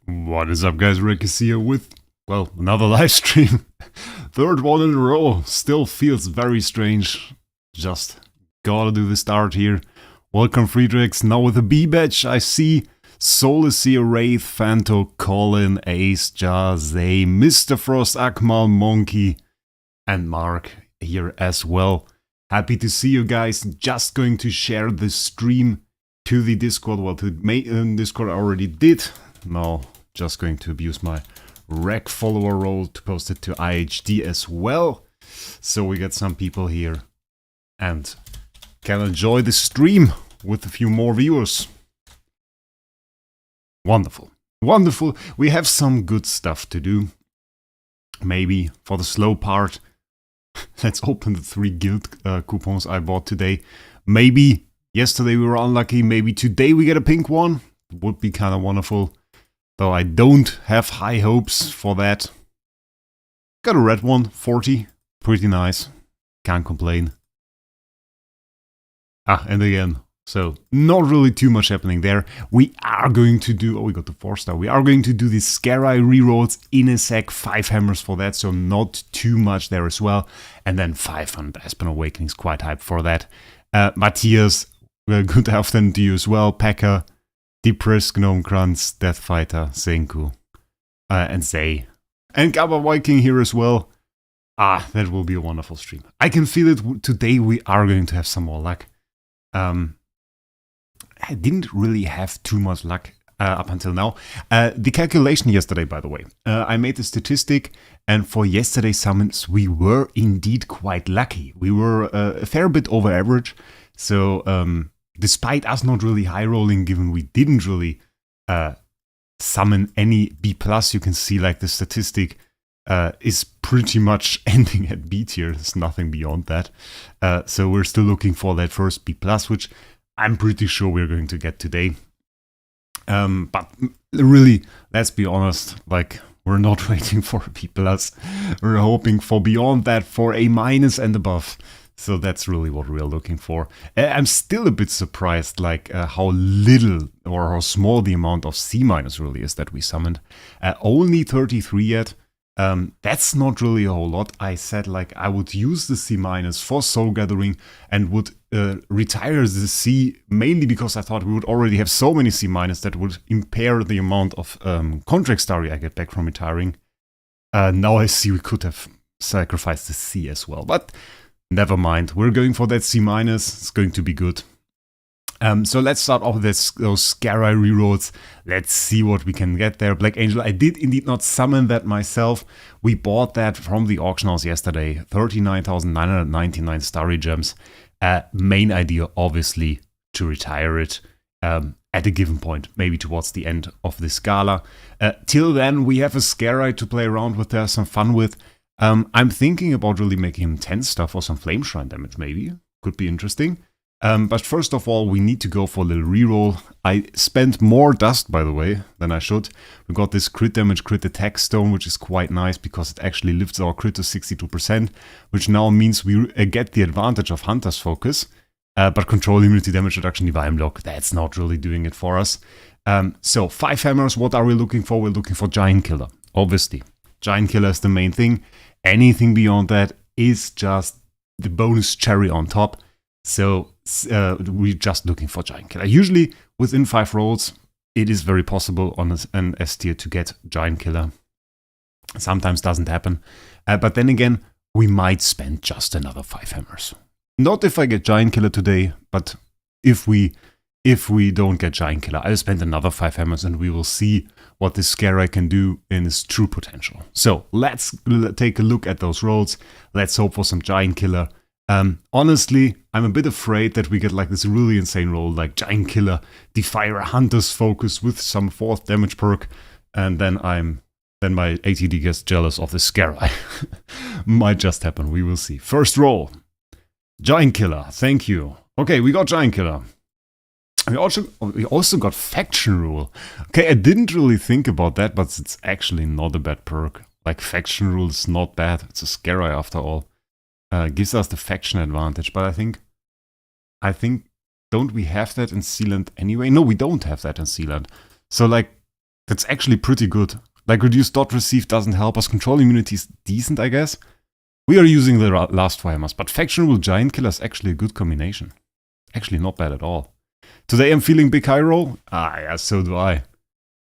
What is up, guys? Wraec is here with, well, another live stream. Third one in a row. Still feels very strange. Just gotta do the start here. Welcome, Friedrichs. Now with the B badge, I see Solus here, Wraith, Fanto, Colin, Ace, Jazay, Mr. Frost, Akmal, Monkey, and Mark here as well. Happy to see you guys. Just going to share the stream to the Discord. Well, to Discord I already did. Now, just going to abuse my Wraec follower role to post it to IHD as well. So we get some people here and can enjoy the stream with a few more viewers. Wonderful. Wonderful. We have some good stuff to do. Maybe for the slow part, let's open the 3 guild coupons I bought today. Maybe yesterday we were unlucky. Maybe today we get a pink one. Would be kind of wonderful. Though I don't have high hopes for that. Got a red one, 40. Pretty nice. Can't complain. And again, so not really too much happening there. We are going to do, we got the 4-star. We are going to do the Scarai rerolls in a sec. 5 hammers for that, so not too much there as well. And then 500 Aspen Awakenings, quite hyped for that. Matthias, good afternoon to you as well. Pekka, Depressed, Gnome Krantz, Death Fighter, Senku, and Zay. And Gabba Viking here as well. That will be a wonderful stream. I can feel it. Today we are going to have some more luck. I didn't really have too much luck up until now. The calculation yesterday, by the way. I made the statistic, and for yesterday's summons, we were indeed quite lucky. We were a fair bit over average. So, despite us not really high rolling, given we didn't really summon any B+, you can see like the statistic is pretty much ending at B tier. There's nothing beyond that. So we're still looking for that first B+, which I'm pretty sure we're going to get today. But really, let's be honest, like we're not waiting for a B+. We're hoping for beyond that, for A- and above. So that's really what we're looking for. I'm still a bit surprised, like how little or how small the amount of C- really is that we summoned. Only 33 yet. That's not really a whole lot. I said like I would use the C- for Soul Gathering and would retire the C mainly because I thought we would already have so many C- that would impair the amount of contract story I get back from retiring. Now I see we could have sacrificed the C as well, but never mind, we're going for that C-. It's going to be good. So let's start off with those Scarai rerolls. Let's see what we can get there. Black Angel, I did indeed not summon that myself. We bought that from the auction house yesterday. 39,999 starry gems. Main idea, obviously, to retire it at a given point, maybe towards the end of this gala. Till then, we have a Scarai to play around with, some fun with. I'm thinking about really making him 10 stuff or some Flame Shrine damage, maybe. Could be interesting. But first of all, we need to go for a little reroll. I spent more dust, by the way, than I should. We got this crit damage, crit attack stone, which is quite nice because it actually lifts our crit to 62%, which now means we get the advantage of Hunter's Focus. But control immunity damage reduction, Divine Block, that's not really doing it for us. So 5 hammers, what are we looking for? We're looking for Giant Killer, obviously. Giant Killer is the main thing. Anything beyond that is just the bonus cherry on top. So we're just looking for Giant Killer. Usually within 5 rolls, it is very possible on an S tier to get Giant Killer. Sometimes doesn't happen. But then again, we might spend just another 5 hammers. Not if I get Giant Killer today, but if we don't get Giant Killer, I'll spend another 5 hammers and we will see what this Scarai can do in its true potential. So let's take a look at those rolls. Let's hope for some Giant Killer. Honestly, I'm a bit afraid that we get like this really insane roll, like Giant Killer, Defier, Hunter's Focus with some 4th damage perk, and then my ATD gets jealous of the Scarai. Might just happen, we will see. First roll. Giant Killer, thank you. Okay, we got Giant Killer. We also got Faction Rule. Okay, I didn't really think about that, but it's actually not a bad perk. Like, Faction Rule is not bad. It's a Scarai after all. Gives us the faction advantage, but I think, don't we have that in Sealand anyway? No, we don't have that in Sealand. So, like, That's actually pretty good. Like, reduced dot receive doesn't help us. Control immunity is decent, I guess. We are using the last fire mask, but Faction Rule Giant Killer is actually a good combination. Actually not bad at all. Today I'm feeling big high roll. Ah, yeah, so do I.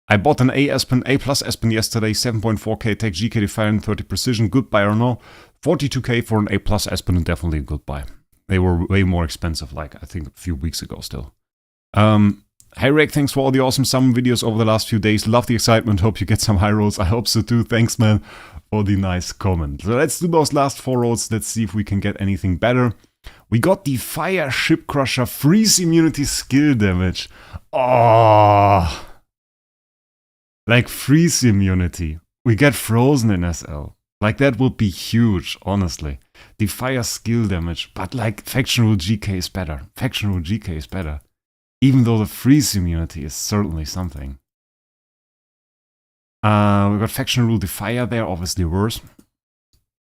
I bought an A Aspen, A plus Aspen yesterday, 7.4k attack, GK Defiant, 30 precision, good buy or no? 42k for an A plus Aspen and definitely a good buy. They were way more expensive, like I think a few weeks ago still. Hey Wraec, thanks for all the awesome summon videos over the last few days. Love the excitement, hope you get some high rolls. I hope so too. Thanks man for the nice comment. So let's do those last 4 rolls. Let's see if we can get anything better. We got the Fire Ship Crusher freeze immunity skill damage. Oh, like freeze immunity. We get frozen in SL. Like that would be huge, honestly. The fire skill damage, but like Faction Rule GK is better. Faction Rule GK is better. Even though the freeze immunity is certainly something. We got Faction Rule Defire there, obviously worse.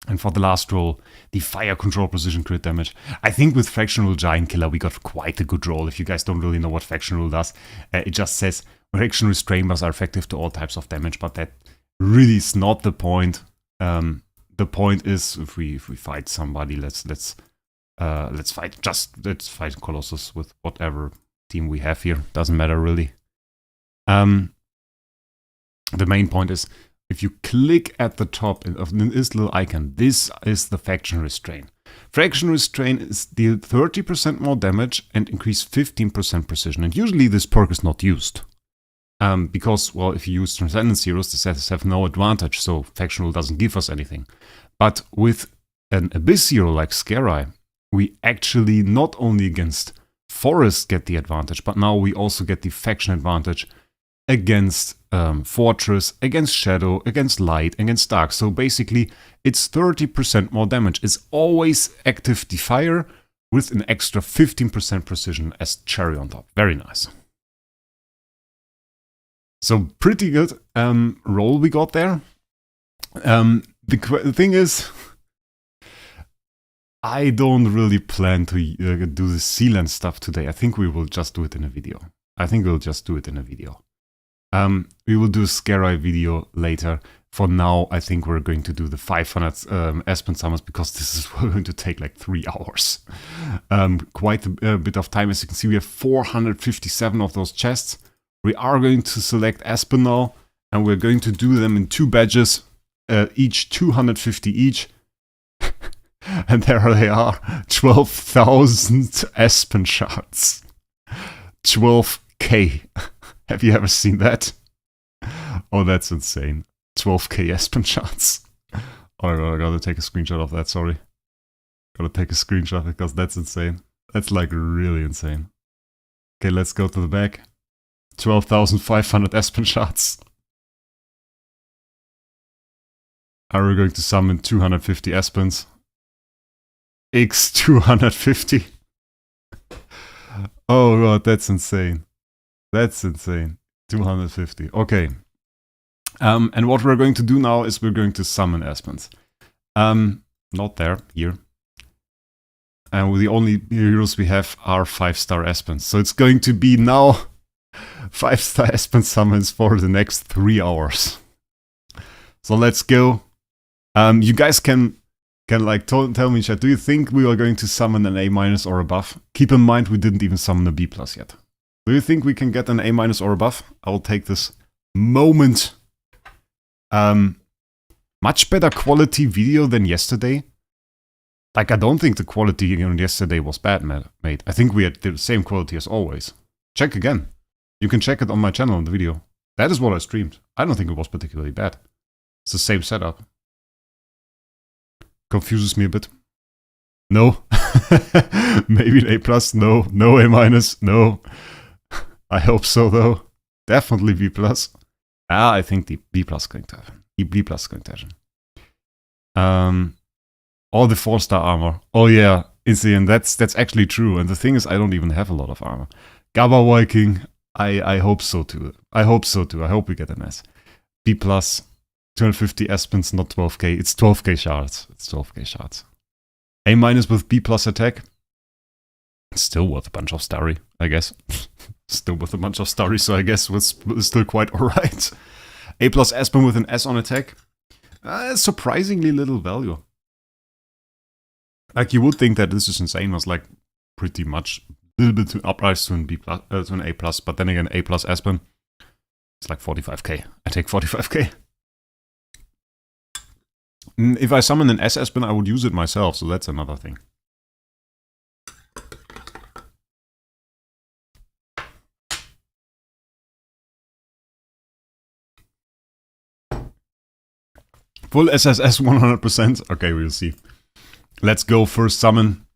And for the last roll, the Fire Control Precision Crit Damage. I think with Faction Rule Giant Killer we got quite a good roll. If you guys don't really know what Faction Rule does, it just says Reaction Restraint bars are effective to all types of damage, but that really is not the point. The point is if we fight somebody, let's fight Colossus with whatever team we have here. Doesn't matter really. The main point is if you click at the top of this little icon, this is the Faction Restraint. Faction Restraint is deal 30% more damage and increase 15% precision. And usually this perk is not used. Because, well, if you use Transcendence Heroes, the sets have no advantage, so Faction Rule doesn't give us anything. But with an Abyss hero like Scarai, we actually not only against Forest get the advantage, but now we also get the faction advantage against Fortress, against Shadow, against Light, against Dark. So basically, it's 30% more damage. It's always active Defier with an extra 15% precision as cherry on top. Very nice. So pretty good roll we got there. The thing is, I don't really plan to do the Sealand stuff today. I think we will just do it in a video. We will do a Scarai video later. For now, I think we're going to do the 500 Aspen summons because this is going to take like 3 hours. Quite a bit of time. As you can see, we have 457 of those chests. We are going to select Aspen now, and we're going to do them in 2 badges, each 250 each. And there they are, 12,000 Aspen shards. 12k. Have you ever seen that? Oh, that's insane. 12k Aspen shards. Oh my god, I gotta take a screenshot of that, sorry. Gotta take a screenshot because that's insane. That's like really insane. Okay, let's go to the back. 12,500 Aspen shards. Are we going to summon 250 Aspens? X 250. Oh god, that's insane. That's insane. 250. Okay. And what we're going to do now is we're going to summon Aspens. Not there, here. And the only heroes we have are 5-star Aspens. So it's going to be now 5-star Aspen summons for the next 3 hours. So let's go. You guys can like tell me, chat, do you think we are going to summon an A- or above? Keep in mind we didn't even summon a B+ yet. Do you think we can get an A- or above? I will take this moment. Much better quality video than yesterday. Like, I don't think the quality yesterday was bad, mate. I think we had the same quality as always. Check again. You can check it on my channel in the video. That is what I streamed. I don't think it was particularly bad. It's the same setup. Confuses me a bit. No. Maybe an A+, no. No A-, no. I hope so, though. Definitely B+. I think the B+ is going to happen. The B+ is going to happen. All the 4-star armor. Oh yeah, insane. That's actually true. And the thing is, I don't even have a lot of armor. Gabba Viking, I hope so too. I hope we get an S. B+, 250 Aspens, not 12k. It's 12k shards. A- with B+ attack. Still worth a bunch of starry, I guess. Still worth a bunch of starry, so I guess was still quite alright. A plus Aspen with an S on attack. Surprisingly little value. Like, you would think that this is insane, was like pretty much a little bit to uprise to an B plus, to an A plus, but then again, A plus Aspen, it's like 45k. I take 45k. If I summon an S Aspen, I would use it myself, so that's another thing. Full SSS 100%. Okay, we'll see. Let's go first summon.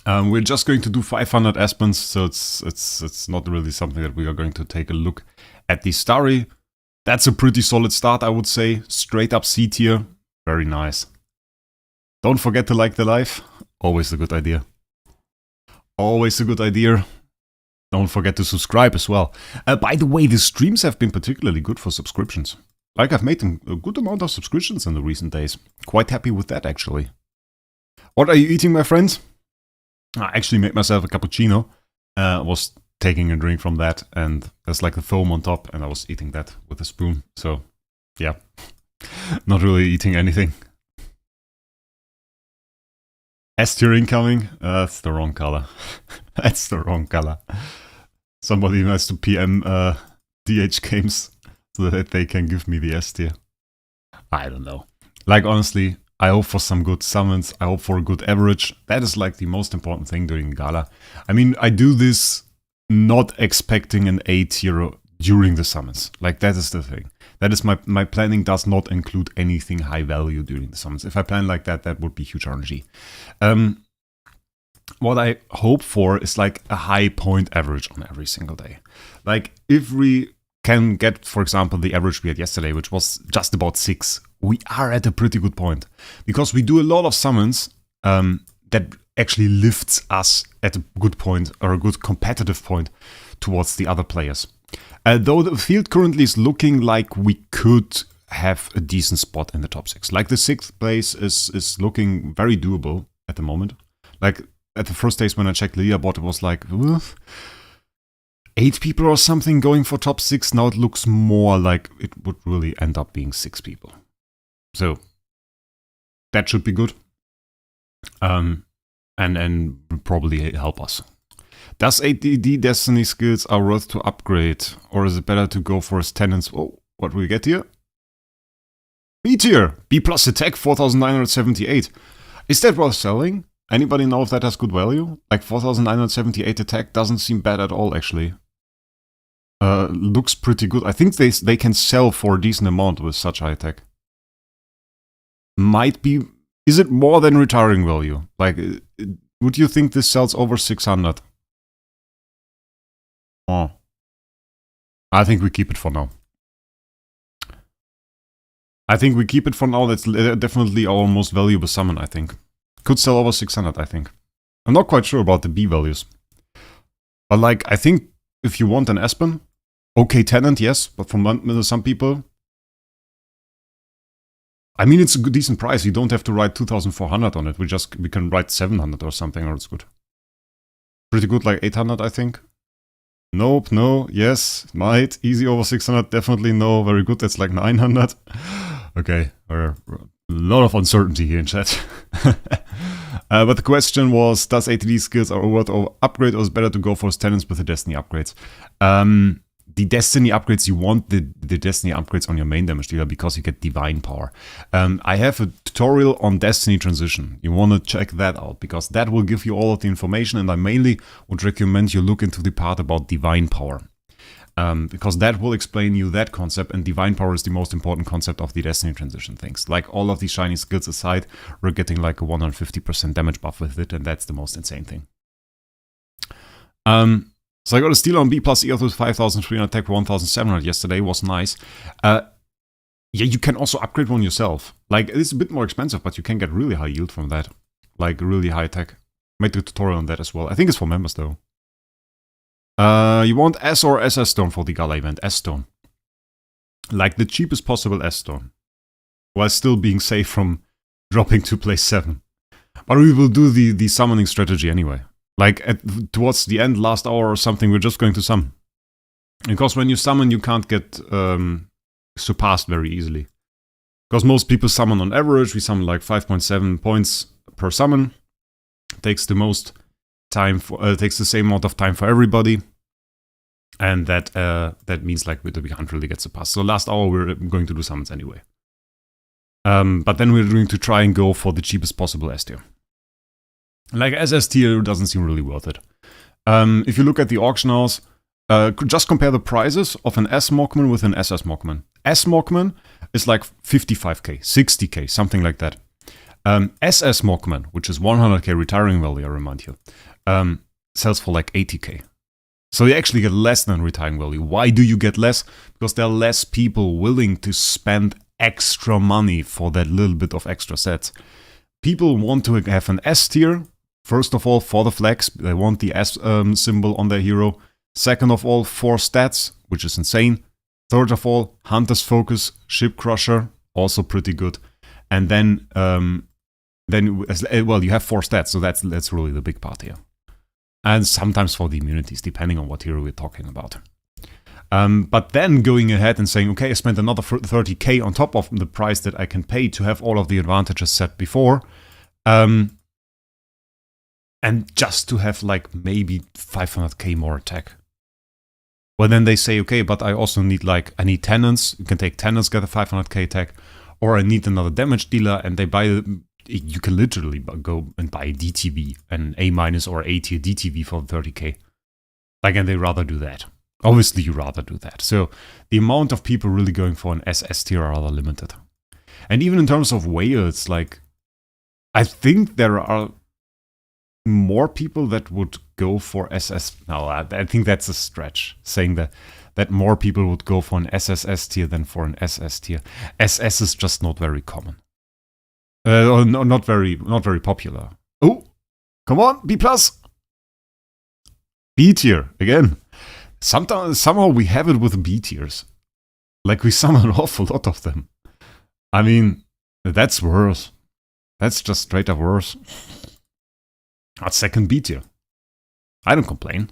We're just going to do 500 Aspens, so it's not really something that we are going to take a look at the starry. That's a pretty solid start, I would say. Straight up C tier. Very nice. Don't forget to like the live. Always a good idea. Always a good idea. Don't forget to subscribe as well. By the way, the streams have been particularly good for subscriptions. Like, I've made a good amount of subscriptions in the recent days. Quite happy with that, actually. What are you eating, my friends? I actually made myself a cappuccino. Was taking a drink from that, and there's like the foam on top, and I was eating that with a spoon. So, yeah. Not really eating anything. S tier incoming? That's the wrong color. That's the wrong color. Somebody has to PM DH Games so that they can give me the S tier. I don't know. Like, honestly, I hope for some good summons. I hope for a good average. That is like the most important thing during Gala. I mean, I do this not expecting an A tier during the summons. Like, that is the thing. That is my planning does not include anything high value during the summons. If I plan like that, that would be huge RNG. What I hope for is like a high point average on every single day. Like, if we can get, for example, the average we had yesterday, which was just about 6, we are at a pretty good point. Because we do a lot of summons that actually lifts us at a good point, or a good competitive point towards the other players. Though the field currently is looking like we could have a decent spot in the top 6. Like, the 6th place is looking very doable at the moment. Like, at the first days when I checked leaderboard, it was like 8 people or something going for top 6. Now it looks more like it would really end up being 6 people. So that should be good. And probably help us. Does ADD Destiny skills are worth to upgrade? Or is it better to go for his tenants? Oh, what do we get here? B tier! B plus attack 4978. Is that worth selling? Anybody know if that has good value? Like 4978 attack doesn't seem bad at all, actually. Looks pretty good. I think they can sell for a decent amount with such high attack. Might be... Is it more than retiring value? Like, would you think this sells over 600? Oh. I think we keep it for now. I think we keep it for now. That's definitely our most valuable summon, I think. Could sell over 600, I think. I'm not quite sure about the B values. But like, I think if you want an Aspen, okay tenant, yes, but for some people... I mean, it's a good, decent price. You don't have to write 2,400 on it. We can write 700 or something, or it's good. Pretty good, like 800, I think. Nope, no, yes, might. Easy over 600, definitely no. Very good, that's like 900. Okay, a lot of uncertainty here in chat. But the question was, does ATD skills are worth or upgrade, or is it better to go for tenants with the Destiny upgrades? The Destiny upgrades, you want the Destiny upgrades on your main damage dealer because you get Divine Power. I have a tutorial on Destiny Transition. You want to check that out because that will give you all of the information, and I mainly would recommend you look into the part about Divine Power. Because that will explain you that concept, and Divine Power is the most important concept of the Destiny Transition things. Like, all of these shiny skills aside, we're getting like a 150% damage buff with it, and that's the most insane thing. So I got a steal on B plus EOS with 5,300 attack for 1,700 yesterday, was nice. Yeah, you can also upgrade one yourself. Like, it's a bit more expensive, but you can get really high yield from that. Like, really high attack. Made a tutorial on that as well. I think it's for members though. You want S or SS Stone for the Gala event? S Stone. Like, the cheapest possible S Stone. While still being safe from dropping to place 7. But we will do the summoning strategy anyway. Like towards the end, last hour or something, we're just going to summon. Because when you summon, you can't get surpassed very easily. Because most people summon on average, we summon like 5.7 points per summon. Takes the most time for takes the same amount of time for everybody. And that means like we can't really get surpassed. So last hour we're going to do summons anyway. But then we're going to try and go for the cheapest possible S tier. Like SS tier doesn't seem really worth it. If you look at the auction house, just compare the prices of an S Mockman with an SS Mockman. S Mockman is like 55k, 60k, something like that. SS Mockman, which is 100k retiring value, I remind you, sells for like 80k. So you actually get less than retiring value. Why do you get less? Because there are less people willing to spend extra money for that little bit of extra sets. People want to have an S tier. First of all, for the flex, they want the S symbol on their hero. Second of all, 4 stats, which is insane. Third of all, Hunter's Focus, Ship Crusher, also pretty good. And then you have 4 stats, so that's really the big part here. And sometimes for the immunities, depending on what hero we're talking about. But then going ahead and saying, okay, I spent another 30k on top of the price that I can pay to have all of the advantages set before. And just to have like maybe 500k more attack. Well, then they say, okay, but I also need I need Tenants. You can take Tenants, get a 500k attack. Or I need another damage dealer, and they buy you can literally go and buy a DTV, an A- or A tier DTV for 30k. Like, and they rather do that. Obviously, you rather do that. So the amount of people really going for an SS tier are rather limited. And even in terms of whale, it's like, I think there are more people that would go for SS. No, I think that's a stretch, saying that more people would go for an SSS tier than for an SS tier. SS is just not very common. No, not very popular. Oh, come on, B+. B tier, again. Somehow we have it with B tiers. Like, we summon an awful lot of them. I mean, that's worse. That's just straight up worse. That's second B tier. I don't complain.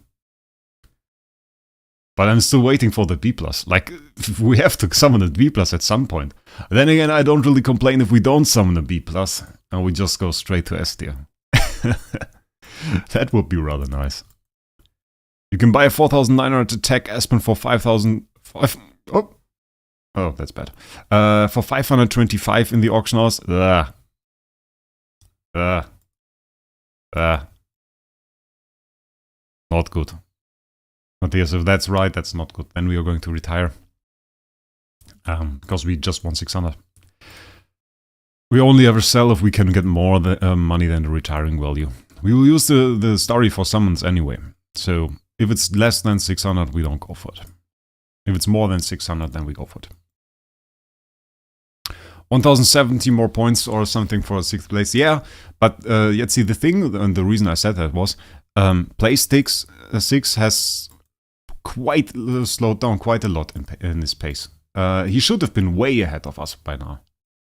But I'm still waiting for the B+. Like, we have to summon a B+ at some point. Then again, I don't really complain if we don't summon a B+, and we just go straight to S tier. That would be rather nice. You can buy a 4,900 attack Aspen for 5,000... Oh, that's bad. For 525 in the auction house. Not good. But yes, if that's right, that's not good. Then we are going to retire. Because we just won 600. We only ever sell if we can get more money than the retiring value. We will use the story for summons anyway. So if it's less than 600, we don't go for it. If it's more than 600, then we go for it. 1070 more points or something for 6th place. Yeah, but yet see, the thing, and the reason I said that was, place 6 has quite slowed down quite a lot in his pace. He should have been way ahead of us by now.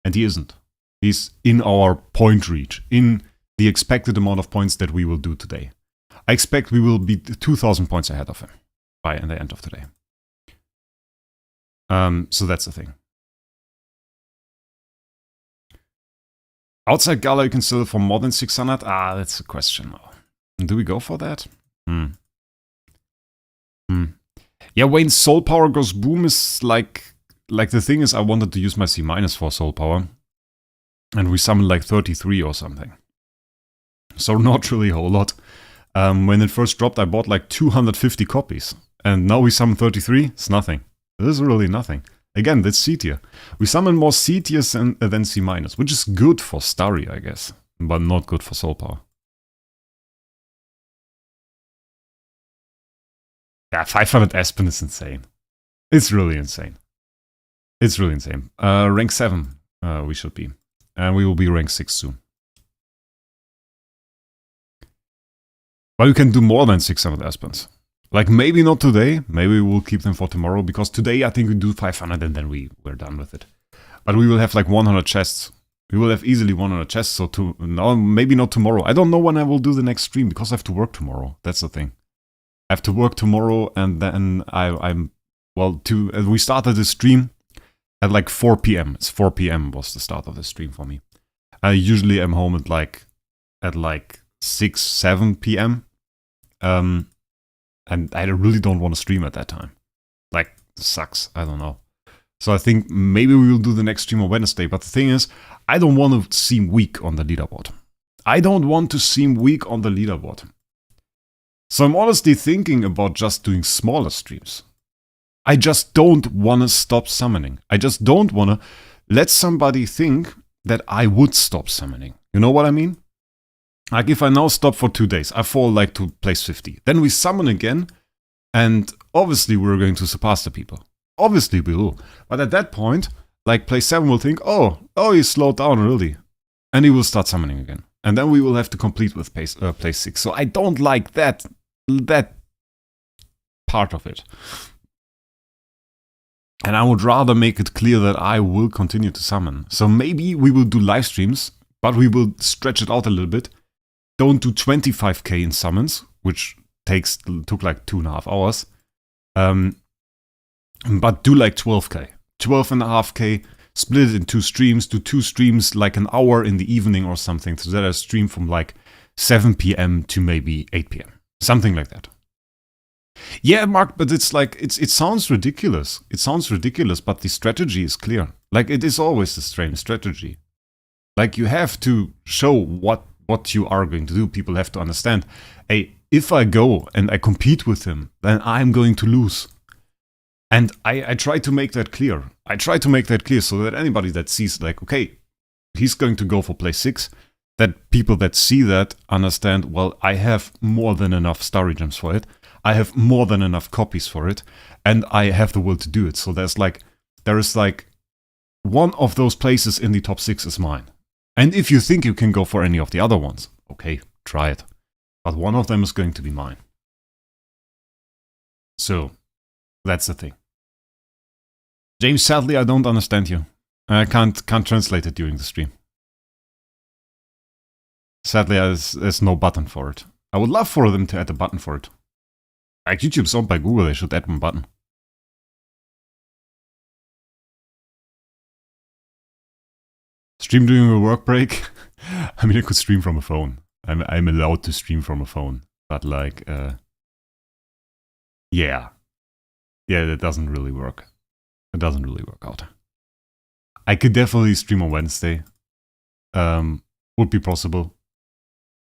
And he isn't. He's in our point reach, in the expected amount of points that we will do today. I expect we will be 2,000 points ahead of him by the end of today. So that's the thing. Outside Gala you can sell for more than 600? Ah, that's a question. Do we go for that? Yeah, Wayne's Soul Power goes boom is like the thing is I wanted to use my C- for Soul Power. And we summoned like 33 or something. So not really a whole lot. When it first dropped I bought like 250 copies. And now we summon 33? It's nothing. This is really nothing. Again, that's C tier. We summon more C tiers than C-, which is good for Starry, I guess. But not good for Soul Power. Yeah, 500 Aspen is insane. It's really insane. It's really insane. Rank 7 we should be. And we will be rank 6 soon. But we can do more than 600 Aspens. Like, maybe not today. Maybe we'll keep them for tomorrow. Because today I think we do 500 and then we're done with it. But we will have like 100 chests. We will have easily 100 chests, so no, maybe not tomorrow. I don't know when I will do the next stream, because I have to work tomorrow. That's the thing. I have to work tomorrow, and then we started the stream at like 4 p.m. It's 4 p.m. was the start of the stream for me. I usually am home at like 6, 7 p.m. And I really don't want to stream at that time. Like, sucks. I don't know. So I think maybe we will do the next stream on Wednesday. But the thing is, I don't want to seem weak on the leaderboard. So I'm honestly thinking about just doing smaller streams. I just don't want to stop summoning. I just don't want to let somebody think that I would stop summoning. You know what I mean? Like, if I now stop for 2 days, I fall like to place 50. Then we summon again, and obviously we're going to surpass the people. Obviously we will. But at that point, like, place 7 will think, oh, he slowed down really. And he will start summoning again. And then we will have to complete with place 6. So I don't like that part of it. And I would rather make it clear that I will continue to summon. So maybe we will do live streams, but we will stretch it out a little bit. Don't do 25k in summons, which took like 2.5 hours. But do like 12k. 12.5k, split it in 2 streams, do 2 streams like an hour in the evening or something, so that I stream from like 7 p.m. to maybe 8 p.m. Something like that. Yeah, Mark, but it's like, it sounds ridiculous. It sounds ridiculous, but the strategy is clear. Like, it is always the same strategy. Like, you have to show what you are going to do. People have to understand, hey, if I go and I compete with him, then I'm going to lose. And I try to make that clear. I try to make that clear so that anybody that sees, like, okay, he's going to go for place 6, that people that see that understand, well, I have more than enough Starry Gems for it. I have more than enough copies for it. And I have the will to do it. So there is like one of those places in the top 6 is mine. And if you think you can go for any of the other ones, okay, try it. But one of them is going to be mine. So, that's the thing. James, sadly, I don't understand you. I can't translate it during the stream. Sadly, there's no button for it. I would love for them to add a button for it. Like, YouTube's owned by Google, they should add one button. Stream during a work break? I mean, I could stream from a phone. I'm allowed to stream from a phone. But like, yeah, that doesn't really work. It doesn't really work out. I could definitely stream on Wednesday. Would be possible.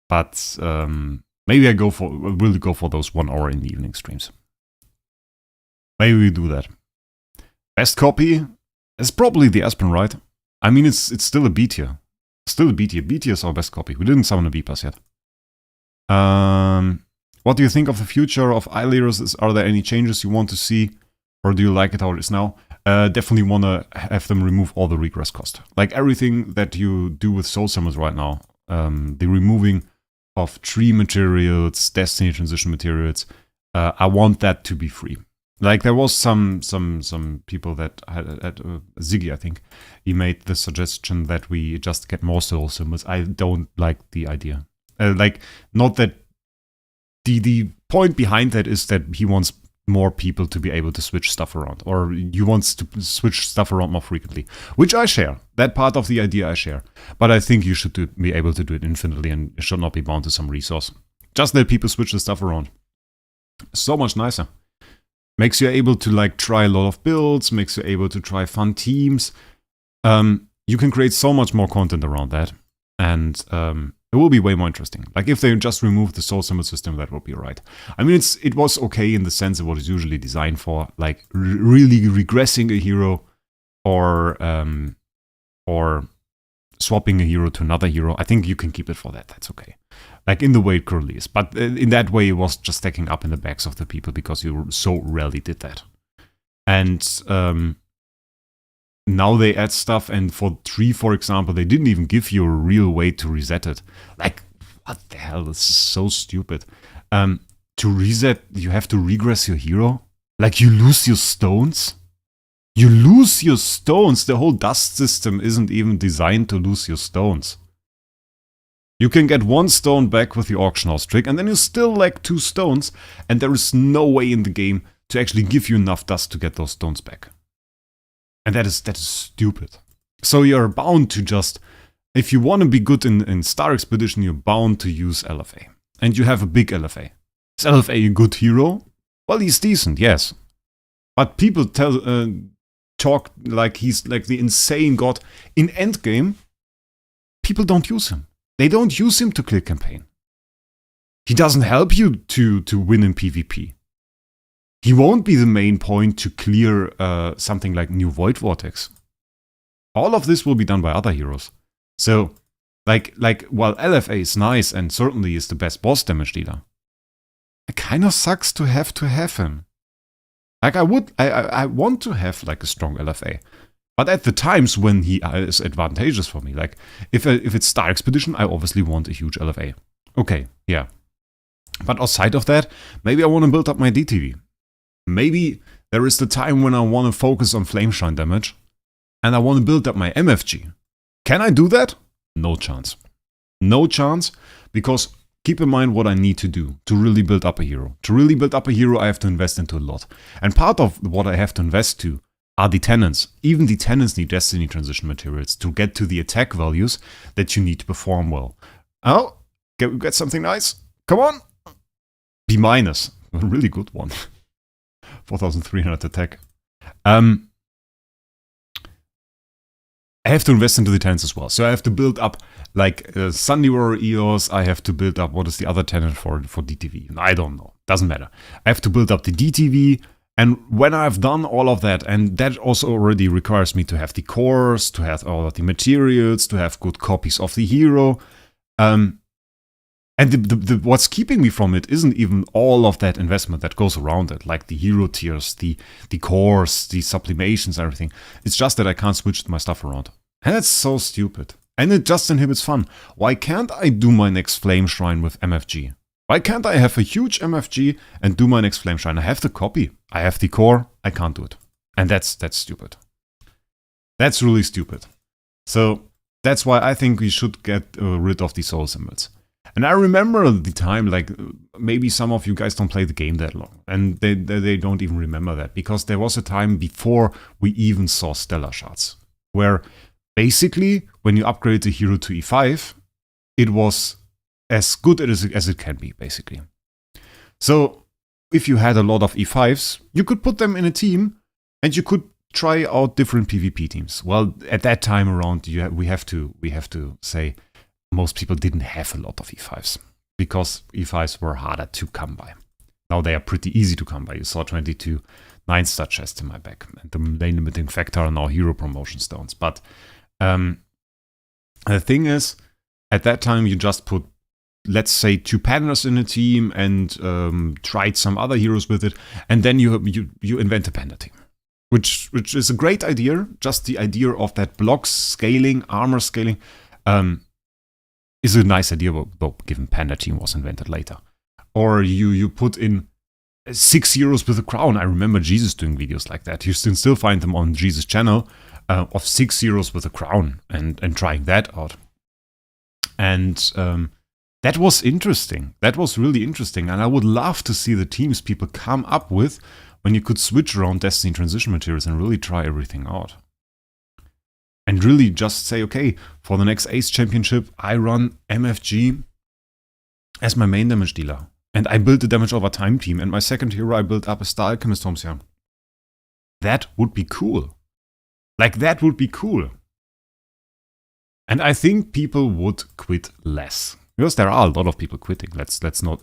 But maybe I will go for those 1 hour in the evening streams. Maybe we do that. Best copy is probably the Aspen, right? I mean, it's still a B tier. Still a B tier. B tier is our best copy. We didn't summon a B plus yet. What do you think of the future of iLeaders? Are there any changes you want to see? Or do you like it how it is now? Definitely want to have them remove all the regress cost. Like everything that you do with Soul Summons right now. The removing of tree materials, Destiny transition materials. I want that to be free. Like there was some people that had Ziggy, I think, he made the suggestion that we just get more soul symbols. I don't like the idea. Like, not that the point behind that is that he wants more people to be able to switch stuff around, or he wants to switch stuff around more frequently, which I share. That part of the idea I share. But I think you should be able to do it infinitely and it should not be bound to some resource. Just let people switch the stuff around. So much nicer. Makes you able to like try a lot of builds, makes you able to try fun teams. You can create so much more content around that. And it will be way more interesting. Like if they just remove the soul symbol system, that would be right. I mean, it was okay in the sense of what it's usually designed for, like really regressing a hero or swapping a hero to another hero. I think you can keep it for that. That's okay. Like in the way it currently is. But in that way, it was just stacking up in the backs of the people because you so rarely did that. And now they add stuff, and for 3, for example, they didn't even give you a real way to reset it. Like, what the hell? This is so stupid. To reset, you have to regress your hero? Like, you lose your stones? You lose your stones. The whole dust system isn't even designed to lose your stones. You can get 1 stone back with the auction house trick, and then you still lack 2 stones, and there is no way in the game to actually give you enough dust to get those stones back. And that is stupid. So you're bound to just, if you want to be good in Star Expedition, you're bound to use LFA. And you have a big LFA. Is LFA a good hero? Well, he's decent, yes. But people talk like he's like the insane god. In endgame, people don't use him. They don't use him to clear campaign. He doesn't help you to win in PvP. He won't be the main point to clear something like New Void Vortex. All of this will be done by other heroes. So, like while LFA is nice and certainly is the best boss damage dealer, it kind of sucks to have him. Like I want to have like a strong LFA. But at the times when he is advantageous for me, like if it's Star Expedition, I obviously want a huge LFA. Okay, yeah. But outside of that, maybe I want to build up my DTV. Maybe there is the time when I want to focus on Flameshine damage, and I want to build up my MFG. Can I do that? No chance. No chance, because keep in mind what I need to do to really build up a hero. To really build up a hero, I have to invest into a lot. And part of what I have to invest to are the tenants. Even the tenants need Destiny transition materials to get to the attack values that you need to perform well. Oh, can we get something nice? Come on! B-, a really good one. 4,300 attack. I have to invest into the tenants as well. So I have to build up like Sunday Warrior EOS. I have to build up, what is the other tenant for DTV? I don't know. Doesn't matter. I have to build up the DTV. And when I've done all of that, and that also already requires me to have the cores, to have all of the materials, to have good copies of the hero. And what's keeping me from it isn't even all of that investment that goes around it, like the hero tiers, the cores, the sublimations, everything. It's just that I can't switch my stuff around. And that's so stupid. And it just inhibits fun. Why can't I do my next Flame Shrine with MFG? Why can't I have a huge MFG and do my next Flame Shrine? I have the copy. I have the core. I can't do it. And that's stupid. That's really stupid. So that's why I think we should get rid of the soul symbols. And I remember the time, like, maybe some of you guys don't play the game that long. And they don't even remember that. Because there was a time before we even saw Stellar Shards. Where basically, when you upgrade the hero to E5, it was as good as it can be, basically. So, if you had a lot of E5s, you could put them in a team, and you could try out different PvP teams. Well, at that time around, we have to say most people didn't have a lot of E5s, because E5s were harder to come by. Now they are pretty easy to come by. You saw 22 9-star chests in my back, and the main limiting factor are now hero promotion stones. But the thing is, at that time you just put, let's say, 2 pandas in a team and tried some other heroes with it, and then you invent a panda team, which is a great idea. Just the idea of that block scaling, armor scaling, is a nice idea. But given panda team was invented later, or you put in 6 heroes with a crown. I remember Jesus doing videos like that. You can still find them on Jesus' channel of 6 heroes with a crown and trying that out. And that was interesting. That was really interesting. And I would love to see the teams people come up with when you could switch around Destiny transition materials and really try everything out. And really just say, okay, for the next Ace Championship, I run MFG as my main damage dealer. And I build the damage over time team. And my second hero, I built up a Star Alchemist Homesier. That would be cool. Like, that would be cool. And I think people would quit less. Because there are a lot of people quitting. Let's not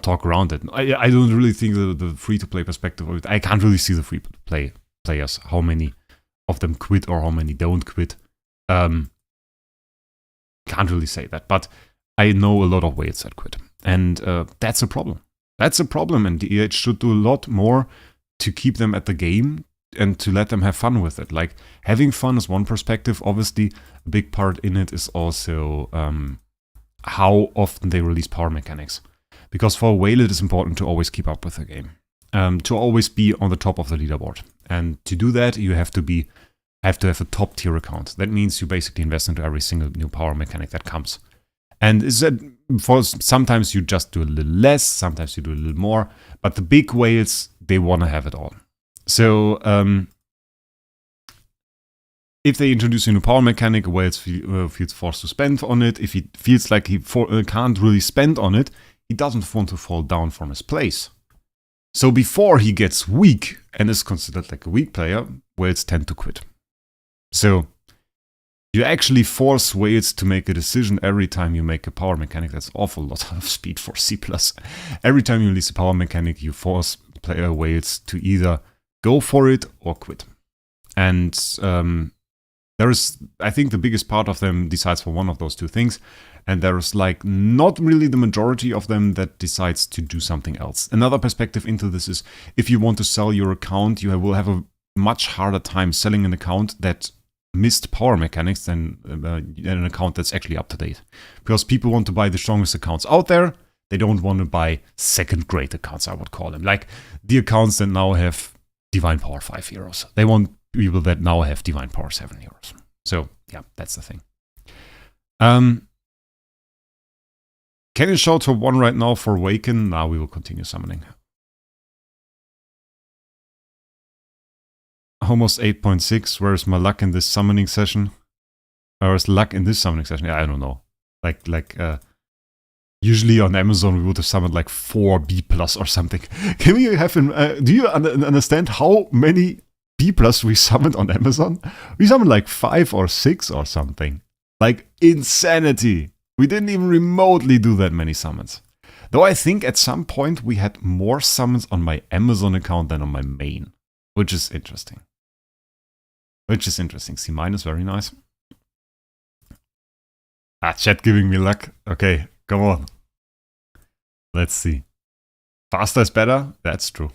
talk around it. I don't really think the free-to-play perspective of it. I can't really see the free-to-play players, how many of them quit or how many don't quit. Can't really say that. But I know a lot of whales that quit. And that's a problem. That's a problem. And it should do a lot more to keep them at the game and to let them have fun with it. Like, having fun is one perspective. Obviously, a big part in it is also how often they release power mechanics. Because for a whale, it is important to always keep up with the game. to always be on the top of the leaderboard. And to do that, you have to have a top tier account. That means you basically invest into every single new power mechanic that comes. And is that for sometimes you just do a little less, sometimes you do a little more, but the big whales, they want to have it all. So if they introduce a new power mechanic, a whale feels forced to spend on it. If he feels like he can't really spend on it, he doesn't want to fall down from his place. So before he gets weak and is considered like a weak player, whales tend to quit. So you actually force whales to make a decision every time you make a power mechanic. That's an awful lot of speed for C+. Every time you release a power mechanic, you force player whales to either go for it or quit. And there is, I think the biggest part of them decides for one of those two things. And there is like not really the majority of them that decides to do something else. Another perspective into this is if you want to sell your account, you will have a much harder time selling an account that missed power mechanics than an account that's actually up to date. Because people want to buy the strongest accounts out there. They don't want to buy second grade accounts, I would call them. Like the accounts that now have Divine Power 5 heroes. They want people that now have Divine Power 7 heroes. So yeah, that's the thing. Can you show top 1 right now for Awaken? Now we will continue summoning. Almost 8.6. Where's my luck in this summoning session? Or is luck in this summoning session? Yeah, I don't know. Usually on Amazon we would have summoned like 4 B+ or something. Can we have do you understand how many B+ we summoned on Amazon? We summoned like 5 or 6 or something. Like insanity. We didn't even remotely do that many summons. Though I think at some point we had more summons on my Amazon account than on my main. Which is interesting. C-, very nice. Chat giving me luck. Okay, come on. Let's see. Faster is better? That's true.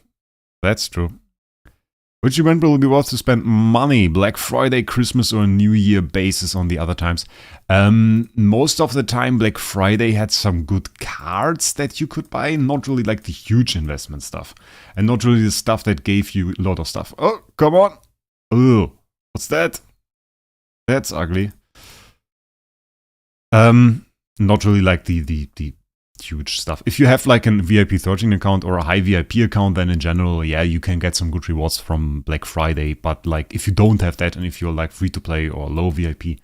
Which event will be worth to spend money? Black Friday, Christmas, or New Year basis on the other times? Most of the time, Black Friday had some good cards that you could buy. Not really like the huge investment stuff. And not really the stuff that gave you a lot of stuff. Oh, come on. Oh, what's that? That's ugly. Not really like the huge stuff. If you have like a VIP 13 account or a high VIP account, then in general, yeah, you can get some good rewards from Black Friday. But like if you don't have that and if you're like free to play or low VIP,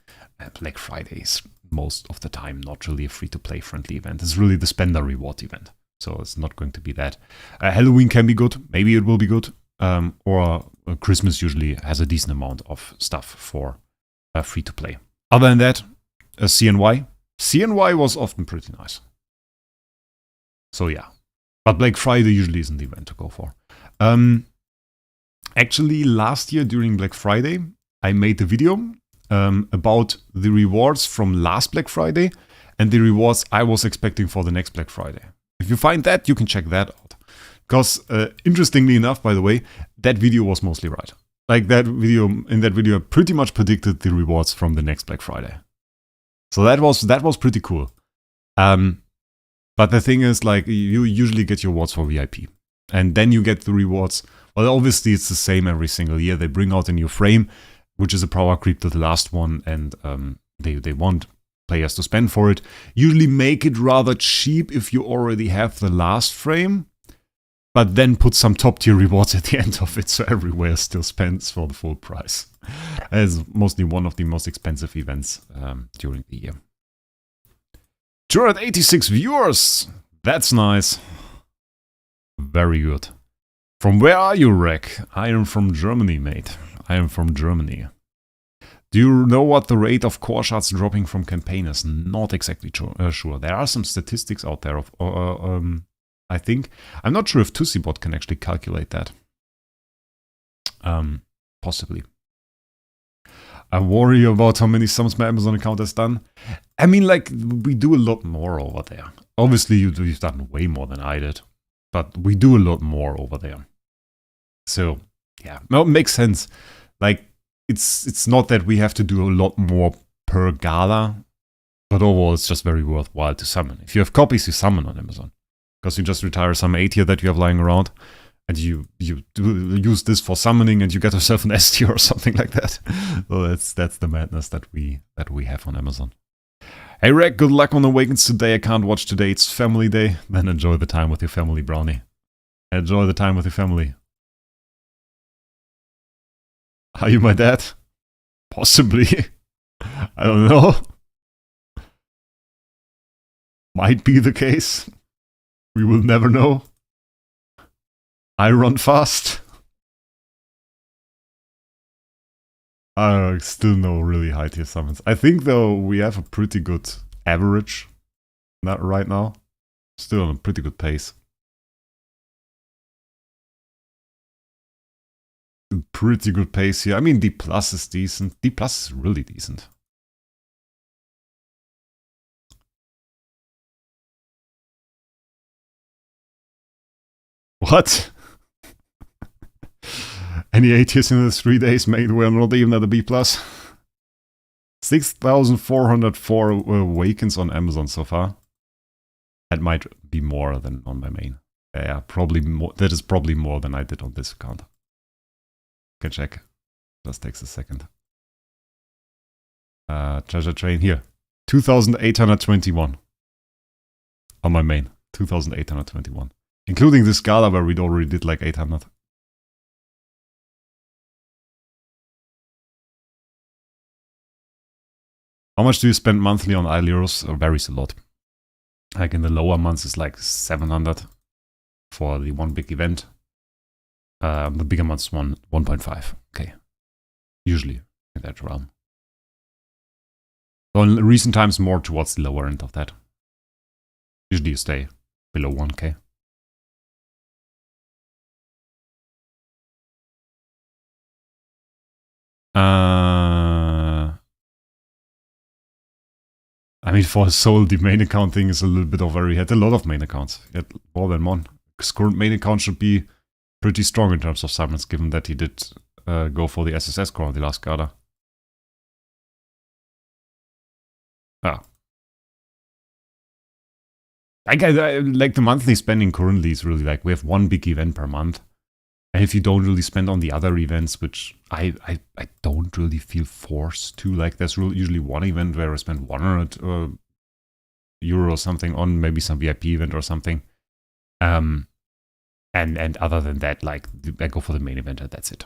Black Friday is most of the time not really a free to play friendly event. It's really the spender reward event. So it's not going to be that. Halloween can be good. Maybe it will be good. Or Christmas usually has a decent amount of stuff for free to play. Other than that, CNY. CNY was often pretty nice. So yeah, but Black Friday usually isn't the event to go for. Actually, last year during Black Friday, I made a video about the rewards from last Black Friday and the rewards I was expecting for the next Black Friday. If you find that, you can check that out. Because interestingly enough, by the way, that video was mostly right. Like in that video, I pretty much predicted the rewards from the next Black Friday. So that was pretty cool. But the thing is, like, you usually get your rewards for VIP. And then you get the rewards. Well, obviously, it's the same every single year. They bring out a new frame, which is a power creep to the last one. And they want players to spend for it. Usually make it rather cheap if you already have the last frame. But then put some top tier rewards at the end of it. So everywhere still spends for the full price. It's mostly one of the most expensive events during the year. 286 viewers! That's nice. Very good. From where are you, Wraec? I am from Germany, mate. I am from Germany. Do you know what the rate of core shards dropping from campaign is? Not exactly sure. There are some statistics out there of, I think. I'm not sure if TussiBot can actually calculate that. Possibly. I worry about how many sums my Amazon account has done. I mean, like, we do a lot more over there. Obviously, you've done way more than I did. But we do a lot more over there. So, yeah. Well, it makes sense. Like, it's not that we have to do a lot more per gala. But overall, it's just very worthwhile to summon. If you have copies, you summon on Amazon. Because you just retire some 8 here that you have lying around. and you use this for summoning, and you get yourself an S tier or something like that. So that's the madness that we have on Amazon. Hey Wraec, good luck on Awakens today. I can't watch today, it's family day. Then enjoy the time with your family, Brownie. Enjoy the time with your family. Are you my dad? Possibly. I don't know. Might be the case. We will never know. I run fast. Still no really high tier summons. I think though we have a pretty good average right now. Still on a pretty good pace. Pretty good pace here. I mean, D+ is decent. D+ is really decent. What? Any A tiers in the 3 days made we're not even at a B+. 6,404 Awakens on Amazon so far. That might be more than on my main. Yeah, probably more. That is probably more than I did on this account. Can check. Just takes a second. Treasure train here. 2,821 on my main. 2,821. Including this Scala where we already did like 800. How much do you spend monthly on idle euros? It varies a lot. Like in the lower months, it's like 700 for the one big event. The bigger months, 1.5. Okay. Usually in that realm. So in recent times, more towards the lower end of that. Usually you stay below 1k. I mean, for Soul, the main account thing is a little bit over. He had a lot of main accounts. He had more than one. His current main account should be pretty strong in terms of summons, given that he did go for the SSS core on the last Gala. Ah. Like the monthly spending currently is really like, we have one big event per month. And if you don't really spend on the other events, which I don't really feel forced to, like there's usually one event where I spend 100 euro or something on, maybe some VIP event or something. And other than that, like I go for the main event and that's it.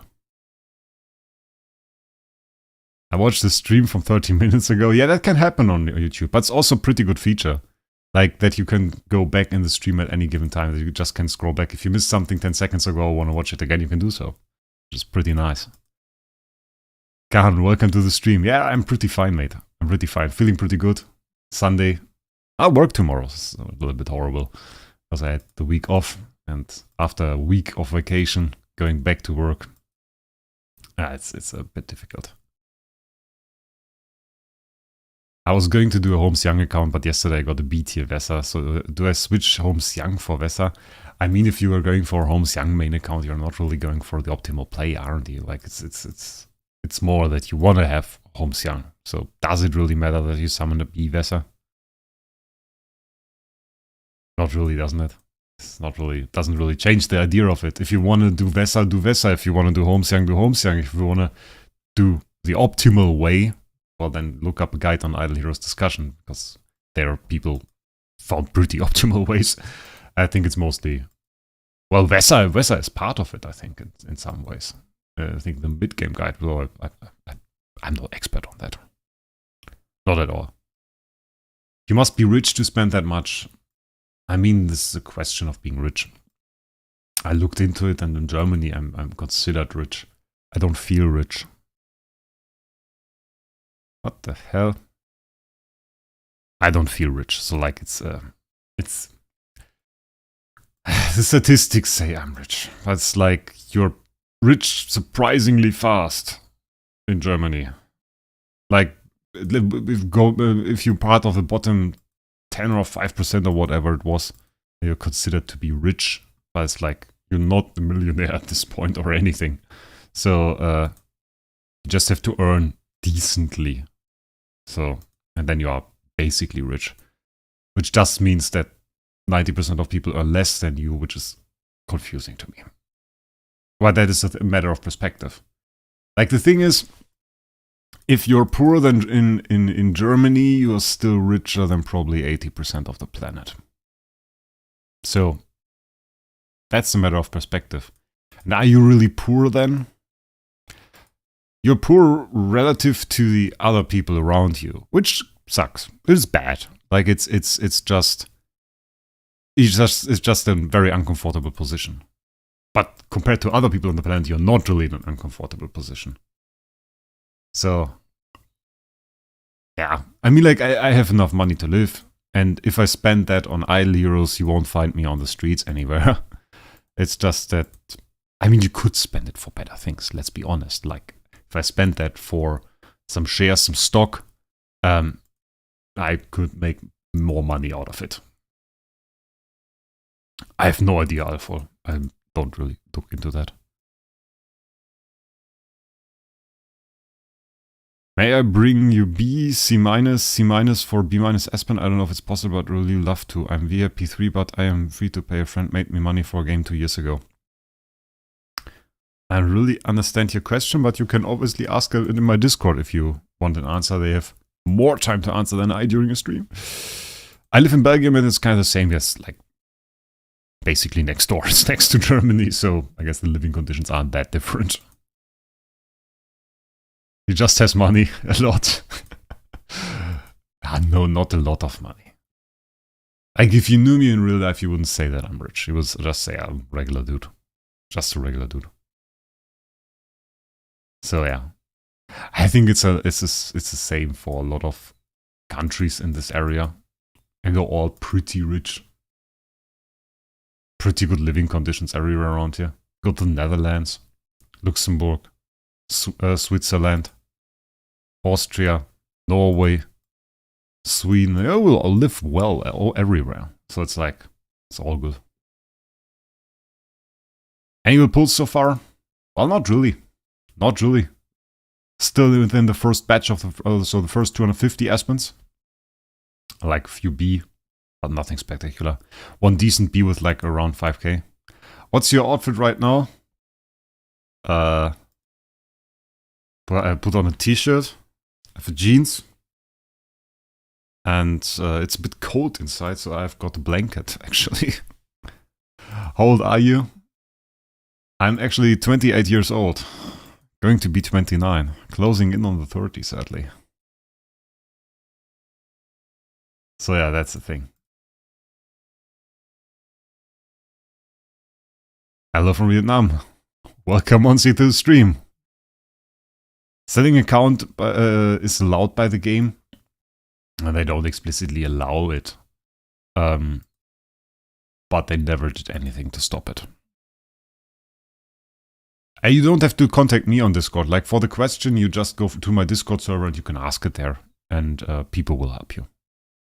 I watched the stream from 30 minutes ago. Yeah, that can happen on YouTube, but it's also a pretty good feature. Like that you can go back in the stream at any given time. That you just can scroll back. If you missed something 10 seconds ago or want to watch it again, you can do so. Which is pretty nice. Khan, welcome to the stream. Yeah, I'm pretty fine, mate. I'm pretty fine. Feeling pretty good. Sunday. I'll work tomorrow. It's a little bit horrible. Because I had the week off. And after a week of vacation, going back to work. It's a bit difficult. I was going to do a Holmes Young account, but yesterday I got a B tier Vesa. So do I switch Holmes Young for Vesa? I mean, if you are going for a Holmes Young main account, you're not really going for the optimal play, aren't you? Like it's more that you want to have Holmes Young. So does it really matter that you summon a B Vesa? Not really, doesn't it? It's not really, doesn't really change the idea of it. If you want to do Vesa, do Vesa. If you want to do Holmes Young, do Holmes Young. If you want to do the optimal way, well, then look up a guide on Idle Heroes discussion, because there are people found pretty optimal ways. I think it's mostly, well, Vesa is part of it, I think, in some ways. I think the mid-game guide, well, I'm no expert on that. Not at all. You must be rich to spend that much. I mean, this is a question of being rich. I looked into it, and in Germany, I'm considered rich. I don't feel rich. What the hell? I don't feel rich, so like it's the statistics say I'm rich. That's like you're rich surprisingly fast in Germany. Like if you're part of the bottom 10 or 5% or whatever it was, you're considered to be rich, but it's like you're not a millionaire at this point or anything. So you just have to earn decently. So, and then you are basically rich, which just means that 90% of people earn less than you, which is confusing to me. Well, that is a matter of perspective. Like, the thing is, if you're poorer than in Germany, you're still richer than probably 80% of the planet. So, that's a matter of perspective. And are you really poor then? You're poor relative to the other people around you, which sucks. It's bad. Like, it's just a very uncomfortable position. But compared to other people on the planet, you're not really in an uncomfortable position. So, yeah. I mean, like, I have enough money to live. And if I spend that on idle euros, you won't find me on the streets anywhere. It's just that, I mean, you could spend it for better things, let's be honest. Like, if I spent that for some shares, some stock, I could make more money out of it. I have no idea, Alpha. I don't really look into that. May I bring you B, C minus, C minus for B minus Aspen? I don't know if it's possible, but really love to. I'm VIP 3, but I am free to pay. A friend made me money for a game 2 years ago. I really understand your question, but you can obviously ask it in my Discord if you want an answer. They have more time to answer than I during a stream. I live in Belgium and it's kind of the same as, like, basically next door. It's next to Germany, so I guess the living conditions aren't that different. He just has money, a lot. No, not a lot of money. Like, if you knew me in real life, you wouldn't say that I'm rich. You would just say I'm a regular dude. Just a regular dude. So yeah. I think it's the same for a lot of countries in this area. And they're all pretty rich. Pretty good living conditions everywhere around here. Go to the Netherlands, Luxembourg, Switzerland, Austria, Norway, Sweden. They will all live well everywhere. So it's like, it's all good. Any good pulls so far? Well, not really. Not really. Still within the first batch of the first 250 Aspens. Like a few B, but nothing spectacular. One decent B with like around 5k. What's your outfit right now? I put on a t-shirt, I have jeans, and it's a bit cold inside, so I've got a blanket, actually. How old are you? I'm actually 28 years old. Going to be 29. Closing in on the 30, sadly. So yeah, that's the thing. Hello from Vietnam. Welcome on to the stream. Setting account is allowed by the game. And they don't explicitly allow it. But they never did anything to stop it. And you don't have to contact me on Discord. Like, for the question, you just go to my Discord server and you can ask it there. And people will help you.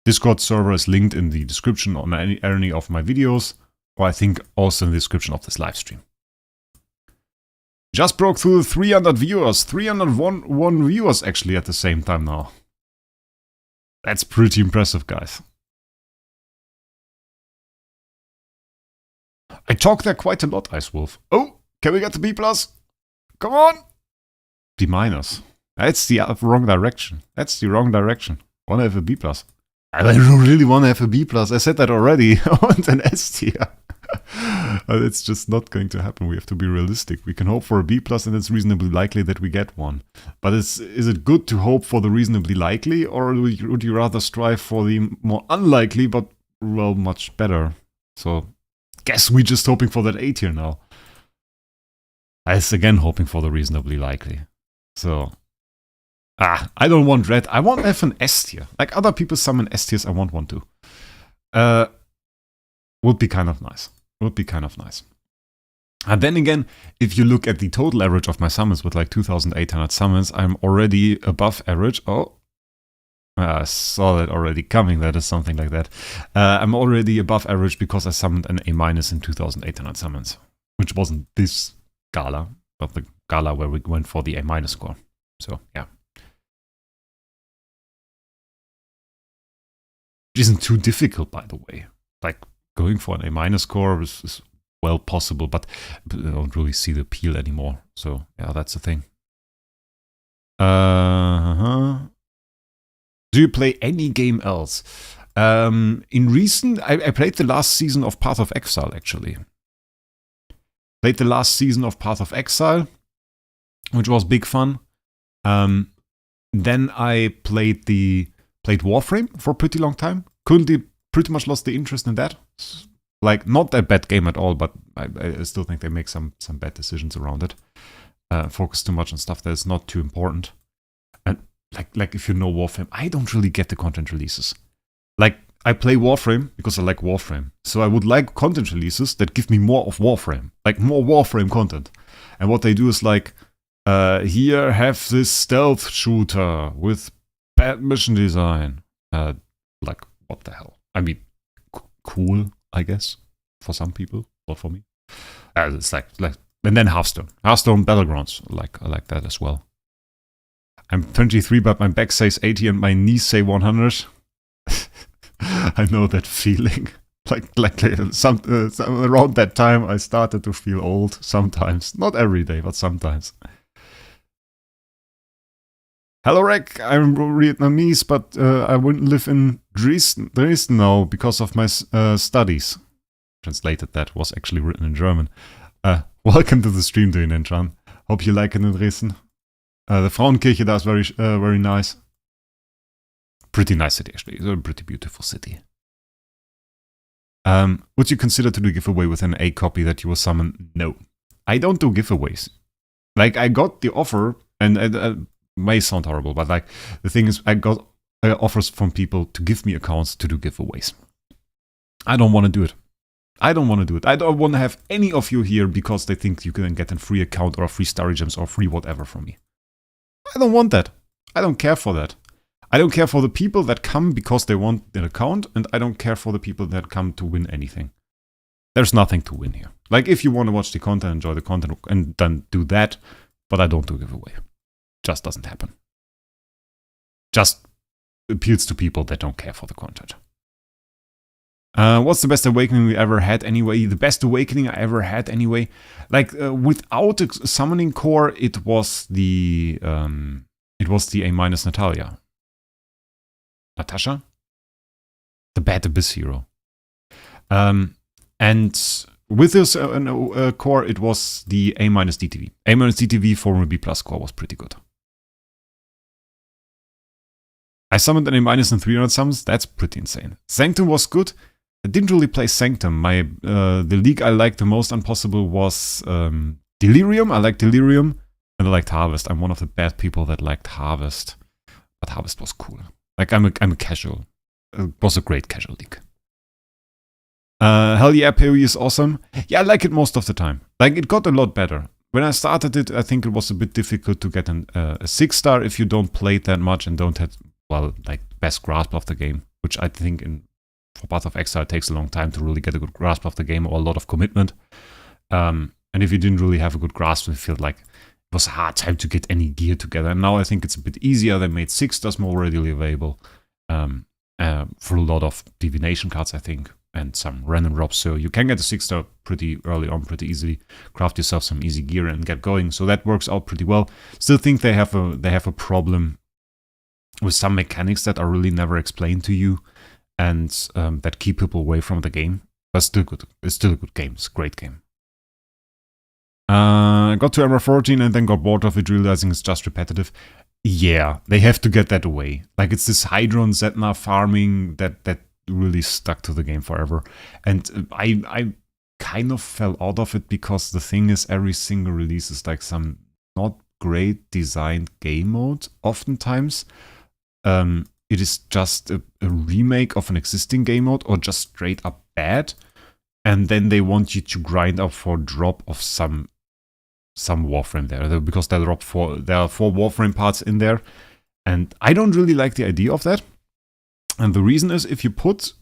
Discord server is linked in the description on any of my videos. Or I think also in the description of this live stream. Just broke through the 300 viewers. 301 viewers actually at the same time now. That's pretty impressive, guys. I talk there quite a lot, Ice Wolf. Oh, can we get the B+? Come on! B-. That's the wrong direction. That's the wrong direction. I want to have a B+. I don't really want to have a B+. I said that already. I want an S tier. It's just not going to happen. We have to be realistic. We can hope for a B+, and it's reasonably likely that we get one. But is it good to hope for the reasonably likely, or would you rather strive for the more unlikely, but, well, much better? So, guess we're just hoping for that A tier now. I was again hoping for the reasonably likely. So, I don't want red. I want to have an S tier. Like other people summon S tiers, I want one too. Would be kind of nice. Would be kind of nice. And then again, if you look at the total average of my summons with like 2,800 summons, I'm already above average. Oh, I saw that already coming. That is something like that. I'm already above average because I summoned an A- in 2,800 summons, which wasn't this gala, but the gala where we went for the A- score. So, yeah. Which isn't too difficult, by the way. Like, going for an A- score is well possible, but I don't really see the appeal anymore. So yeah, that's the thing. Do you play any game else? In recent, I played the last season of Path of Exile, actually. Played the last season of Path of Exile, which was big fun. Then I played Warframe for a pretty long time. Pretty much lost the interest in that. Like, not a bad game at all, but I still think they make some bad decisions around it. Focus too much on stuff that is not too important. And like if you know Warframe, I don't really get the content releases. Like, I play Warframe because I like Warframe. So I would like content releases that give me more of Warframe. Like, more Warframe content. And what they do is like, here, have this stealth shooter with bad mission design. Like, what the hell? I mean, cool, I guess, for some people, not for me. It's like, and then Hearthstone Battlegrounds, I like that as well. I'm 23, but my back says 80 and my knees say 100. I know that feeling. Like around that time, I started to feel old. Sometimes, not every day, but sometimes. Hello, Wraec. I'm Vietnamese, but I wouldn't live in Dresden now because of my studies. Translated, that was actually written in German. Welcome to the stream, Dane and Chan. Hope you like it in Dresden. The Frauenkirche there is very nice. Pretty nice city, actually. It's a pretty beautiful city. Would you consider to do a giveaway with an A copy that you will summon? No. I don't do giveaways. Like, I got the offer, and may sound horrible, but like, the thing is, I got offers from people to give me accounts to do giveaways. I don't want to do it. I don't want to have any of you here because they think you can get a free account or a free Starry Gems or free whatever from me. I don't want that. I don't care for that. I don't care for the people that come because they want an account, and I don't care for the people that come to win anything. There's nothing to win here. Like, if you want to watch the content, enjoy the content, and then do that, but I don't do giveaway. Just doesn't happen. Just appeals to people that don't care for the content. What's the best awakening we ever had anyway? The best awakening I ever had anyway? Like, without a summoning core, it was the A- Natalia. Natasha? The bad abyss hero. And with this core, it was the A- DTV. A- DTV for B plus core was pretty good. I summoned an A- in 300 summons. That's pretty insane. Sanctum was good. I didn't really play Sanctum. The league I liked the most on Possible was Delirium. I liked Delirium. And I liked Harvest. I'm one of the bad people that liked Harvest. But Harvest was cool. Like, I'm a casual. It was a great casual league. Hell yeah, PoE is awesome. Yeah, I like it most of the time. Like, it got a lot better. When I started it, I think it was a bit difficult to get a 6-star if you don't play it that much and don't have, well, like, best grasp of the game. Which I think for Path of Exile, it takes a long time to really get a good grasp of the game or a lot of commitment. And if you didn't really have a good grasp, it felt like it was a hard time to get any gear together. And now I think it's a bit easier. They made 6-stars more readily available for a lot of divination cards, I think, and some random drops. So you can get a 6-star pretty early on, pretty easily. Craft yourself some easy gear and get going. So that works out pretty well. Still think they have a problem with some mechanics that are really never explained to you. And that keep people away from the game. But still good. It's still a good game. It's a great game. Got to Emerald 14 and then got bored of it, realizing it's just repetitive. Yeah, they have to get that away. Like, it's this Hydron Zetna farming that really stuck to the game forever. And I kind of fell out of it because the thing is, every single release is like some not great designed game mode, oftentimes. It is just a remake of an existing game mode or just straight up bad. And then they want you to grind up for a drop of some Warframe there. Because there are 4 Warframe parts in there. And I don't really like the idea of that. And the reason is, if you put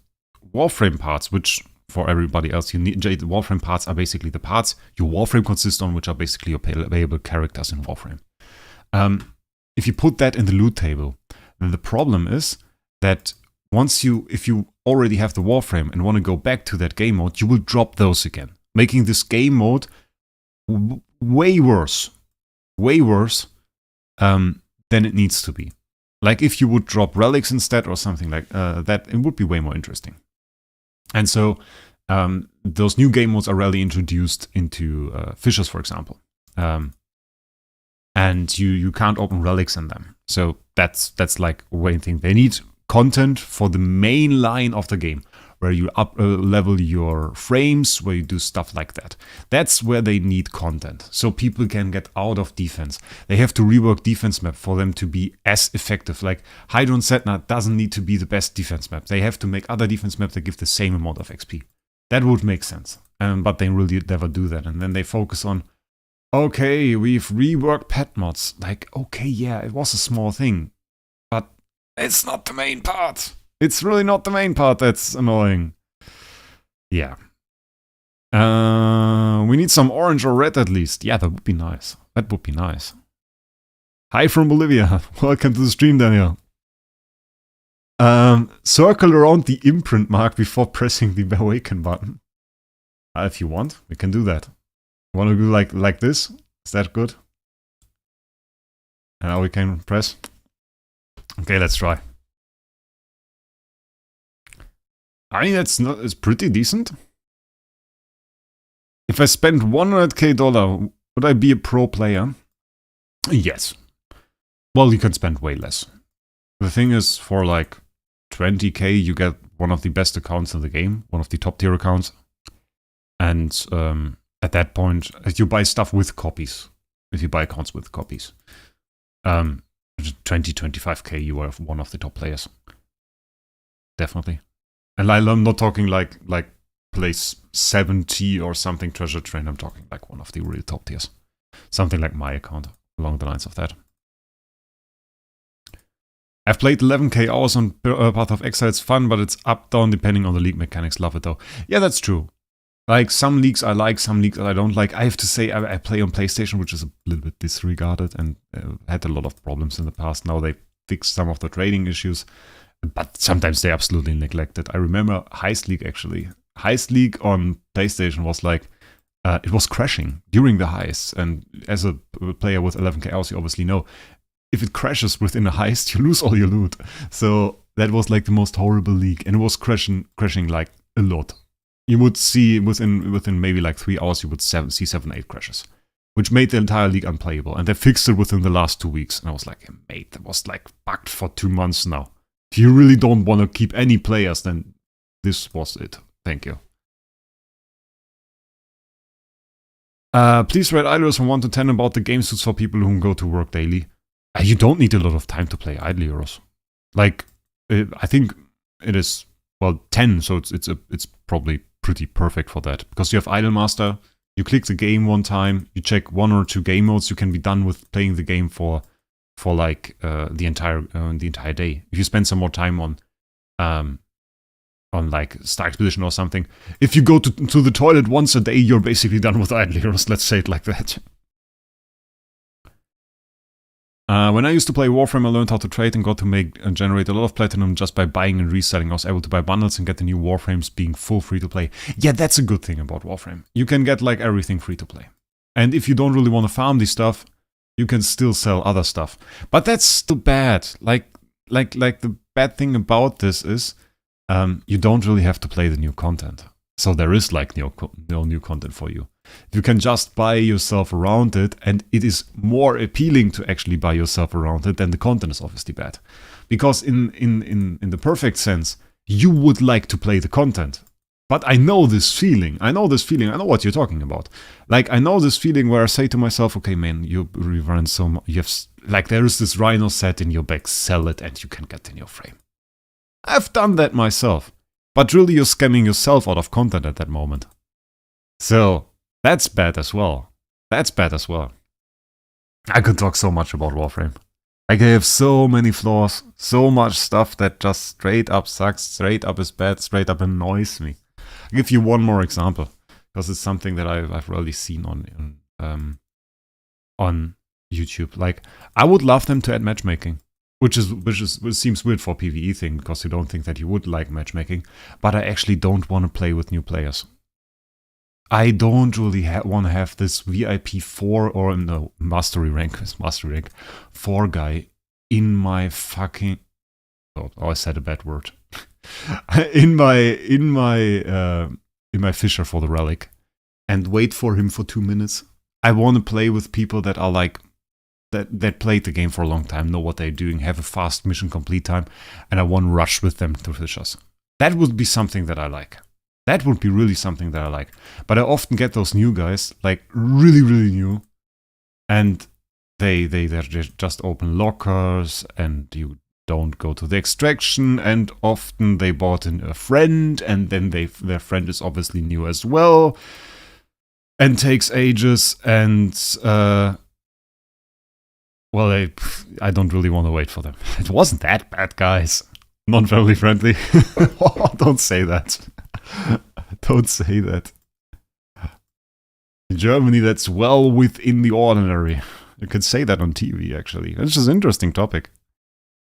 Warframe parts, which for everybody else, you need Warframe parts are basically the parts your Warframe consists on, which are basically your playable characters in Warframe. If you put that in the loot table, then the problem is that if you already have the Warframe and want to go back to that game mode, you will drop those again. making this game mode way worse than it needs to be. Like if you would drop relics instead or something like that, it would be way more interesting. And so those new game modes are rarely introduced into fissures, for example. And you can't open relics in them. So that's like one thing. They need content for the main line of the game, where you up level your frames, where you do stuff like that. That's where they need content, so people can get out of defense. They have to rework defense map for them to be as effective. Like Hydron Setna doesn't need to be the best defense map. They have to make other defense maps that give the same amount of XP. That would make sense, but they really never do that. And then they focus on, okay, we've reworked pet mods. Like, okay, yeah, it was a small thing, but it's not the main part. It's really not the main part that's annoying. Yeah. We need some orange or red at least. Yeah, that would be nice. That would be nice. Hi from Bolivia. Welcome to the stream, Daniel. Circle around the imprint mark before pressing the awaken button. If you want, we can do that. Want to do like this? Is that good? And now we can press. Okay, let's try. I mean, it's pretty decent. If I spend $100k, would I be a pro player? Yes. Well, you can spend way less. The thing is, for like 20k, you get one of the best accounts in the game, one of the top tier accounts. And at that point, you buy stuff with copies. If you buy accounts with copies. 25k, you are one of the top players. Definitely. And I'm not talking like place 70 or something treasure train. I'm talking like one of the real top tiers. Something like my account, along the lines of that. I've played 11k hours on Path of Exile. It's fun, but it's up, down, depending on the league mechanics. Love it though. Yeah, that's true. Like, some leagues I like, some leagues I don't like. I have to say, I play on PlayStation, which is a little bit disregarded and had a lot of problems in the past. Now they fixed some of the trading issues. But sometimes they absolutely neglect it. I remember Heist League, actually. Heist League on PlayStation was like, it was crashing during the heists. And as a player with 11k hours, you obviously know, if it crashes within a heist, you lose all your loot. So that was like the most horrible league. And it was crashing like a lot. You would see within maybe like 3 hours, you would see 7-8 crashes. Which made the entire league unplayable. And they fixed it within the last 2 weeks. And I was like, hey, mate, that was like bugged for 2 months now. If you really don't want to keep any players, then this was it. Thank you. Please rate Idlers from 1 to 10 about the game suits for people who go to work daily. You don't need a lot of time to play Idle Heroes. Like, I think it is, well, 10, so it's probably pretty perfect for that. Because you have Idle Master, you click the game one time, you check 1 or 2 game modes, you can be done with playing the game for like the entire day. If you spend some more time on like Star Expedition or something, if you go to the toilet once a day, you're basically done with Idle Heroes. Let's say it like that. When I used to play Warframe, I learned how to trade and got to generate a lot of platinum just by buying and reselling. I was able to buy bundles and get the new Warframes being full free to play. Yeah, that's a good thing about Warframe. You can get like everything free to play. And if you don't really want to farm this stuff, you can still sell other stuff. But that's still bad. Like the bad thing about this is you don't really have to play the new content. So there is like no new content for you. You can just buy yourself around it, and it is more appealing to actually buy yourself around it than the content is obviously bad. Because in the perfect sense, you would like to play the content. But I know this feeling. I know what you're talking about. Like, I know this feeling where I say to myself, okay, man, you run so much. You have, like, there is this Rhino set in your back, sell it and you can get in your frame. I've done that myself. But really, you're scamming yourself out of content at that moment. So, that's bad as well. I could talk so much about Warframe. Like, they have so many flaws, so much stuff that just straight up sucks, straight up is bad, straight up annoys me. I'll give you one more example, because it's something that I've really seen on YouTube. Like, I would love them to add matchmaking, which seems weird for a PvE thing, because you don't think that you would like matchmaking, but I actually don't want to play with new players. I don't really want to have this VIP 4 or no, Mastery rank 4 guy in my fucking... Oh, I said a bad word. in my Fisher for the Relic and wait for him for 2 minutes. I want to play with people that are like, that played the game for a long time, know what they're doing, have a fast mission complete time, and I want to rush with them to Fishers. That would be something that I like. That would be really something that I like. But I often get those new guys, like really, really new, and they're just open lockers, and you don't go to the extraction, and often they bought in a friend, and then their friend is obviously new as well, and takes ages, and well, I don't really want to wait for them. It wasn't that bad, guys. Non-family friendly. Don't say that. Don't say that. In Germany, that's well within the ordinary. You could say that on TV, actually. It's just an interesting topic.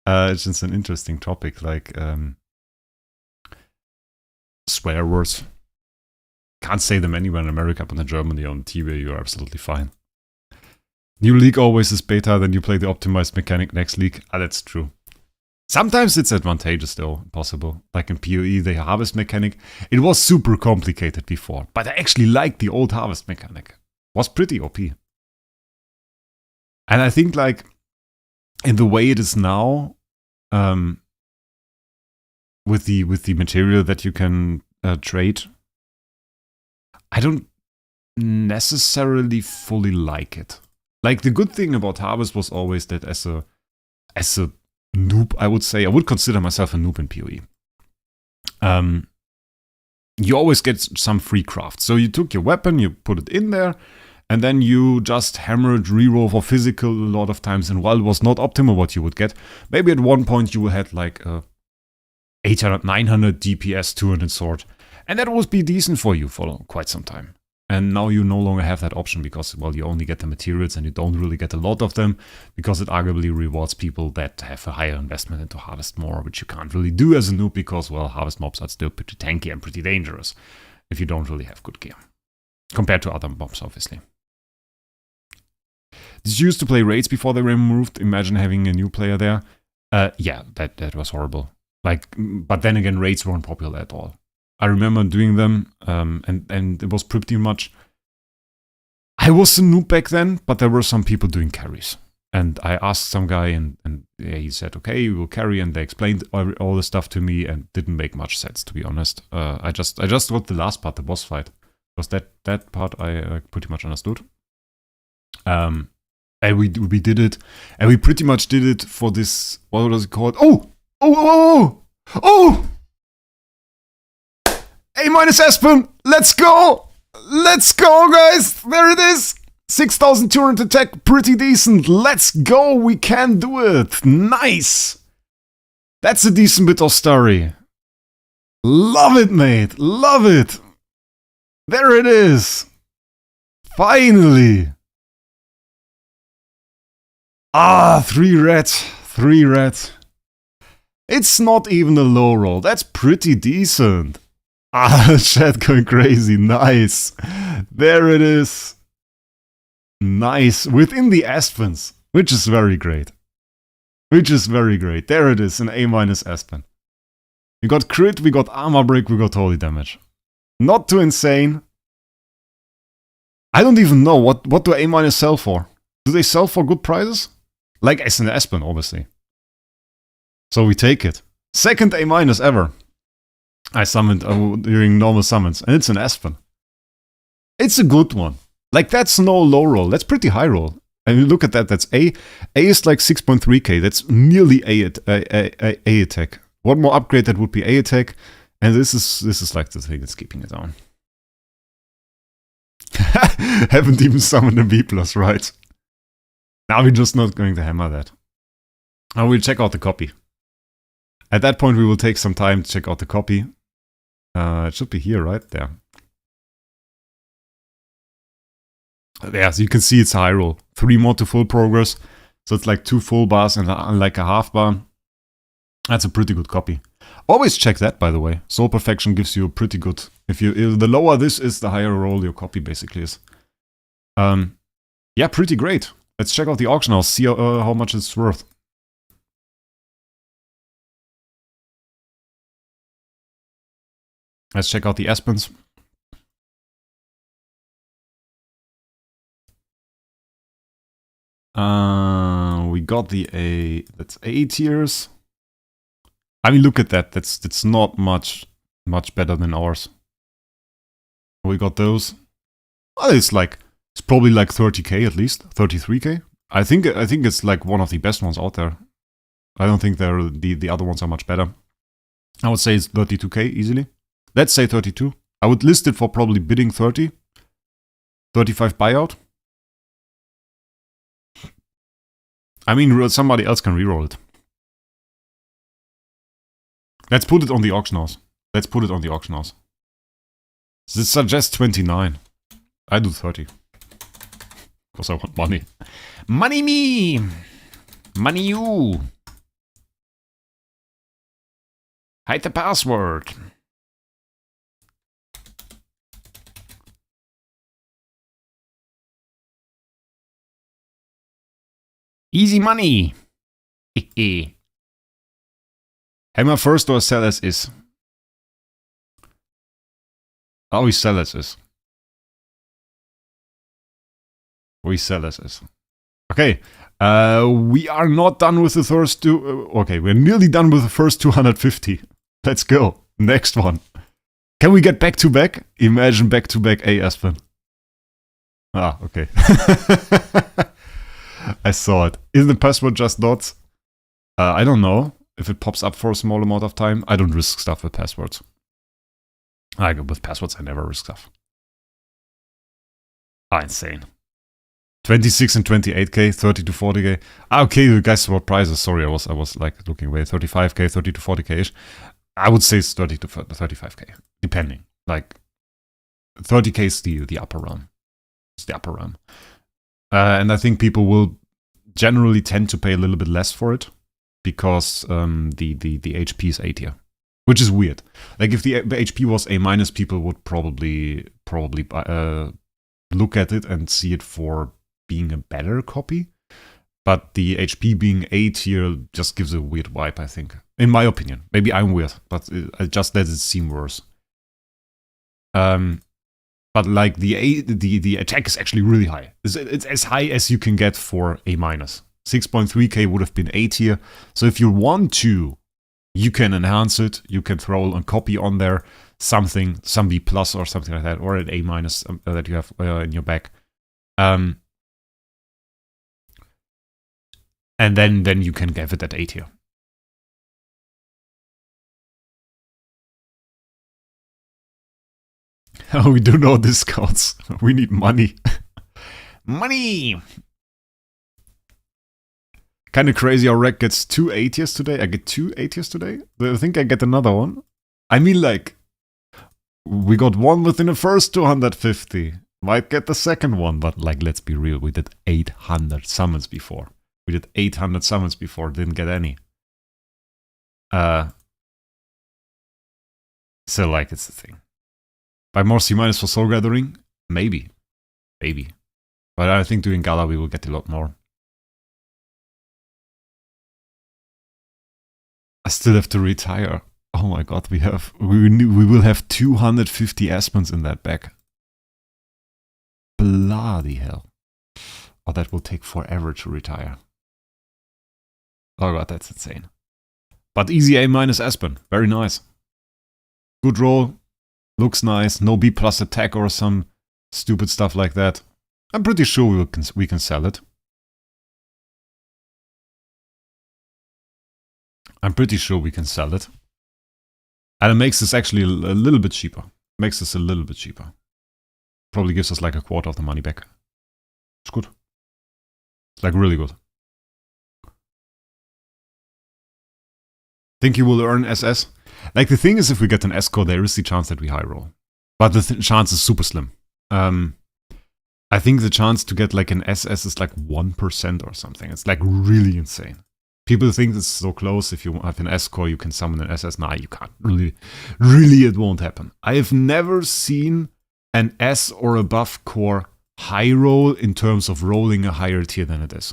It's just an interesting topic, like swear words. Can't say them anywhere in America, but in Germany on TV, you're absolutely fine. New league always is beta, then you play the optimized mechanic next league. That's true. Sometimes it's advantageous though, possible. Like in PoE, the harvest mechanic. It was super complicated before, but I actually liked the old harvest mechanic. It was pretty OP. And I think like, in the way it is now, with the material that you can trade, I don't necessarily fully like it. Like, the good thing about Harvest was always that as a noob, I would say, I would consider myself a noob in PoE. You always get some free craft. So you took your weapon, you put it in there, and then you just hammered reroll for physical a lot of times. And while it was not optimal what you would get, maybe at one point you had like a 800, 900 DPS 200 sword. And that would be decent for you for quite some time. And now you no longer have that option because, well, you only get the materials and you don't really get a lot of them because it arguably rewards people that have a higher investment into Harvest more, which you can't really do as a noob because, well, Harvest mobs are still pretty tanky and pretty dangerous if you don't really have good gear. Compared to other mobs, obviously. Did you used to play raids before they were removed? Imagine having a new player there. Yeah, that was horrible. Like, but then again, raids weren't popular at all. I remember doing them, and it was pretty much... I was a noob back then, but there were some people doing carries. And I asked some guy, and yeah, he said, okay, you will carry, and they explained all the stuff to me, and didn't make much sense, to be honest. I just got the last part, the boss fight. Because that part I pretty much understood. And we did it, and we pretty much did it for this... What was it called? Oh! A- Aspen! Let's go! Let's go, guys! There it is! 6,200 attack, pretty decent. Let's go! We can do it! Nice! That's a decent bit of story. Love it, mate! Love it! There it is! Finally! 3 red. 3 red. It's not even a low roll. That's pretty decent. Chat going crazy. Nice. There it is. Nice. Within the Aspens, which is very great. There it is, an A- Aspen. We got crit, we got armor break, we got holy damage. Not too insane. I don't even know, what do A- sell for? Do they sell for good prices? Like as an Aspen, obviously. So we take it. Second A- ever. I summoned during normal summons, and it's an Aspen. It's a good one. Like, that's no low roll, that's pretty high roll. And you look at that, that's A. A is like 6.3k, that's nearly A attack. One more upgrade, that would be A attack, and this is like the thing that's keeping it down. Haven't even summoned a B+, right? Now we're just not going to hammer that. Now we'll check out the copy. At that point, we will take some time to check out the copy. It should be here, right? There. There, so you can see it's a high roll. 3 more to full progress. So it's like 2 full bars and like a half bar. That's a pretty good copy. Always check that, by the way. Soul Perfection gives you a pretty good... If the lower this is, the higher roll your copy basically is. Yeah, pretty great. Let's check out the auction house, see how much it's worth. Let's check out the Aspens. We got the A. That's A tiers. I mean, look at that. That's not much better than ours. We got those. Well, it's probably like 30k at least, 33k. I think it's like one of the best ones out there. I don't think the other ones are much better. I would say it's 32k easily. Let's say 32. I would list it for probably bidding 30. 35 buyout. I mean, somebody else can reroll it. Let's put it on the auction house. Let's put it on the auction house. This suggests 29. I do 30. Because I want money. Money me! Money you! Hide the password. Easy money! Hammer first or sell as is? Oh, we sell as is. We sell as is. Okay. We are not done with the first two. Okay, we're nearly done with the first 250. Let's go. Next one. Can we get back to back? Imagine back to back A Aspen. Ah, okay. I saw it. Is the password just dots? I don't know if it pops up for a small amount of time. I don't risk stuff with passwords. With passwords, I never risk stuff. Ah, insane. 26 and 28k, 30 to 40k. Ah, okay, you guys swap prices. Sorry, I was like looking away. 35k, 30 to 40k-ish. I would say it's 30 to 35k, depending. Like 30k is the upper realm. It's the upper realm. And I think people will generally tend to pay a little bit less for it because the HP is A tier, which is weird. Like if the HP was A-, people would probably look at it and see it for being a better copy. But the HP being A tier just gives a weird vibe, I think. In my opinion. Maybe I'm weird, but it just lets it seem worse. But like the attack is actually really high. It's as high as you can get for A-. 6.3k would have been A tier. So if you want to, you can enhance it. You can throw a copy on there, some B plus or something like that, or an A- that you have in your back. And then you can give it at A tier. Oh, we do no discounts. We need money. Money! Kind of crazy how Wraec gets 2 A tiers today. I get 2 A tiers today. I think I get another one. I mean, like, we got one within the first 250. Might get the second one, but like, let's be real. We did 800 summons before. We did 800 summons before. Didn't get any. So, like, it's the thing. Buy more C- for Soul Gathering? Maybe. Maybe. But I think doing Gala we will get a lot more. I still have to retire. Oh my god, we will have 250 Aspens in that bag. Bloody hell. Oh, that will take forever to retire. Oh god, that's insane. But easy A- Aspen. Very nice. Good roll. Looks nice. No B plus attack or some stupid stuff like that. I'm pretty sure we can sell it. I'm pretty sure we can sell it. And it makes this actually a little bit cheaper. Makes this a little bit cheaper. Probably gives us like a quarter of the money back. It's good. It's like really good. Think you will earn SS? Like the thing is, if we get an S-core, there is the chance that we high roll. But the chance is super slim. I think the chance to get like an SS is like 1% or something. It's like really insane. People think it's so close. If you have an S core, you can summon an SS. Nah, you can't. Really, it won't happen. I have never seen an S or above core high roll in terms of rolling a higher tier than it is.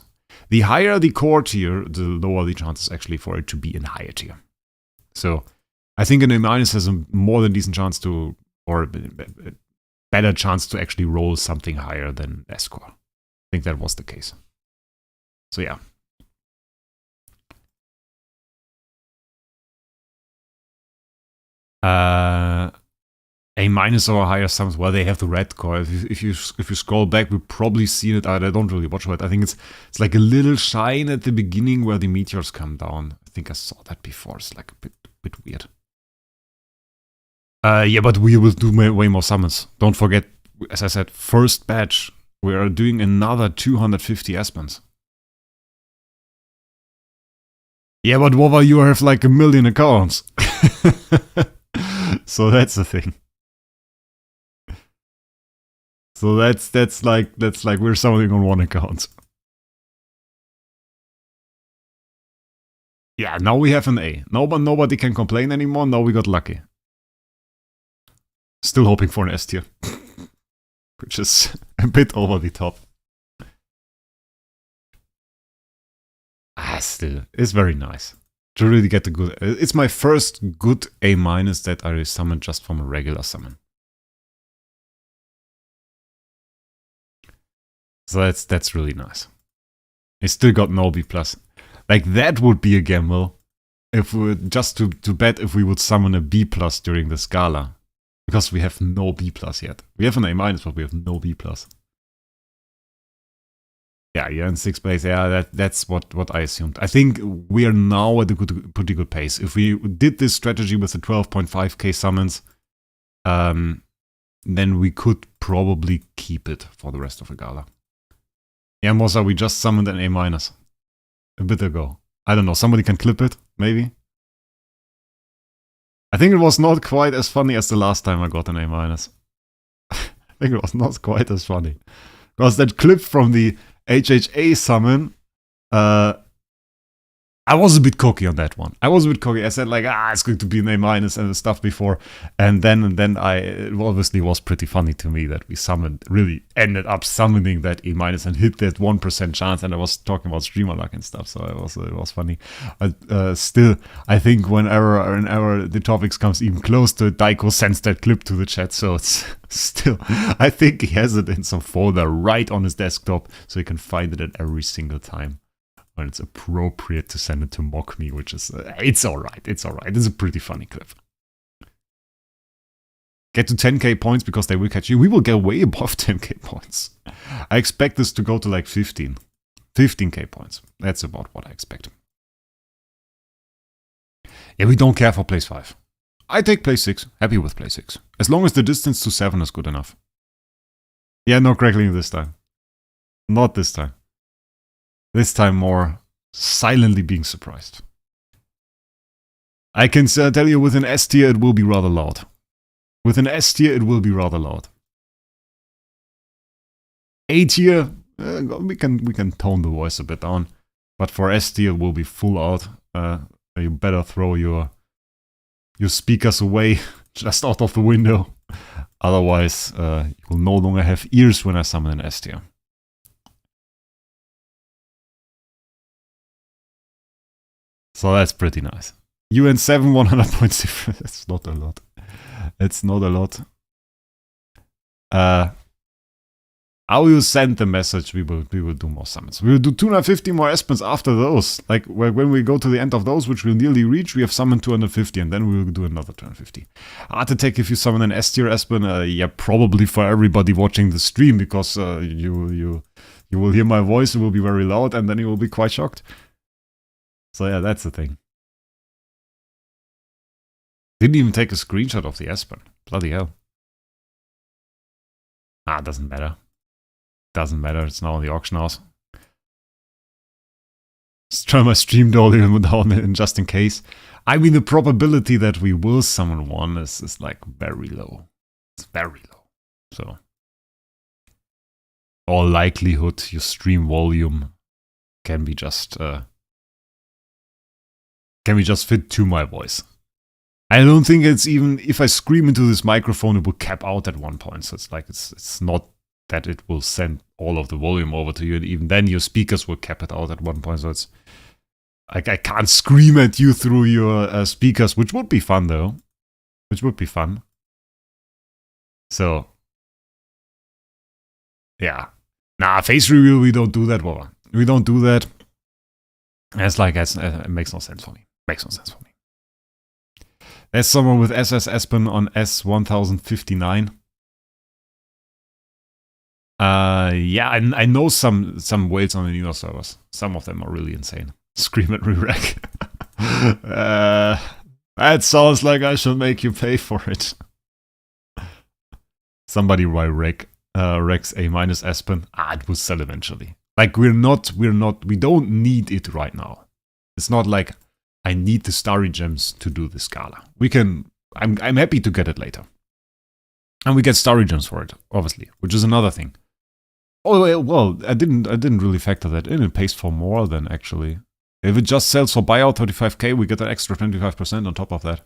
The higher the core tier, the lower the chances actually for it to be in higher tier. So I think an A- has a more than decent chance to, or a better chance to actually roll something higher than S core. I think that was the case. So yeah. A minus or higher sums, well, they have the red core. If you scroll back, we've probably seen it. I don't really watch it. I think it's like a little shine at the beginning where the meteors come down. I think I saw that before. It's like a bit weird. Yeah, but we will do way more summons. Don't forget, as I said, first batch, we are doing another 250 Aspens. Yeah, but Wova, you have like 1 million accounts. So that's the thing. So that's like we're summoning on one account. Yeah, now we have an A. Nobody can complain anymore. Now we got lucky. Still hoping for an S tier, which is a bit over the top. Still, it's very nice to really get the good. It's my first good A- that I summoned just from a regular summon. So that's really nice. I still got no B+. Like, that would be a gamble if we just to bet if we would summon a B+ during the Scala. Because we have no B+ yet. We have an A-, but we have no B+. Yeah, you're in 6th place. Yeah, that's what I assumed. I think we are now at a pretty good pace. If we did this strategy with the 12.5k summons, then we could probably keep it for the rest of the Gala. Yeah, Mosa, we just summoned an A- a bit ago. I don't know, somebody can clip it, maybe? I think it was not quite as funny as the last time I got an A-. I think it was not quite as funny. Because that clip from the HHA summon, I was a bit cocky on that one. I said like, it's going to be an A- and stuff before. And then it obviously was pretty funny to me that we really ended up summoning that A- and hit that 1% chance. And I was talking about streamer luck and stuff. So it was funny. But still, I think whenever the topics comes even close to it, Daiko sends that clip to the chat. So it's still, I think he has it in some folder right on his desktop. So he can find it at every single time when it's appropriate to send it to mock me, which is, it's alright, it's a pretty funny clip. Get to 10k points because they will catch you. We will get way above 10k points. I expect this to go to like 15k points. That's about what I expect. Yeah, we don't care for place 5. I take place 6, happy with place 6. As long as the distance to 7 is good enough. Yeah, no crackling this time. Not this time. This time more silently being surprised. I can tell you with an S tier it will be rather loud. With an S tier it will be rather loud. A tier, we can tone the voice a bit down. But for S tier it will be full out. You better throw your speakers away, just out of the window. Otherwise, you will no longer have ears when I summon an S tier. So that's pretty nice. UN 7, 100 points different. That's not a lot. It's not a lot. How you send the message, we will do more summons. We will do 250 more Aspens after those. Like, when we go to the end of those, which we'll nearly reach, we have summoned 250, and then we will do another 250. Heart attack if you summon an S tier Aspen, yeah, probably for everybody watching the stream, because you will hear my voice, it will be very loud, and then you will be quite shocked. So yeah, that's the thing. Didn't even take a screenshot of the Aspen. Bloody hell. Doesn't matter. Doesn't matter, it's now on the auction house. Let's try my stream door down just in case. I mean, the probability that we will summon one is like very low. It's very low. So, all likelihood, your stream volume can be just can we just fit to my voice? I don't think it's even, if I scream into this microphone, it will cap out at one point. So it's like, it's not that it will send all of the volume over to you. And even then, your speakers will cap it out at one point. So it's like, I can't scream at you through your speakers, which would be fun though. Which would be fun. So, yeah. Nah, face reveal, we don't do that, Baba. We don't do that. It's like, it makes no sense for me. Makes no sense for me. There's someone with SS Aspen on S1059. Yeah, I know some whales on the newer servers. Some of them are really insane. Scream at Wraec. That sounds like I should make you pay for it. Somebody write Wraec's A- Aspen. It will sell eventually. Like, we don't need it right now. It's not like I need the starry gems to do this Scala. I'm happy to get it later. And we get starry gems for it, obviously, which is another thing. Oh, well, I didn't really factor that in. It pays for more than actually. If it just sells for buyout 35k, we get an extra 25% on top of that.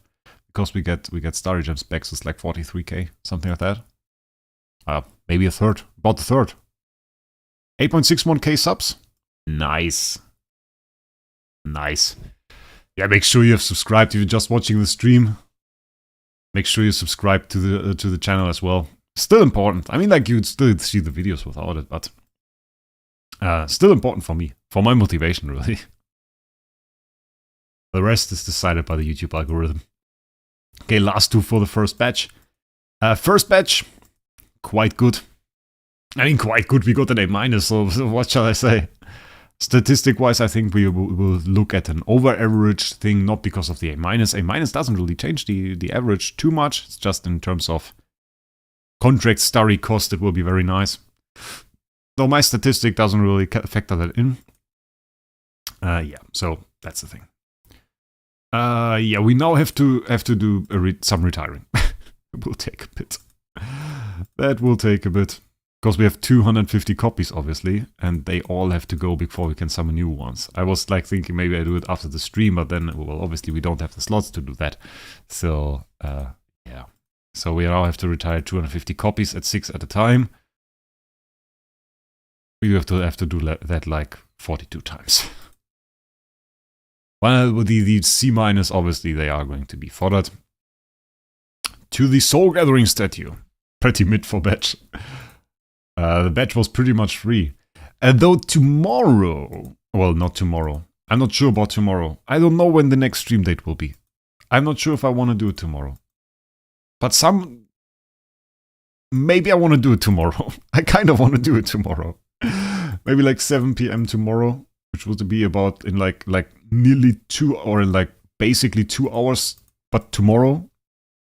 Because we get starry gems back, so it's like 43k, something like that. Maybe a third, about a third. 8.61k subs. Nice. Nice. Yeah, make sure you have subscribed if you're just watching the stream. Make sure you subscribe to the channel as well. Still important. I mean, like, you'd still see the videos without it, but still important for me, for my motivation, really. The rest is decided by the YouTube algorithm. Okay, last two for the first batch. First batch, quite good. I mean, quite good. We got an A-, so what shall I say? Statistic-wise, I think we will look at an over-average thing, not because of the A-. A- doesn't really change the average too much. It's just in terms of contract starry cost, it will be very nice. Though my statistic doesn't really factor that in. Yeah, so that's the thing. Yeah, we now have to do some retiring. It will take a bit. That will take a bit. Because we have 250 copies, obviously, and they all have to go before we can summon new ones. I was like thinking maybe I do it after the stream, but then, well, obviously we don't have the slots to do that. So, yeah. So we now have to retire 250 copies at 6 at a time. We have to do that like 42 times. Well, the C-, obviously, they are going to be foddered. To the Soul Gathering statue. Pretty mid for batch. The batch was pretty much free. Though tomorrow... Well, not tomorrow. I'm not sure about tomorrow. I don't know when the next stream date will be. I'm not sure if I want to do it tomorrow. But maybe I want to do it tomorrow. I kind of want to do it tomorrow. Maybe like 7 p.m. tomorrow. Which would be about in like nearly 2 or in like basically 2 hours. But tomorrow.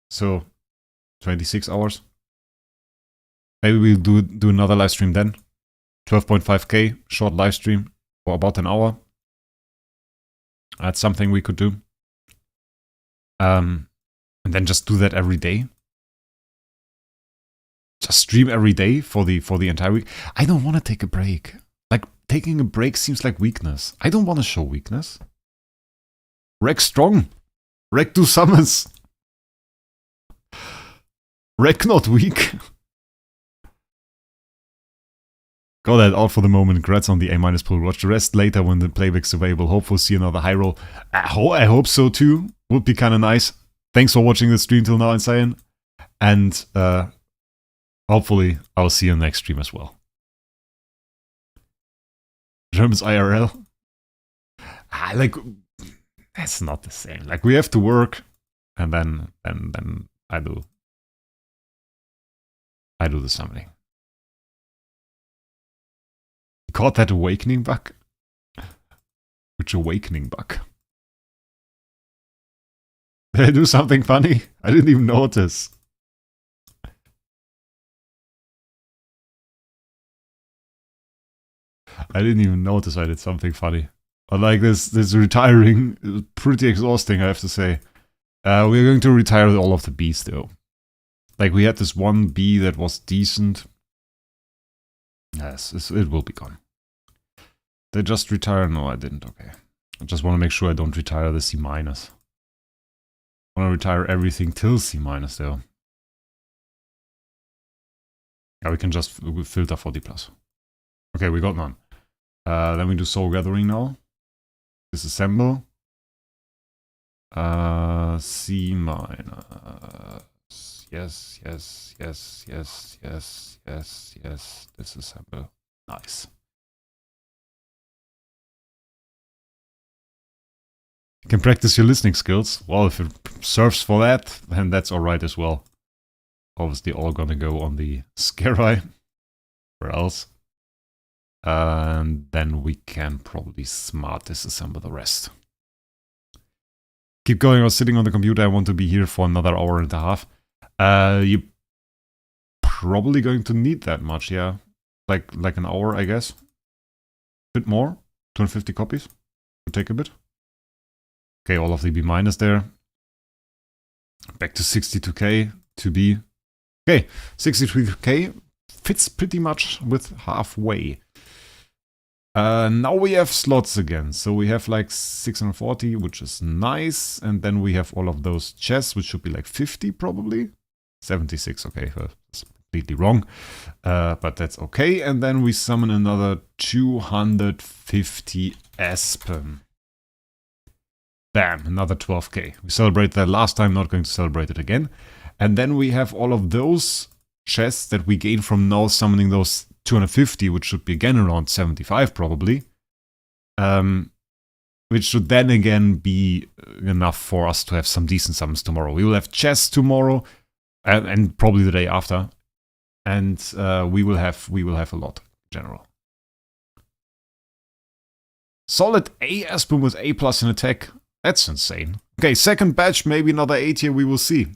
So 26 hours. Maybe we'll do another live stream then. 12.5k, short live stream for about an hour. That's something we could do. And then just do that every day. Just stream every day for the entire week. I don't want to take a break. Like, taking a break seems like weakness. I don't want to show weakness. Wraec strong. Wraec do summons. Wraec not weak. Got that out for the moment. Congrats on the A- pull. Watch the rest later when the playback's available. Hope we'll see another high roll. I hope so too. Would be kind of nice. Thanks for watching the stream till now, Insane. And hopefully I'll see you in the next stream as well. Germans IRL. Like, that's not the same. Like, we have to work, and then I do the summoning. You caught that awakening bug? Which awakening bug? Did I do something funny? I didn't even notice. I didn't even notice I did something funny. But like this retiring is pretty exhausting, I have to say. We're going to retire all of the bees though. Like, we had this one bee that was decent. Yes, it will be gone. They just retire? No, I didn't. Okay. I just want to make sure I don't retire the C-. I want to retire everything till C- though. Yeah, we can just filter for D+. Okay, we got none. Then we do Soul Gathering now. Disassemble. C-. Yes, yes, yes, yes, yes, yes, yes. Disassemble. Nice. You can practice your listening skills. Well, if it serves for that, then that's alright as well. Obviously all gonna go on the Scarai. Where else? And then we can probably smart disassemble the rest. Keep going, I was sitting on the computer, I want to be here for another hour and a half. You're probably going to need that much, yeah. Like an hour, I guess. Bit more, 250 copies. Would take a bit. Okay, all of the B- there. Back to 62k to B. Okay, 63k fits pretty much with halfway. Now we have slots again. So we have like 640, which is nice. And then we have all of those chests, which should be like 50 probably. 76, okay, that's completely wrong. But that's okay. And then we summon another 250 Aspen. Bam, another 12k. We celebrated that last time, not going to celebrate it again. And then we have all of those chests that we gain from now summoning those 250, which should be again around 75 probably. Which should then again be enough for us to have some decent summons tomorrow. We will have chests tomorrow and probably the day after. And we will have a lot in general. Solid A Aspen with A+ in attack. That's insane. Okay, second batch, maybe another 8 here, we will see.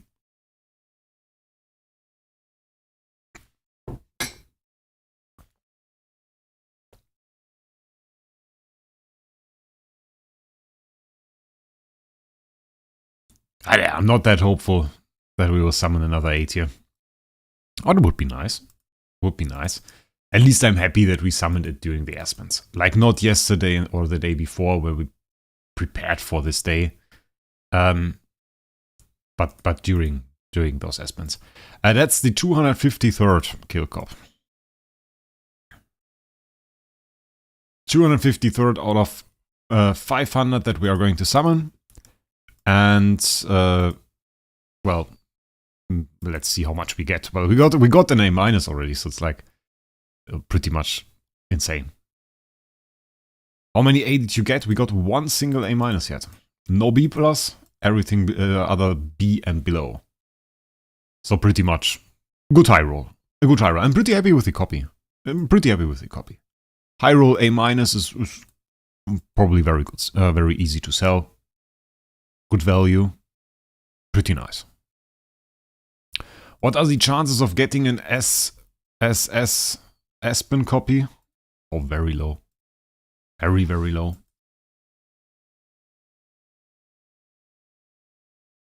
I'm not that hopeful that we will summon another 8 here. Oh, that would be nice. Would be nice. At least I'm happy that we summoned it during the Aspens. Like not yesterday or the day before where we prepared for this day. But during those Aspens. That's the 253rd kill cop. 253rd out of 500 that we are going to summon. And, well, let's see how much we get. Well, we got an A- already, so it's like pretty much insane. How many A did you get? We got one single A- yet. No B+, everything other B and below. So pretty much good high roll. A good high roll. I'm pretty happy with the copy. High roll A- is probably very good, very easy to sell. Good value. Pretty nice. What are the chances of getting an SSS Aspen copy? Oh, very low. Very, very low.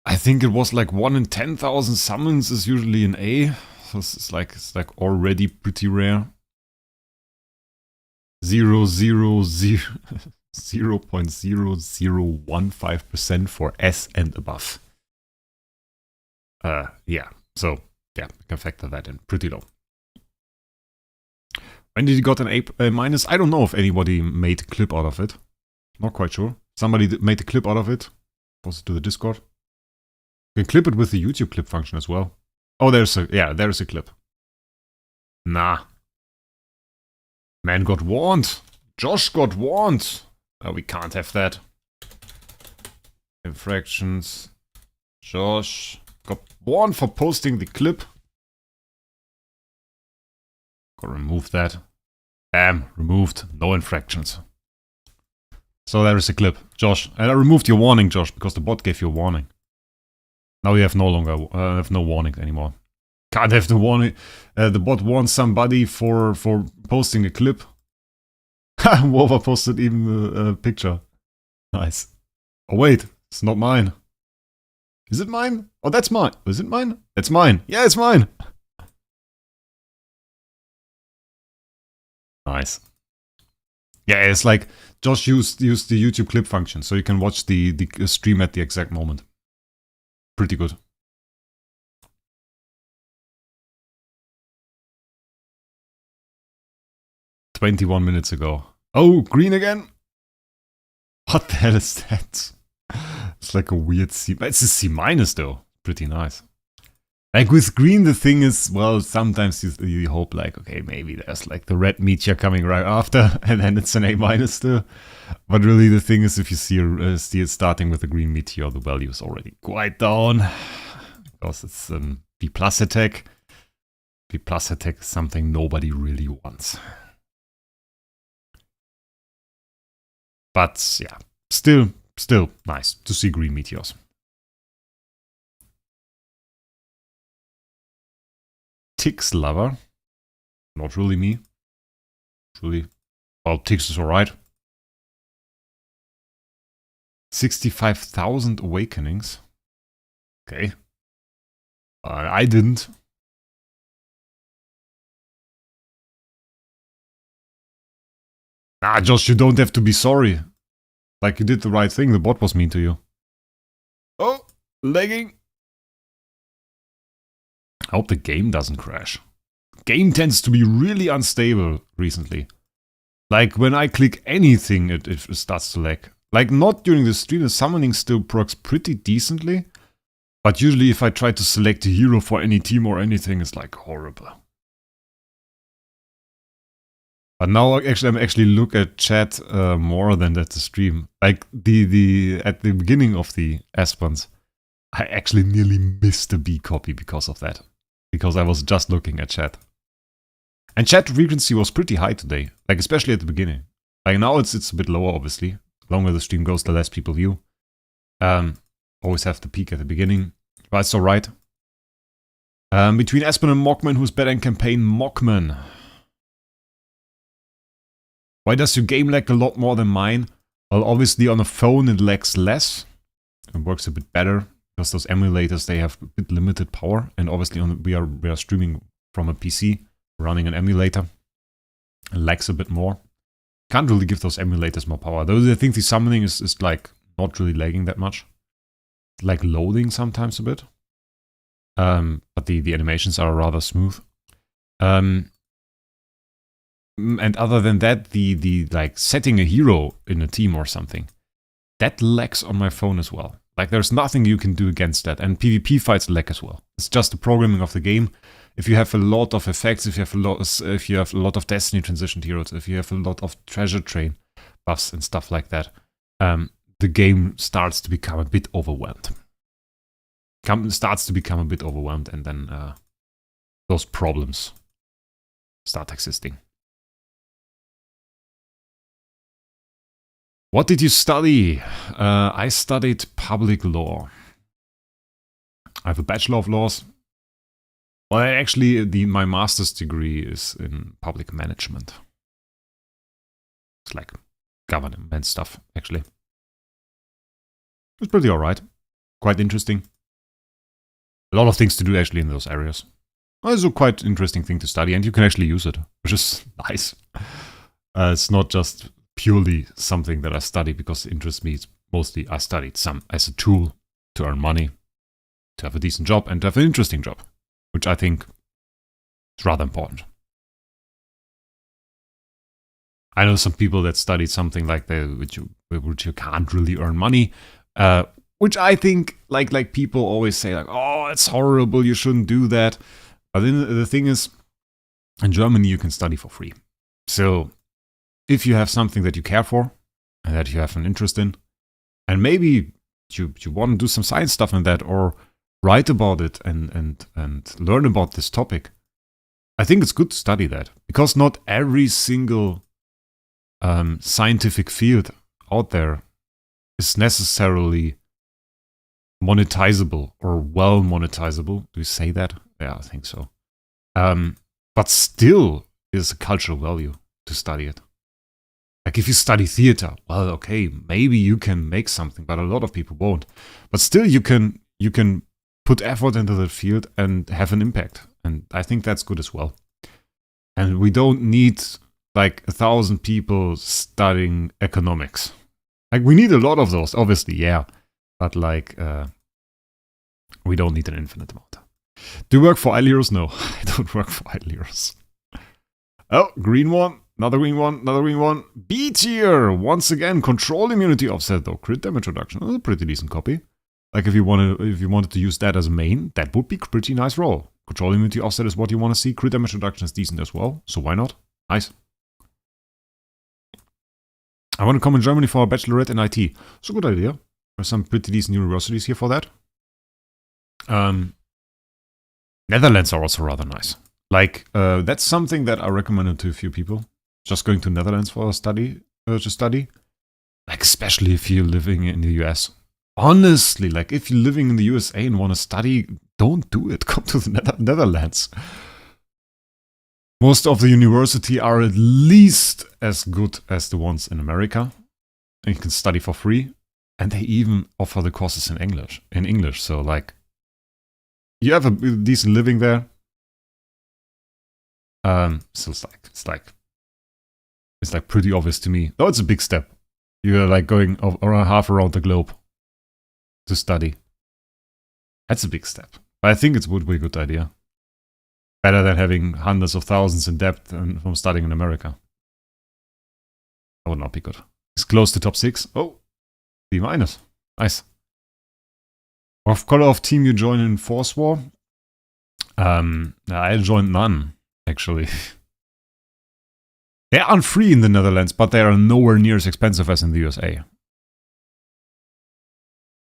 I think it was like 1 in 10,000 summons is usually an A. So it's like already pretty rare. 0.0015% for S and above. Yeah. So yeah, we can factor that in. Pretty low. When did you got an A-? I don't know if anybody made a clip out of it. Not quite sure. Somebody made a clip out of it. Post it to the Discord. You can clip it with the YouTube clip function as well. Oh, there's a clip. Nah. Man got warned. Josh got warned. Oh, we can't have that. Infractions. Josh got warned for posting the clip. Gotta remove that. Bam, removed. No infractions. So there is a clip. Josh, and I removed your warning, Josh, because the bot gave you a warning. Now you have no warning anymore. Can't have the warning. The bot warned somebody for posting a clip. Ha! Wova posted even a picture. Nice. Oh wait, it's not mine. Is it mine? Oh, that's mine. Is it mine? It's mine. Yeah, it's mine. Nice. Yeah, it's like Josh used the YouTube clip function, so you can watch the stream at the exact moment. Pretty good. "21 minutes ago. Oh, green again? What the hell is that? It's like a weird C. It's a C minus though. Pretty nice. Like with green, the thing is, well, sometimes you hope like, okay, maybe there's like the red meteor coming right after, and then it's an A minus still. But really, the thing is, if you see it starting with a green meteor, the value is already quite down because it's B plus attack. B plus attack is something nobody really wants. But yeah, still nice to see green meteors. Tix lover. Not really me. Really. Well, Tix is alright. 65,000 awakenings. Okay. I didn't. Ah, Josh, you don't have to be sorry. Like, you did the right thing. The bot was mean to you. Oh, lagging. I hope the game doesn't crash. Game tends to be really unstable recently. Like, when I click anything, it starts to lag. Like, not during the stream, the summoning still procs pretty decently. But usually if I try to select a hero for any team or anything, it's like horrible. But now I'm actually look at chat more than at the stream. Like at the beginning of the Aspens, I actually nearly missed a B copy because of that. Because I was just looking at chat. And chat frequency was pretty high today. Like especially at the beginning. Like now it's a bit lower obviously. The longer the stream goes, the less people view. Always have the peak at the beginning. But it's alright. Between Aspen and Mockman, who's better in campaign? Mockman. Why does your game lag a lot more than mine? Well, obviously on a phone it lags less. It works a bit better because those emulators, they have a bit limited power. And obviously we are streaming from a PC, running an emulator. It lags a bit more. Can't really give those emulators more power. Though I think the summoning is like not really lagging that much. Like loading sometimes a bit. But the animations are rather smooth. And other than that, the like setting a hero in a team or something, that lags on my phone as well. Like there's nothing you can do against that. And PvP fights lag as well. It's just the programming of the game. If you have a lot of effects, if you have a lot of Destiny transitioned heroes, if you have a lot of treasure train buffs and stuff like that, the game starts to become a bit overwhelmed. Starts to become a bit overwhelmed, and then those problems start existing. What did you study? I studied public law. I have a Bachelor of Laws. Well, actually, my master's degree is in public management. It's like government stuff, actually. It's pretty alright. Quite interesting. A lot of things to do, actually, in those areas. Well, it's a quite interesting thing to study, and you can actually use it, which is nice. It's not just purely something that I study because it interests me. It's mostly I studied some as a tool to earn money, to have a decent job, and to have an interesting job, which I think is rather important. I know some people that studied something like that, which you can't really earn money, which I think like people always say like, oh, it's horrible, you shouldn't do that. But then the thing is, in Germany you can study for free. So if you have something that you care for and that you have an interest in, and maybe you want to do some science stuff in that or write about it and learn about this topic, I think it's good to study that, because not every single scientific field out there is necessarily monetizable or well monetizable. Do you say that? Yeah, I think so. But still is a cultural value to study it. Like if you study theater, well, okay, maybe you can make something, but a lot of people won't. But still, you can put effort into the field and have an impact. And I think that's good as well. And we don't need like 1,000 people studying economics. Like, we need a lot of those, obviously, yeah. But, like, we don't need an infinite amount. Do you work for Illyros? No, I don't work for Illyros. Oh, green one. Another green one. Another green one. B tier. Once again, control immunity offset, though. Crit damage reduction. That's a pretty decent copy. Like, if you wanted to use that as a main, that would be a pretty nice roll. Control immunity offset is what you want to see. Crit damage reduction is decent as well. So why not? Nice. I want to come in Germany for a bachelorette in IT. It's a good idea. There's some pretty decent universities here for that. Netherlands are also rather nice. Like, that's something that I recommended to a few people. Just going to Netherlands for a study, to study. Like, especially if you're living in the US. Honestly, like, if you're living in the USA and want to study, don't do it. Come to the Netherlands. Most of the university are at least as good as the ones in America. And you can study for free. And they even offer the courses in English. So, like, you have a decent living there. So it's like pretty obvious to me. Though it's a big step. You're like going half around the globe to study. That's a big step. But I think it would be a good idea. Better than having hundreds of thousands in debt and from studying in America. That would not be good. It's close to top 6. Oh, B-. Nice. What color of team you join in Force War? I joined none, actually. They aren't free in the Netherlands, but they are nowhere near as expensive as in the USA.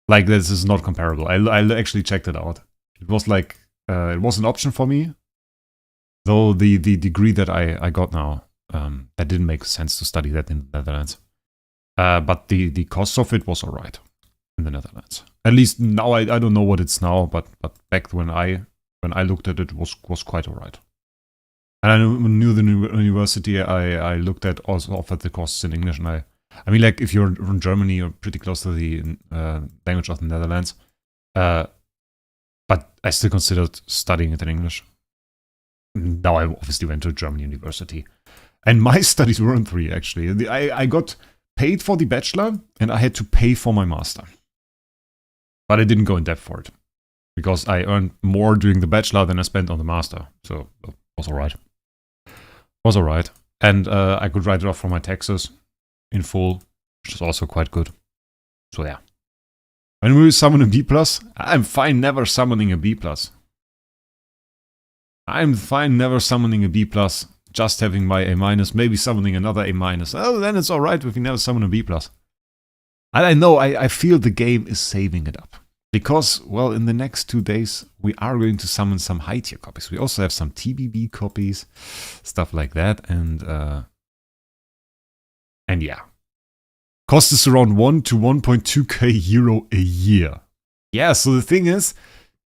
Like, this is not comparable. I actually checked it out. It was like, it was an option for me. Though the degree that I got now, that didn't make sense to study that in the Netherlands. But the cost of it was alright in the Netherlands. At least now, I don't know what it's now, but back when I looked at it, was quite alright. And I knew the university I looked at also offered the courses in English, and I mean, like, if you're from Germany, you're pretty close to the language of the Netherlands. But I still considered studying it in English. Now I obviously went to a German university. And my studies weren't free, actually. I got paid for the bachelor, and I had to pay for my master. But I didn't go in depth for it. Because I earned more during the bachelor than I spent on the master. So it was alright. Was alright. And I could write it off for my taxes in full, which is also quite good. So yeah. When will you summon a B+? I'm fine never summoning a B+. I'm fine never summoning a B+, just having my A-, maybe summoning another A-. Oh, then it's alright if you never summon a B+. And I know, I feel the game is saving it up. Because, well, in the next 2 days, we are going to summon some high tier copies. We also have some TBB copies, stuff like that, and yeah. Cost is around 1 to 1.2k euro a year. Yeah, so the thing is,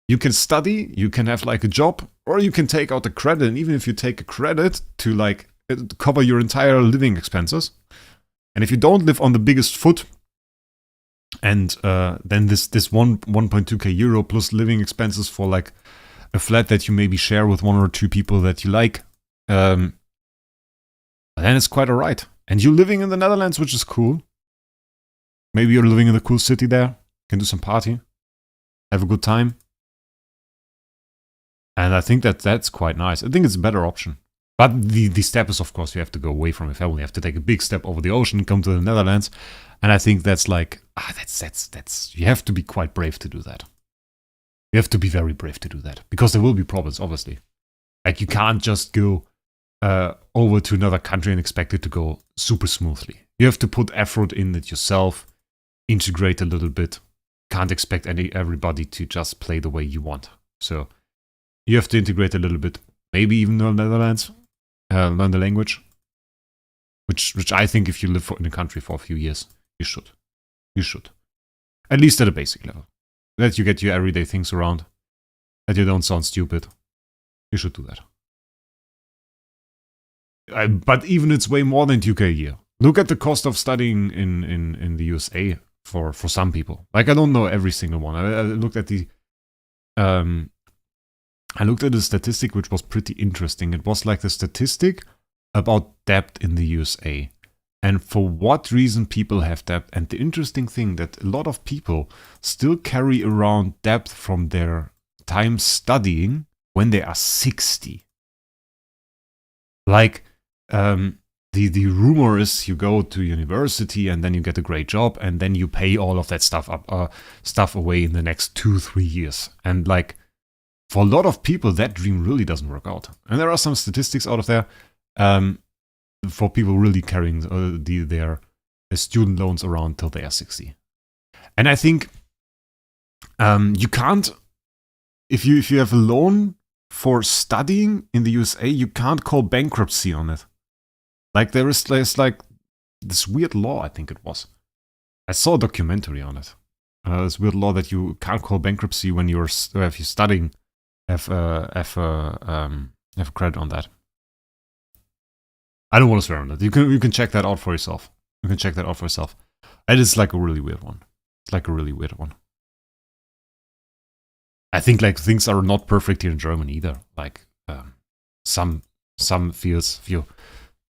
you can study, you can have like a job, or you can take out a credit, and even if you take a credit to like cover your entire living expenses, and if you don't live on the biggest foot, and then this 1.2k euro plus living expenses for like a flat that you maybe share with 1 or 2 people that you like, then it's quite alright. And you're living in the Netherlands, which is cool. Maybe you're living in a cool city there, can do some party, have a good time. And I think that's quite nice. I think it's a better option. But the step is, of course, you have to go away from your family. You have to take a big step over the ocean, come to the Netherlands. And I think that's like, that's you have to be quite brave to do that. You have to be very brave to do that. Because there will be problems, obviously. Like, you can't just go over to another country and expect it to go super smoothly. You have to put effort in it yourself, integrate a little bit. Can't expect everybody to just play the way you want. So you have to integrate a little bit. Maybe even learn Netherlands, learn the language. Which I think if you live in a country for a few years, you should. You should. At least at a basic level. That you get your everyday things around. That you don't sound stupid. You should do that. But even it's way more than 2k a year. Look at the cost of studying in the USA for some people. Like, I don't know every single one. I looked at the I looked at a statistic which was pretty interesting. It was like the statistic about debt in the USA and for what reason people have debt. And the interesting thing that a lot of people still carry around debt from their time studying when they are 60. Like, the rumor is you go to university and then you get a great job and then you pay all of that stuff away in the next 2-3 years. And like, for a lot of people, that dream really doesn't work out. And there are some statistics out of there for people really carrying their student loans around till they are 60. And I think you can't, if you have a loan for studying in the USA, you can't call bankruptcy on it. Like there's like this weird law, I think it was. I saw a documentary on it. This weird law that you can't call bankruptcy when if you're studying, have a credit on that. I don't want to swear on that. You can check that out for yourself. It is like a really weird one. I think like things are not perfect here in Germany either. Like some fields, if you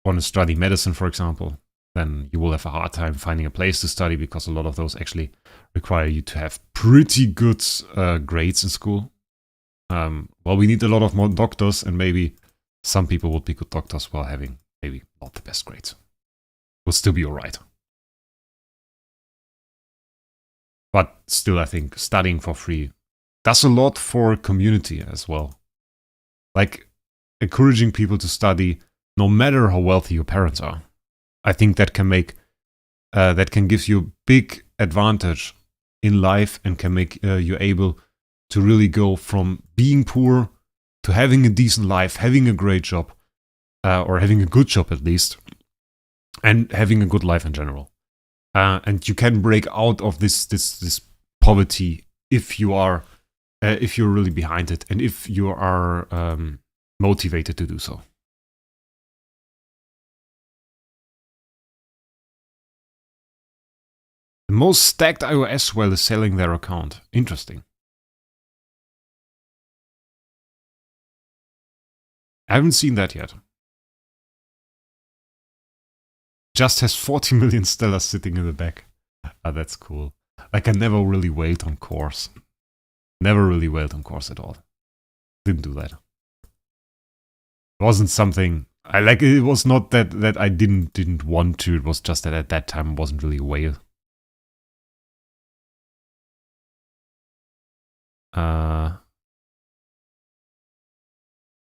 want to study medicine, for example, then you will have a hard time finding a place to study because a lot of those actually require you to have pretty good grades in school. Well, we need a lot of more doctors, and maybe some people would be good doctors while having maybe not the best grades. Would still be alright. But still, I think studying for free does a lot for community as well. Like encouraging people to study no matter how wealthy your parents are. I think that can give you a big advantage in life and can make you able to really go from being poor to having a decent life, having a great job, or having a good job at least, and having a good life in general. And you can break out of this poverty if you're really behind it and if you are motivated to do so. The most stacked iOS whale is selling their account. Interesting. I haven't seen that yet. Just has 40 million stellars sitting in the back. That's cool. Like I never really whaled on course. Never really whaled on course at all. Didn't do that. It wasn't something I like. It was not that I didn't want to. It was just that at that time it wasn't really a whale.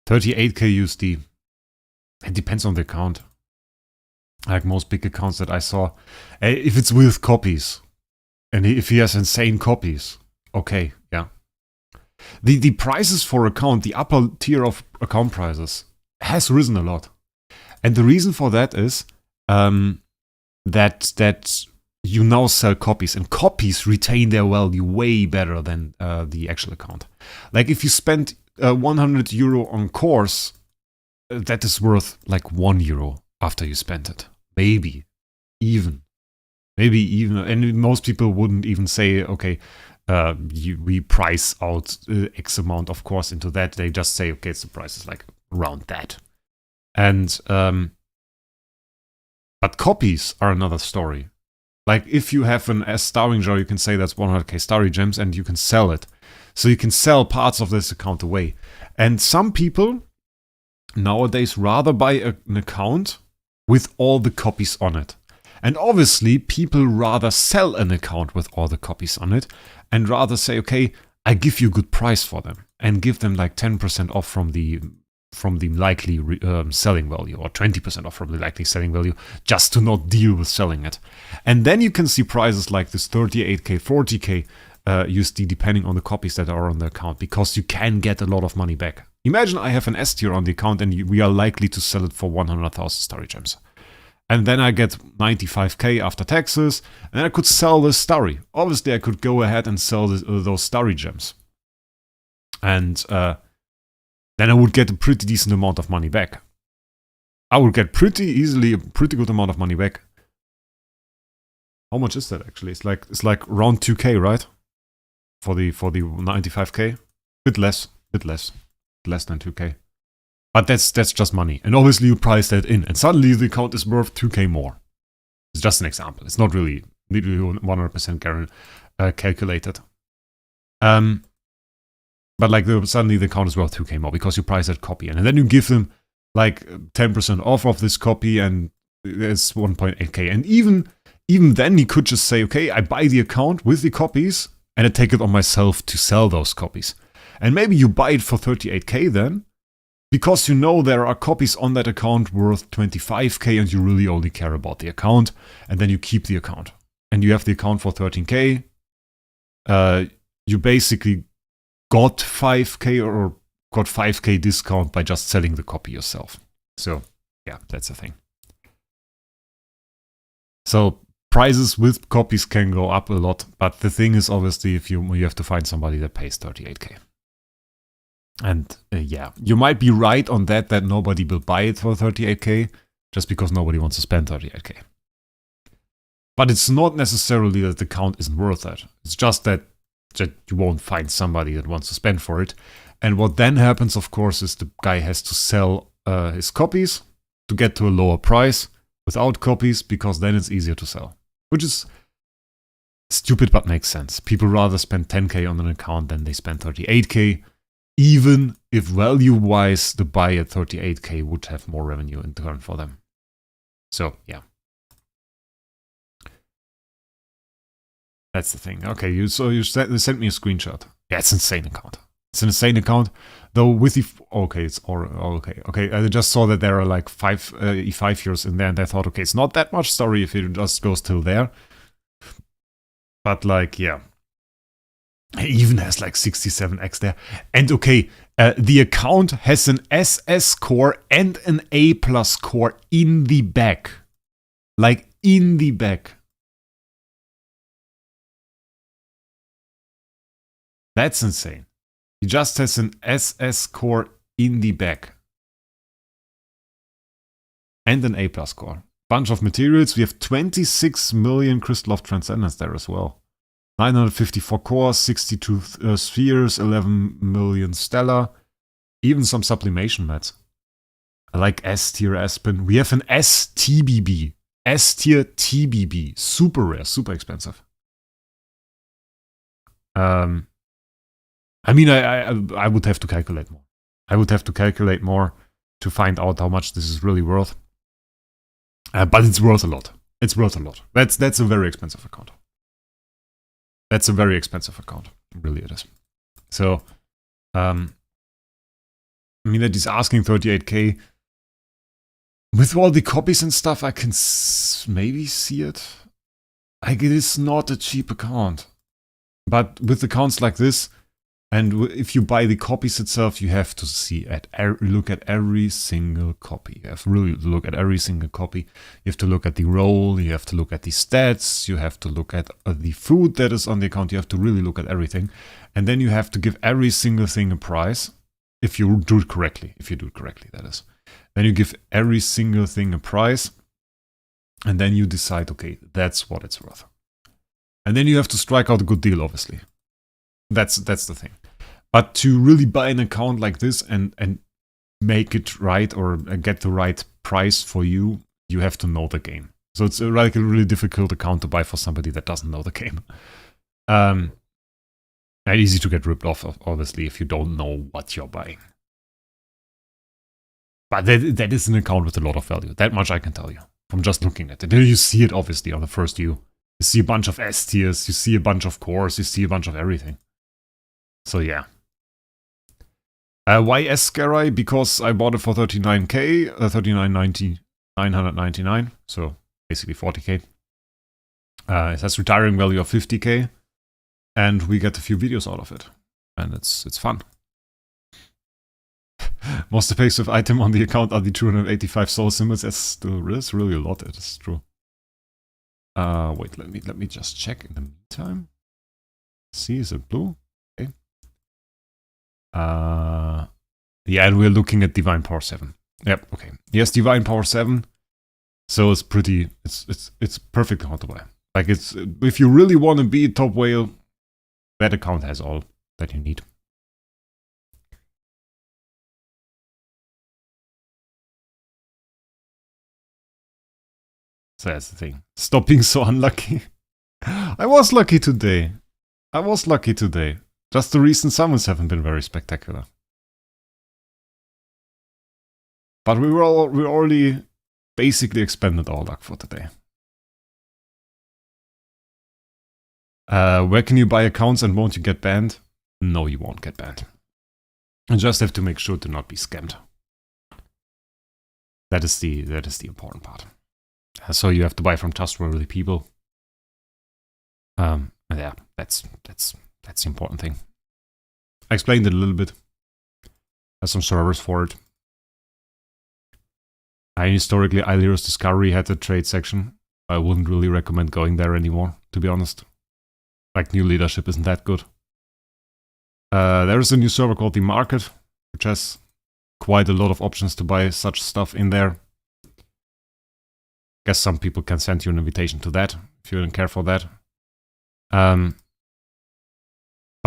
38k USD. It depends on the account. Like most big accounts that I saw. If it's with copies, and if he has insane copies, okay, yeah. The prices for account, the upper tier of account prices, has risen a lot. And the reason for that is that you now sell copies, and copies retain their value way better than the actual account. Like if you spend 100 euro on course, that is worth like 1 euro after you spend it. Maybe even. And most people wouldn't even say, okay, we price out X amount of course into that. They just say, okay, the price is like around that. And but copies are another story. Like if you have an S starring jar, you can say that's 100k starry gems and you can sell it. So you can sell parts of this account away. And some people nowadays rather buy an account with all the copies on it. And obviously people rather sell an account with all the copies on it and rather say, okay, I give you a good price for them and give them like 10% off from the likely selling value, or 20% off from the likely selling value, just to not deal with selling it. And then you can see prices like this 38k, 40k USD depending on the copies that are on the account, because you can get a lot of money back. Imagine I have an S tier on the account and we are likely to sell it for 100,000 starry gems. And then I get 95k after taxes, and I could sell this starry. Obviously, I could go ahead and sell those starry gems. And then I would get a pretty decent amount of money back. I would get pretty easily a pretty good amount of money back. How much is that actually? It's like around 2k, right? For the 95k? Bit less than 2k. But that's just money. And obviously you price that in. And suddenly the account is worth 2k more. It's just an example. It's not really 100% calculated. But like suddenly the account is worth 2k more because you price that copy in. And then you give them like 10% off of this copy and it's 1.8k. And even then you could just say, okay, I buy the account with the copies and I take it on myself to sell those copies. And maybe you buy it for 38k then, because you know there are copies on that account worth 25k and you really only care about the account, and then you keep the account. And you have the account for 13k. You basically got 5k or got 5k discount by just selling the copy yourself. So yeah, that's the thing. So prices with copies can go up a lot, but the thing is obviously if you have to find somebody that pays 38k. And yeah, you might be right on that nobody will buy it for 38k just because nobody wants to spend 38k. But it's not necessarily that the account isn't worth that. It's just that you won't find somebody that wants to spend for it. And what then happens, of course, is the guy has to sell his copies to get to a lower price without copies, because then it's easier to sell. Which is stupid but makes sense. People rather spend 10k on an account than they spend 38k, even if value-wise the buy at 38k would have more revenue in turn for them. So, yeah. That's the thing. Okay, you sent me a screenshot. Yeah, it's an insane account. It's an insane account, though with the... Okay, it's... Okay, I just saw that there are like 5 E5 years in there, and I thought, okay, it's not that much. Sorry if it just goes till there. But like, yeah. It even has like 67x there. And okay, the account has an SS core and an A+ core in the back. Like, in the back. That's insane. He just has an SS core in the back. And an A+ core. Bunch of materials. We have 26 million Crystal of Transcendence there as well. 954 cores, 62 spheres, 11 million stellar. Even some sublimation mats. I like S-tier Aspen. We have an S-TBB. S-tier TBB. Super rare, super expensive. I mean, I would have to calculate more. I would have to calculate more to find out how much this is really worth. But it's worth a lot. It's worth a lot. That's a very expensive account. That's a very expensive account. Really it is. So, I mean, that he's asking 38k. With all the copies and stuff, I can maybe see it. Like, it is not a cheap account. But with accounts like this, and if you buy the copies itself, you have to look at every single copy. You have to really look at every single copy. You have to look at the role. You have to look at the stats. You have to look at the food that is on the account. You have to really look at everything. And then you have to give every single thing a price. If you do it correctly. If you do it correctly, that is. Then you give every single thing a price. And then you decide, okay, that's what it's worth. And then you have to strike out a good deal, obviously. That's the thing. But to really buy an account like this and make it right or get the right price for you, you have to know the game. So it's like a really difficult account to buy for somebody that doesn't know the game. And easy to get ripped off, obviously, if you don't know what you're buying. But that is an account with a lot of value. That much I can tell you from just looking at it. Then you see it, obviously, on the first view. You see a bunch of S tiers, you see a bunch of cores, you see a bunch of everything. So yeah. Why S-Scarai? Because I bought it for 39k, 999, so basically 40k. It has retiring value of 50k, and we get a few videos out of it, and it's fun. Most expensive item on the account are the 285 soul symbols. That's really a lot. It is true. Wait, let me just check in the meantime. See, is it blue? Okay. Yeah, and we're looking at Divine Power 7. Yep, okay. Yes, Divine Power 7. So it's pretty, it's perfect account to buy. Like, it's, if you really want to be a top whale, that account has all that you need. So that's the thing. Stop being so unlucky. I was lucky today. Just the recent summons haven't been very spectacular. But we already basically expended our luck for today. Where can you buy accounts and won't you get banned? No, you won't get banned. You just have to make sure to not be scammed. That is the important part. So you have to buy from trustworthy people. Yeah, that's the important thing. I explained it a little bit. There's some servers for it. Historically, Illyria's Discovery had a trade section. I wouldn't really recommend going there anymore, to be honest. Like, new leadership isn't that good. There is a new server called The Market, which has quite a lot of options to buy such stuff in there. Guess some people can send you an invitation to that, if you don't care for that. But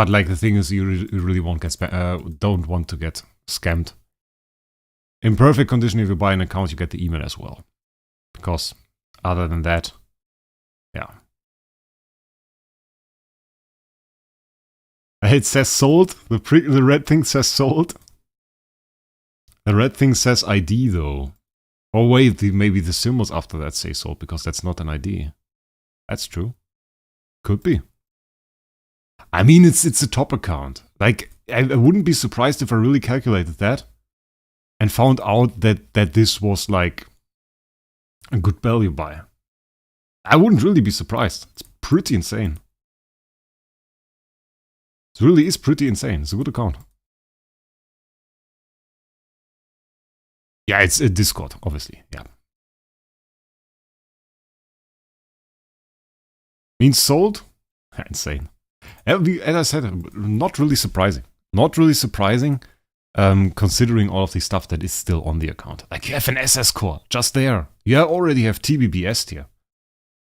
like, the thing is, you really won't get don't want to get scammed. In perfect condition, if you buy an account, you get the email as well. Because other than that, yeah. It says sold. The red thing says sold. The red thing says ID though. Oh wait, maybe the symbols after that say sold because that's not an ID. That's true. Could be. I mean, it's a top account. Like, I wouldn't be surprised if I really calculated that and found out that this was like a good value buy. I wouldn't really be surprised. It's pretty insane. It really is pretty insane. It's a good account. Yeah, it's a Discord, obviously. Yeah. Means sold? Insane. As I said, not really surprising. Not really surprising, considering all of the stuff that is still on the account. Like, you have an SS core, just there. You already have TBB S tier.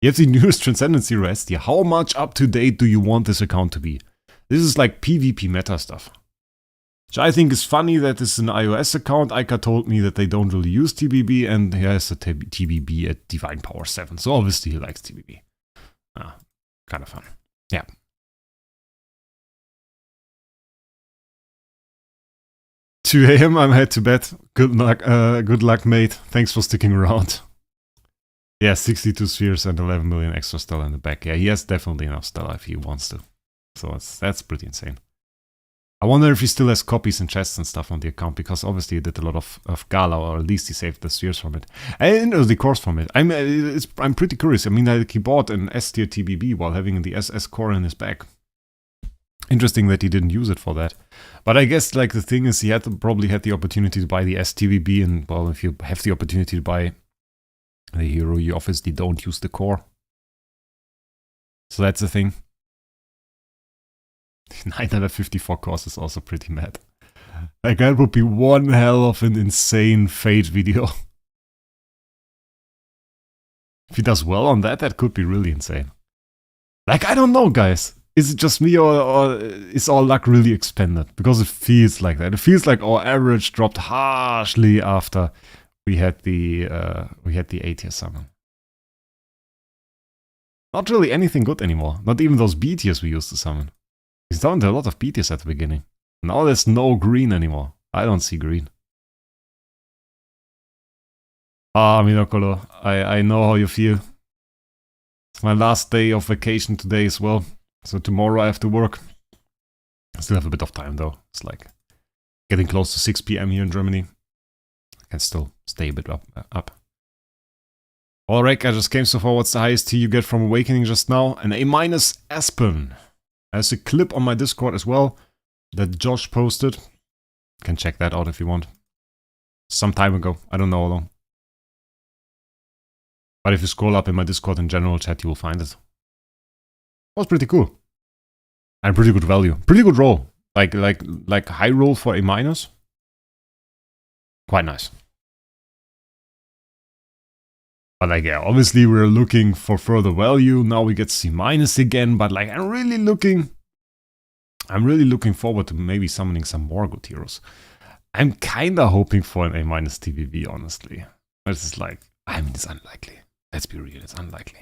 You have the newest Transcendency S tier. How much up to date do you want this account to be? This is like PvP meta stuff. Which I think is funny that this is an iOS account. Ica told me that they don't really use TBB, and he has a TBB at Divine Power 7. So obviously he likes TBB. Kind of fun. Yeah. "2 AM, I'm head to bed. Good luck, mate. Thanks for sticking around." Yeah, 62 spheres and 11 million extra Stella in the back. Yeah, he has definitely enough Stella if he wants to. So that's pretty insane. I wonder if he still has copies and chests and stuff on the account, because obviously he did a lot of Gala, or at least he saved the spheres from it. And the cores from it. I'm pretty curious. I mean, like, he bought an S tier TBB while having the SS core in his bag. Interesting that he didn't use it for that. But I guess, like, the thing is, he probably had the opportunity to buy the STBB, and, well, if you have the opportunity to buy the hero, you obviously don't use the core. So that's the thing. 954 cores is also pretty mad. Like, that would be one hell of an insane Fate video. If he does well on that, that could be really insane. Like, I don't know, guys. Is it just me, or is our luck really expanded? Because it feels like that. It feels like our average dropped harshly after we had the A-tier summon. Not really anything good anymore. Not even those B tiers we used to summon. We summoned a lot of B tiers at the beginning. Now there's no green anymore. I don't see green. Ah, Minokolo, I know how you feel. It's my last day of vacation today as well. So tomorrow I have to work. I still have a bit of time though. It's like getting close to 6 PM here in Germany. I can still stay a bit up. All right, I just came so far. What's the highest T you get from Awakening just now? An A- Aspen. There's a clip on my Discord as well that Josh posted. You can check that out if you want. Some time ago. I don't know how long. But if you scroll up in my Discord in general chat, you will find it. Was pretty cool. And pretty good value. Pretty good roll. Like high roll for A-. Quite nice. But like, yeah, obviously we're looking for further value. Now we get C- again, but like, I'm really looking forward to maybe summoning some more good heroes. I'm kinda hoping for an A- TVB, honestly. This is like, I mean, it's unlikely. Let's be real, it's unlikely.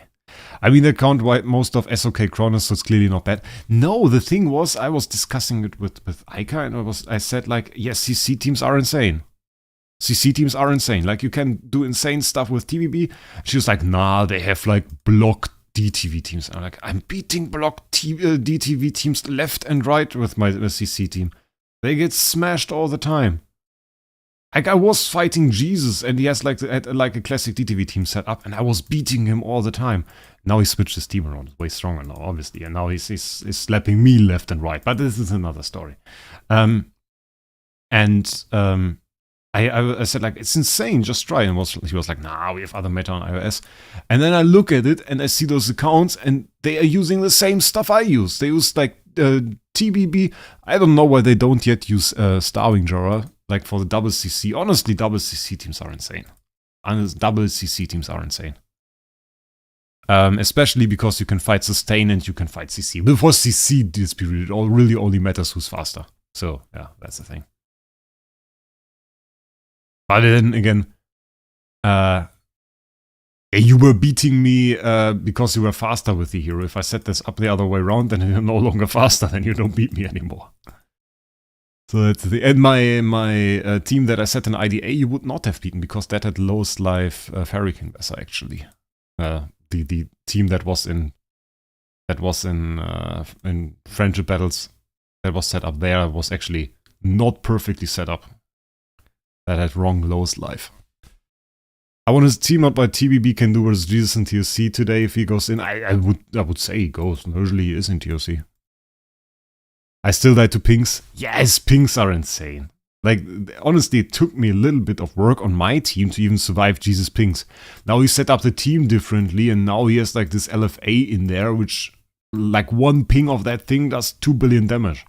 I mean, they can't wipe most of SOK Kronos, so it's clearly not bad. No, the thing was, I was discussing it with Aika, and I said, like, yes, CC teams are insane. CC teams are insane. Like, you can do insane stuff with TVB. She was like, nah, they have, like, block DTV teams. I'm like, I'm beating block DTV teams left and right with my CC team. They get smashed all the time. Like, I was fighting Jesus, and he has like a classic DTV team set up, and I was beating him all the time. Now he switched his team around. He's way stronger now, obviously, and now he's slapping me left and right. But this is another story. I said, like, it's insane, just try. And he was like, nah, we have other meta on iOS. And then I look at it, and I see those accounts, and they are using the same stuff I use. They use, like, TBB. I don't know why they don't yet use Starwing Jora. Like for the double CC, honestly, double CC teams are insane. Double CC teams are insane. Especially because you can fight sustain and you can fight CC. Before CC disputed, it really only matters who's faster. So yeah, that's the thing. But then again, you were beating me because you were faster with the hero. If I set this up the other way around, then you're no longer faster, then you don't beat me anymore. So that's the and my team that I set in IDA you would not have beaten because that had lowest life Fairy King Besser actually. The team that was in friendship battles that was set up there was actually not perfectly set up. That had wrong lowest life. I want to team up by TBB can do versus Jesus in TOC today if he goes in. I would say he goes. Usually he is in TOC. I still died to pings. Yes, pings are insane. Like, honestly, it took me a little bit of work on my team to even survive Jesus pings. Now he set up the team differently, and now he has like this LFA in there, which, like, one ping of that thing does 2 billion damage.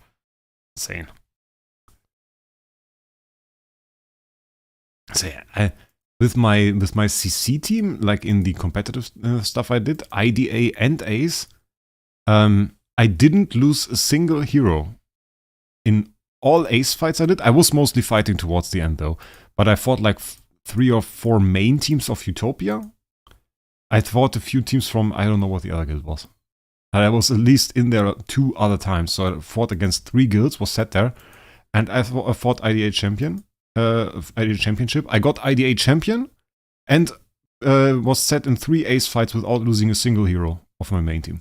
Insane. So yeah, with my CC team, like in the competitive stuff I did, IDA and Ace, I didn't lose a single hero. In all Ace fights I did, I was mostly fighting towards the end though, but I fought like 3 or 4 main teams of Utopia. I fought a few teams from, I don't know what the other guild was. I was at least in there 2 other times, so I fought against 3 guilds, was set there, and I fought IDA champion, IDA championship. I got IDA champion, and was set in 3 Ace fights without losing a single hero of my main team.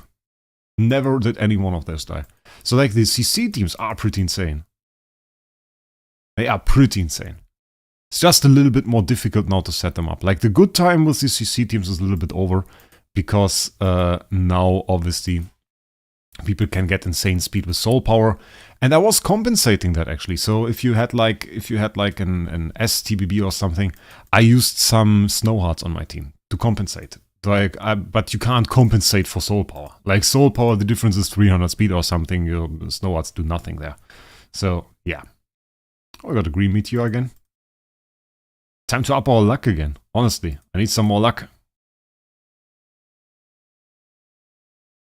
Never did any one of those die. So like the CC teams are pretty insane. They are pretty insane. It's just a little bit more difficult now to set them up. Like the good time with the CC teams is a little bit over because now obviously people can get insane speed with soul power, and I was compensating that actually. So if you had like an STBB or something, I used some snow hearts on my team to compensate. Like, but you can't compensate for soul power. Like soul power, the difference is 300 speed or something. Your snow hearts do nothing there. So yeah, oh, I got a green meteor again. Time to up our luck again. Honestly, I need some more luck.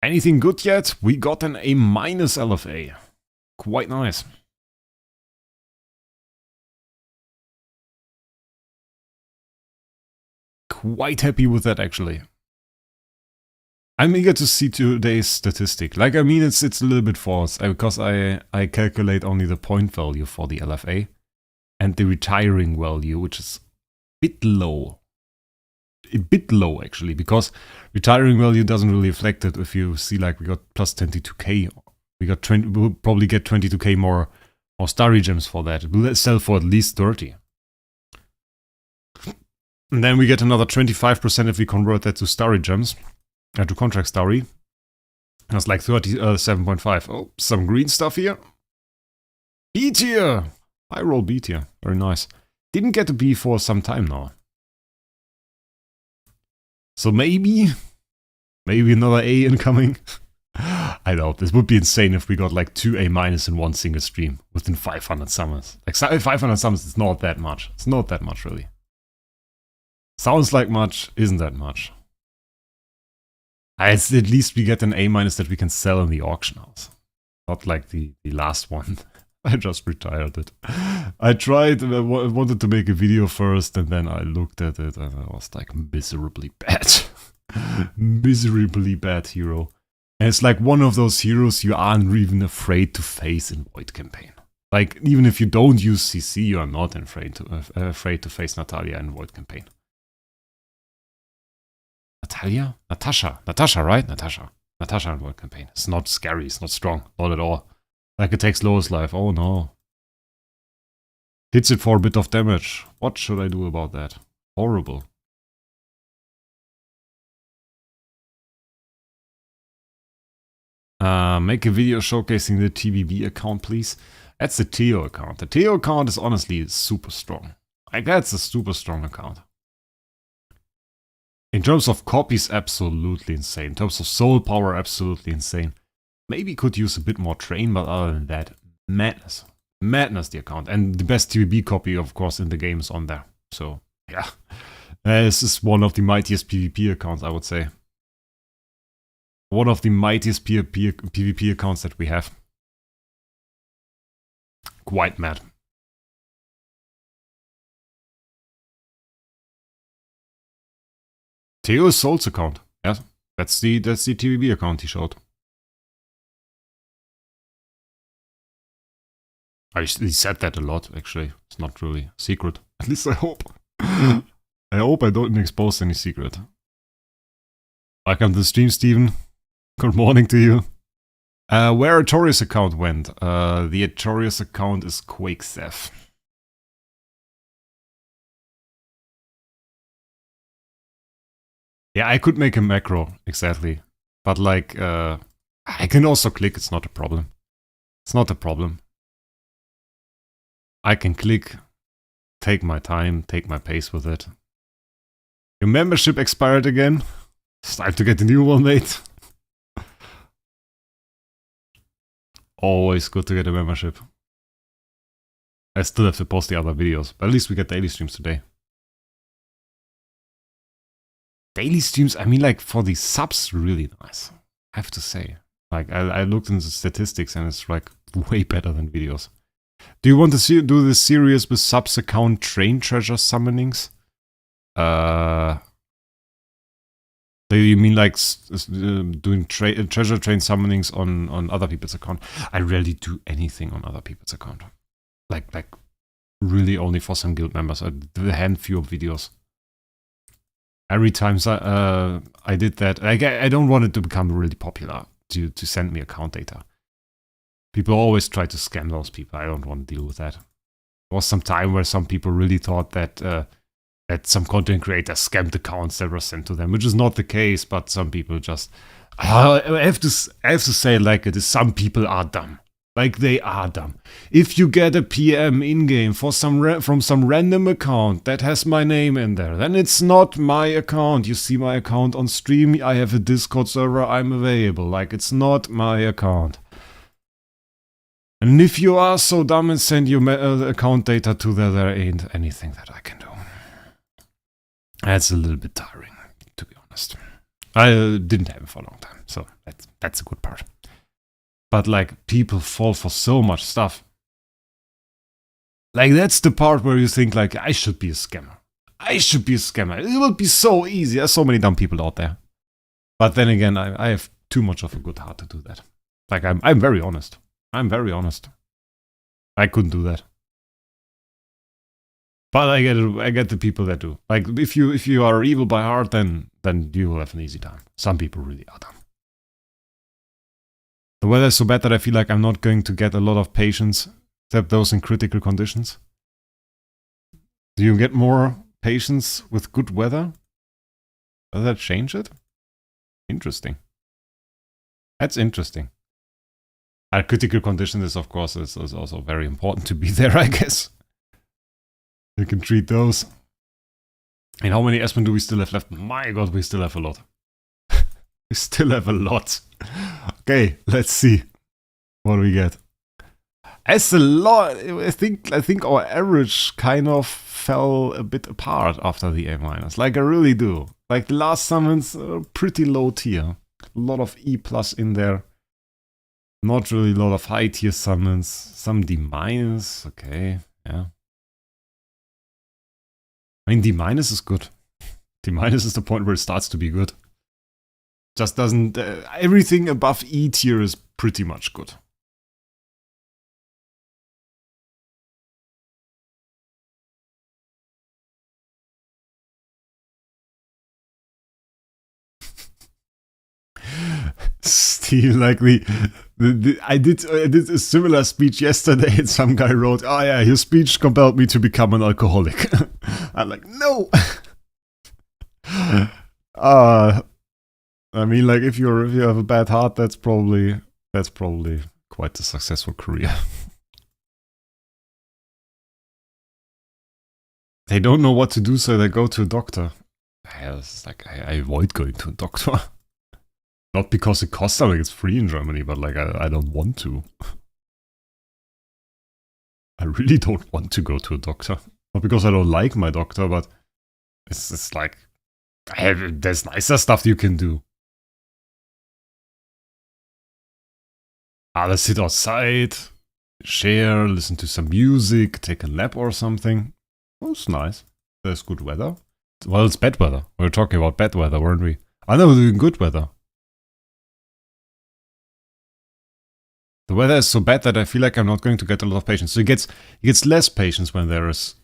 Anything good yet? We got an A- LFA. Quite nice. Quite happy with that actually. I'm eager to see today's statistic. Like, I mean, it's a little bit false because I calculate only the point value for the LFA and the retiring value, which is a bit low. A bit low actually, because retiring value doesn't really reflect it. If you see, like, we got plus 22k, we'll probably get 22k more starry gems for that. We'll sell for at least 30. And then we get another 25% if we convert that to starry gems, to contract starry. That's like 37.5. Oh, some green stuff here. B tier! I roll B tier. Very nice. Didn't get a B for some time now. So maybe another A incoming. I know, this would be insane if we got like 2 A- in one single stream within 500 summons. Like 500 summons is not that much. It's not that much really. Sounds like much, isn't that much. At least we get an A- that we can sell in the auction house. Not like the last one. I just retired it. I tried, I wanted to make a video first, and then I looked at it and it was like miserably bad. Miserably bad hero. And it's like one of those heroes you aren't even afraid to face in Void campaign. Like, even if you don't use CC, you are not afraid to face Natalia in Void campaign. Natalia? Natasha, right? Natasha in Void campaign. It's not scary, it's not strong, not at all. Like, it takes lowest life, oh no. Hits it for a bit of damage. What should I do about that? Horrible. Make a video showcasing the TBB account, please. That's the Theo account. The Theo account is honestly super strong. Like, that's a super strong account. In terms of copies, absolutely insane. In terms of soul power, absolutely insane. Maybe could use a bit more train, but other than that, madness. Madness, the account. And the best TBB copy, of course, in the game is on there. So, yeah. This is one of the mightiest PvP accounts, I would say. One of the mightiest PvP accounts that we have. Quite mad. Theo's Souls account. Yes, that's the TVB account he showed. He said that a lot, actually. It's not really a secret. At least I hope. I hope I don't expose any secret. Welcome to the stream, Steven. Good morning to you. Where Artorias account went. The Artorias account is QuakeSeth. Yeah, I could make a macro, exactly. But like, I can also click, it's not a problem. It's not a problem. I can click, take my time, take my pace with it. Your membership expired again? It's time to get a new one, mate. Always good to get a membership. I still have to post the other videos, but at least we get daily streams today. Daily streams, I mean, like, for the subs, really nice. I have to say. Like, I looked into the statistics and it's, like, way better than videos. Do you want to do this series with subs account train treasure summonings? Do you mean like doing treasure train summonings on other people's account? I rarely do anything on other people's account. Like really only for some guild members. I do a handful of videos. Every time I did that, I don't want it to become really popular to send me account data. People always try to scam those people. I don't want to deal with that. There was some time where some people really thought that some content creators scammed accounts that were sent to them, which is not the case, but some people just... I have to say it like it is, some people are dumb. Like, they are dumb. If you get a PM in-game from some random account that has my name in there, then it's not my account. You see my account on stream, I have a Discord server, I'm available. Like, it's not my account. And if you are so dumb and send your account data to there ain't anything that I can do. That's a little bit tiring, to be honest. I didn't have it for a long time, so that's a good part. But like, people fall for so much stuff. Like, that's the part where you think like, I should be a scammer. I should be a scammer. It will be so easy. There's so many dumb people out there. But then again, I have too much of a good heart to do that. Like, I'm very honest. I'm very honest. I couldn't do that. But I get the people that do. Like, if you are evil by heart, then you will have an easy time. Some people really are dumb. The weather is so bad that I feel like I'm not going to get a lot of patients, except those in critical conditions. Do you get more patients with good weather? Does that change it? Interesting. That's interesting. Critical conditions is, of course, is also very important to be there, I guess. You can treat those. And how many Aspen do we still have left? My god, we still have a lot. We still have a lot. Okay, let's see what we get. That's a lot. I think our average kind of fell a bit apart after the A-. Like, I really do. Like, the last summons are pretty low tier. A lot of E+ in there. Not really a lot of high tier summons. Some D-. Okay, yeah. I mean, D- is good. D- is the point where it starts to be good. Just doesn't... everything above E tier is pretty much good. Still, like I did a similar speech yesterday, and some guy wrote, "Oh yeah, your speech compelled me to become an alcoholic." I'm like, no. I mean, like if you have a bad heart, that's probably quite a successful career. They don't know what to do, so they go to a doctor. It's like I avoid going to a doctor. Not because it costs something, it's free in Germany, but like I don't want to. I really don't want to go to a doctor. Not because I don't like my doctor, but it's like there's nicer stuff you can do. Let's sit outside, share, listen to some music, take a nap or something. Oh, it's nice. There's good weather. Well, it's bad weather. We were talking about bad weather, weren't we? I know we're doing good weather. The weather is so bad that I feel like I'm not going to get a lot of patience. So it gets less patience when there is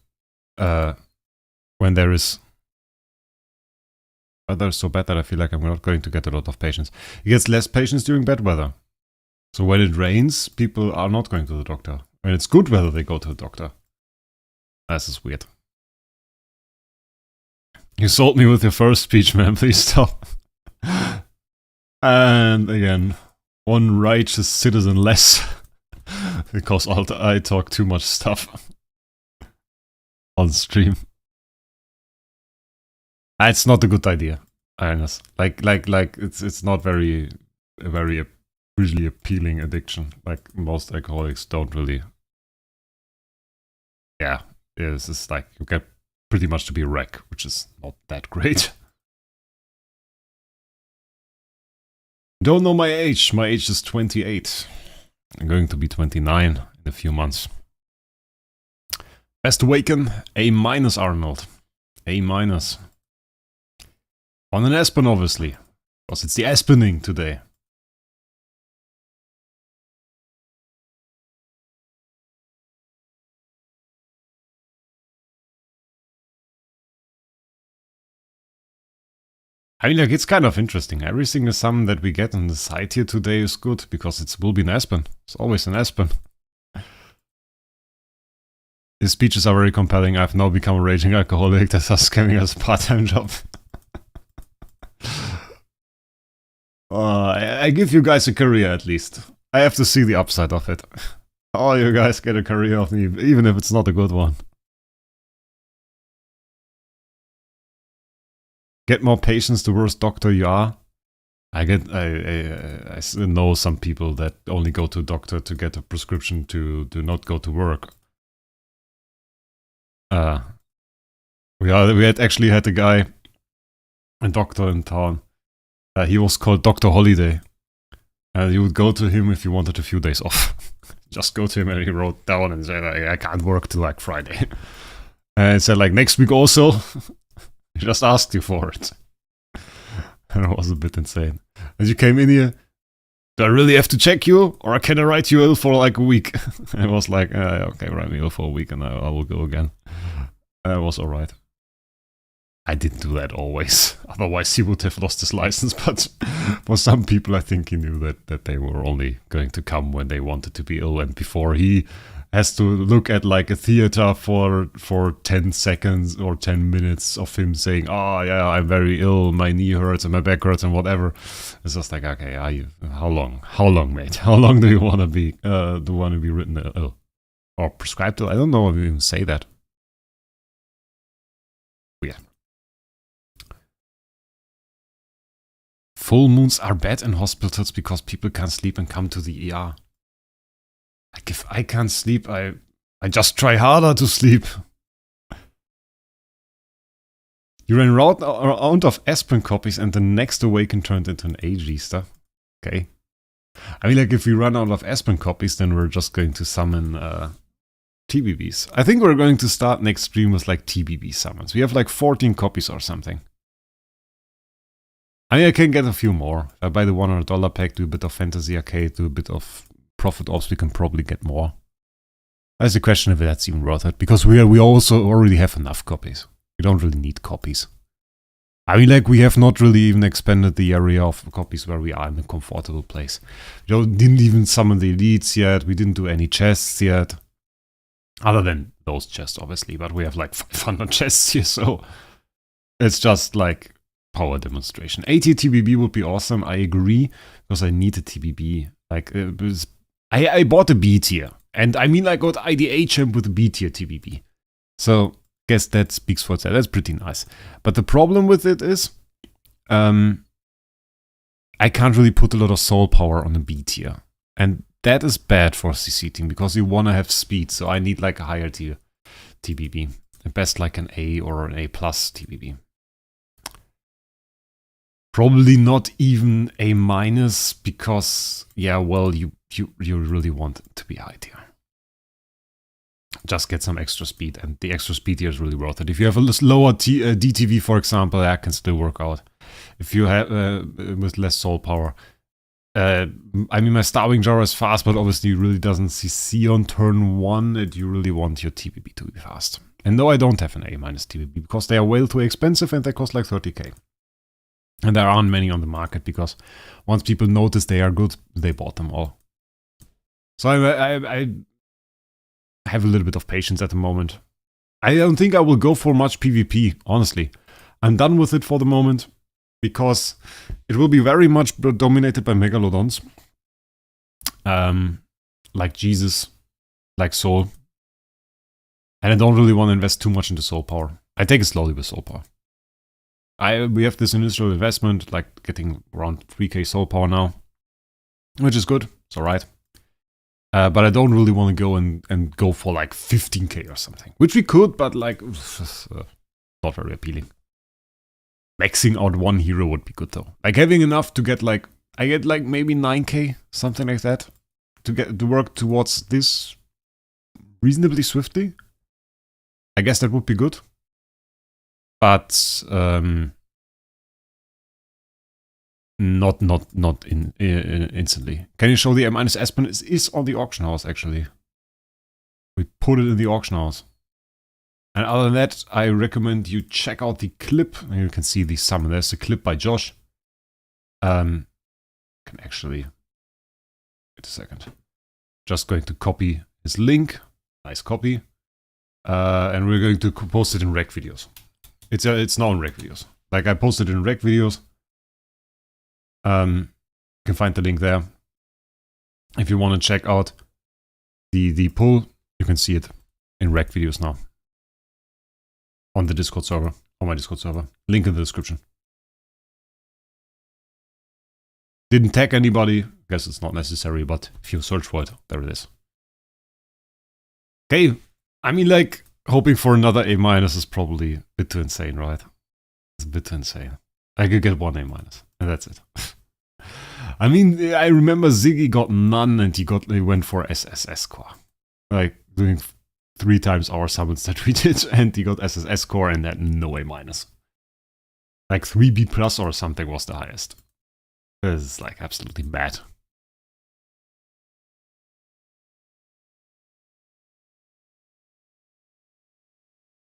weather is so bad that I feel like I'm not going to get a lot of patience. It gets less patience during bad weather. So when it rains, people are not going to the doctor. When it's good weather, they go to the doctor. This is weird. You sold me with your first speech, man. Please stop. And again, one righteous citizen less. Because I talk too much stuff on stream. It's not a good idea, Ernest. Like it's not very visually appealing addiction. Like most alcoholics don't really. Yeah, it's just like you get pretty much to be a wreck, which is not that great. Don't know my age. My age is 28. I'm going to be 29 in a few months. Best Awaken, A-, Arnold. A-. On an Aspen, obviously. Because it's the Aspenning today. I mean, like, it's kind of interesting. Every single summon that we get on the site here today is good, because it will be an Aspen. It's always an Aspen. His speeches are very compelling. I've now become a raging alcoholic that starts scamming as a part-time job. I give you guys a career at least. I have to see the upside of it. Oh, you guys get a career of me, even if it's not a good one. Get more patience the worse doctor you are. I know some people that only go to a doctor to get a prescription to not go to work. We actually had a guy, a doctor in town. He was called Dr. Holiday. And you would go to him if you wanted a few days off. Just go to him and he wrote down and said, I can't work till like Friday. And it said like next week also. He just asked you for it. And it was a bit insane. As you came in here, do I really have to check you? Or can I write you ill for like a week? And I was like, okay, write me ill for a week and I will go again. And it was alright. I didn't do that always. Otherwise he would have lost his license. But for some people I think he knew that they were only going to come when they wanted to be ill. And before he has to look at like a theater for 10 seconds or 10 minutes of him saying, oh yeah, I'm very ill, my knee hurts and my back hurts and whatever. It's just like, okay, how long, mate? How long do you want to be written ill? Or prescribed ill? I don't know if you even say that. Weird. Full moons are bad in hospitals because people can't sleep and come to the ER. Like if I can't sleep, I just try harder to sleep. You ran out of Aspen copies and the next Awaken turned into an AG stuff. Okay. I mean, like if we run out of Aspen copies, then we're just going to summon TBBs. I think we're going to start next stream with like TBB summons. We have like 14 copies or something. I mean, I can get a few more. If I buy the $100 pack, do a bit of Fantasy Arcade, do a bit of Prophet Ops, we can probably get more. That's the question if that's even worth it, because we also already have enough copies. We don't really need copies. I mean, like, we have not really even expanded the area of copies where we are in a comfortable place. We didn't even summon the elites yet. We didn't do any chests yet. Other than those chests, obviously. But we have like 500 chests here, so it's just like power demonstration. A tier TBB would be awesome, I agree, because I need a TBB. Like, I bought a B tier. And I mean, I got IDA champ with a B tier TBB. So guess that speaks for itself. That's pretty nice. But the problem with it is, I can't really put a lot of soul power on a B tier. And that is bad for CC team, because you want to have speed. So I need like a higher tier TBB. At best like an A or an A plus TBB. Probably not even A minus, because, yeah, well, you really want it to be high tier. Just get some extra speed, and the extra speed here is really worth it. If you have a lower DTV, for example, that can still work out. If you have with less soul power. I mean, my Starwing Jar is fast, but obviously it really doesn't CC on turn 1, and you really want your TBB to be fast. And no, I don't have an A minus TBB, because they are way too expensive and they cost like 30k. And there aren't many on the market, because once people notice they are good, they bought them all. So I have a little bit of patience at the moment. I don't think I will go for much PvP, honestly. I'm done with it for the moment, because it will be very much dominated by Megalodons. Like Jesus, like Soul. And I don't really want to invest too much into soul power. I take it slowly with soul power. We have this initial investment, like getting around 3k soul power now, which is good. It's alright. But I don't really want to go and go for like 15k or something. Which we could, but like, not very appealing. Maxing out one hero would be good though. Like having enough to get like, I get like maybe 9k, something like that. To work towards this reasonably swiftly. I guess that would be good. But not instantly. Can you show the A- Aspen is on the auction house actually? We put it in the auction house. And other than that, I recommend you check out the clip. And you can see the summon. There's a clip by Josh. Can actually wait a second. Just going to copy his link. Nice copy. And we're going to post it in Wraec videos. It's now in Wraec videos. Like I posted it in Wraec videos. You can find the link there. If you want to check out the poll, you can see it in Wraec videos now. On the Discord server, on my Discord server. Link in the description. Didn't tag anybody. Guess it's not necessary, but if you search for it, there it is. Okay, I mean, like, hoping for another A minus is probably a bit too insane, right? It's a bit too insane. I could get one A minus, and that's it. I mean, I remember Ziggy got none, and he went for SSS core. Like, doing 3 times our summons that we did, and he got SSS core and had no A minus. Like 3B plus or something was the highest. This is like absolutely mad.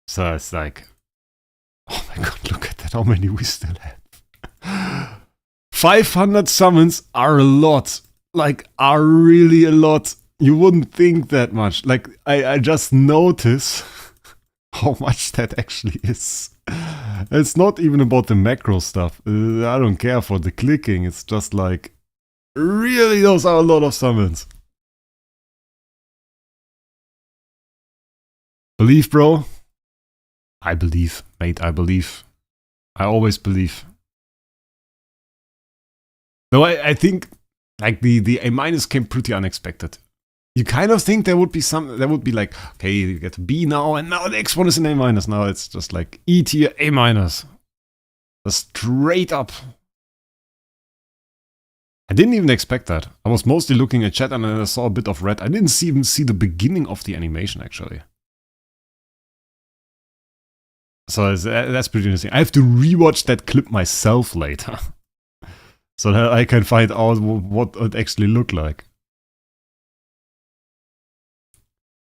So it's like, oh my god, look at that, how many we still have. 500 summons are a lot. Like, are really a lot. You wouldn't think that much. Like, I just notice how much that actually is. It's not even about the macro stuff. I don't care for the clicking. It's just like, really, those are a lot of summons. Believe, bro? I believe, mate, I believe. I always believe. Though I think, like, the A minus came pretty unexpected. You kind of think there would be like, okay, you get a B now, and now the next one is an A minus. Now it's just like E tier A minus. Straight up. I didn't even expect that. I was mostly looking at chat and I saw a bit of red. I didn't even see the beginning of the animation, actually. So that's pretty interesting. I have to rewatch that clip myself later. so that I can find out what it actually looked like.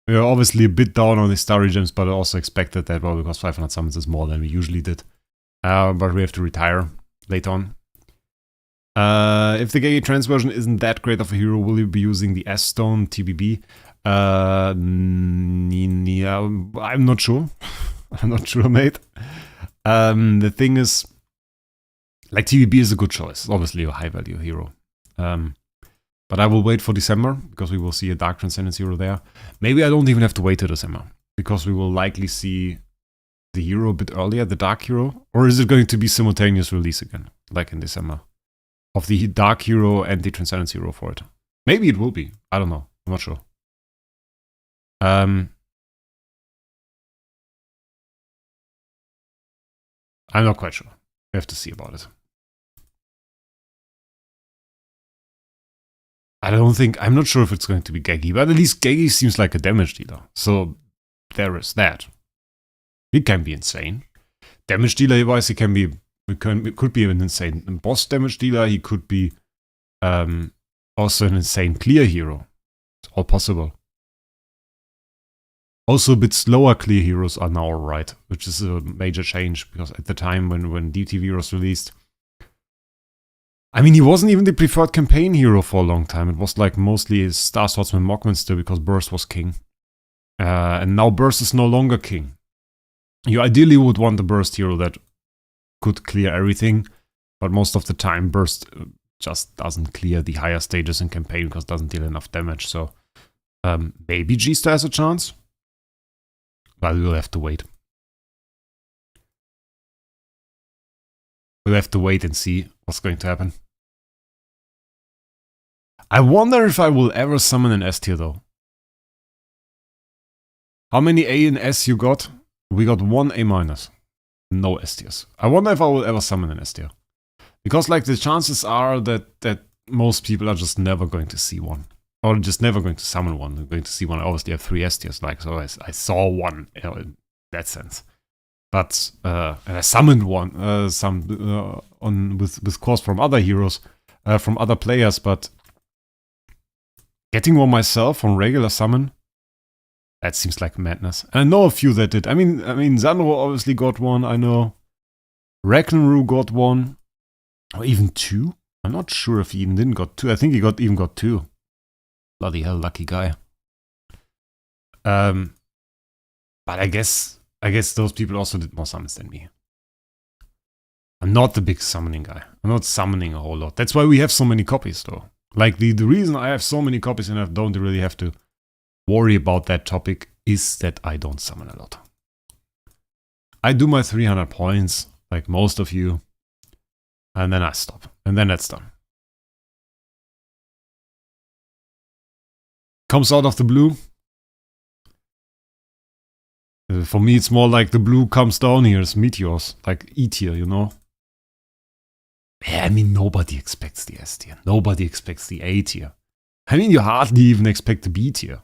We are obviously a bit down on the Starry Gems, but I also expected that, well, because 500 summons is more than we usually did. But we have to retire later on. If the Gege Trans version isn't that great of a hero, will you be using the S-Stone TBB? Yeah, I'm not sure. I'm not sure, mate. The thing is, like, TBB is a good choice. Obviously a high-value hero. But I will wait for December, because we will see a Dark Transcendence hero there. Maybe I don't even have to wait till December, because we will likely see the hero a bit earlier, the Dark hero. Or is it going to be simultaneous release again, like in December? Of the Dark hero and the Transcendence hero for it. Maybe it will be. I don't know. I'm not sure. I'm not quite sure. We have to see about it. I'm not sure if it's going to be Gege, but at least Gege seems like a damage dealer. So there is that. He can be insane. Damage dealer wise, he can be, could be an insane boss damage dealer. He could be also an insane clear hero. It's all possible. Also, a bit slower clear heroes are now alright, which is a major change, because at the time when DTV was released, I mean, he wasn't even the preferred campaign hero for a long time. It was like mostly Star Swordsman Mockminster, because Burst was king. And now Burst is no longer king. You ideally would want a Burst hero that could clear everything, but most of the time Burst just doesn't clear the higher stages in campaign because it doesn't deal enough damage. So maybe G-Star has a chance. But we'll have to wait. We'll have to wait and see what's going to happen. I wonder if I will ever summon an S tier though. How many A and S you got? We got 1 A-. No S tiers. I wonder if I will ever summon an S tier. Because like the chances are that most people are just never going to see one. Or just never going to summon one. They're going to see one. I obviously have 3 S tiers, like, so I saw one, you know, in that sense. But and I summoned one, with course from other heroes, from other players. But getting one myself from regular summon, that seems like madness. And I know a few that did. I mean, Zandro obviously got one. I know Ragnaru got one, or even 2. I'm not sure if he even didn't got 2. I think he even got 2. Bloody hell, lucky guy. But I guess those people also did more summons than me. I'm not the big summoning guy. I'm not summoning a whole lot. That's why we have so many copies, though. Like, the reason I have so many copies and I don't really have to worry about that topic is that I don't summon a lot. I do my 300 points, like most of you, and then I stop. And then that's done. Comes out of the blue. For me, it's more like the blue comes down here as meteors, like E tier, you know? Yeah, I mean, nobody expects the S tier. Nobody expects the A tier. I mean, you hardly even expect the B tier.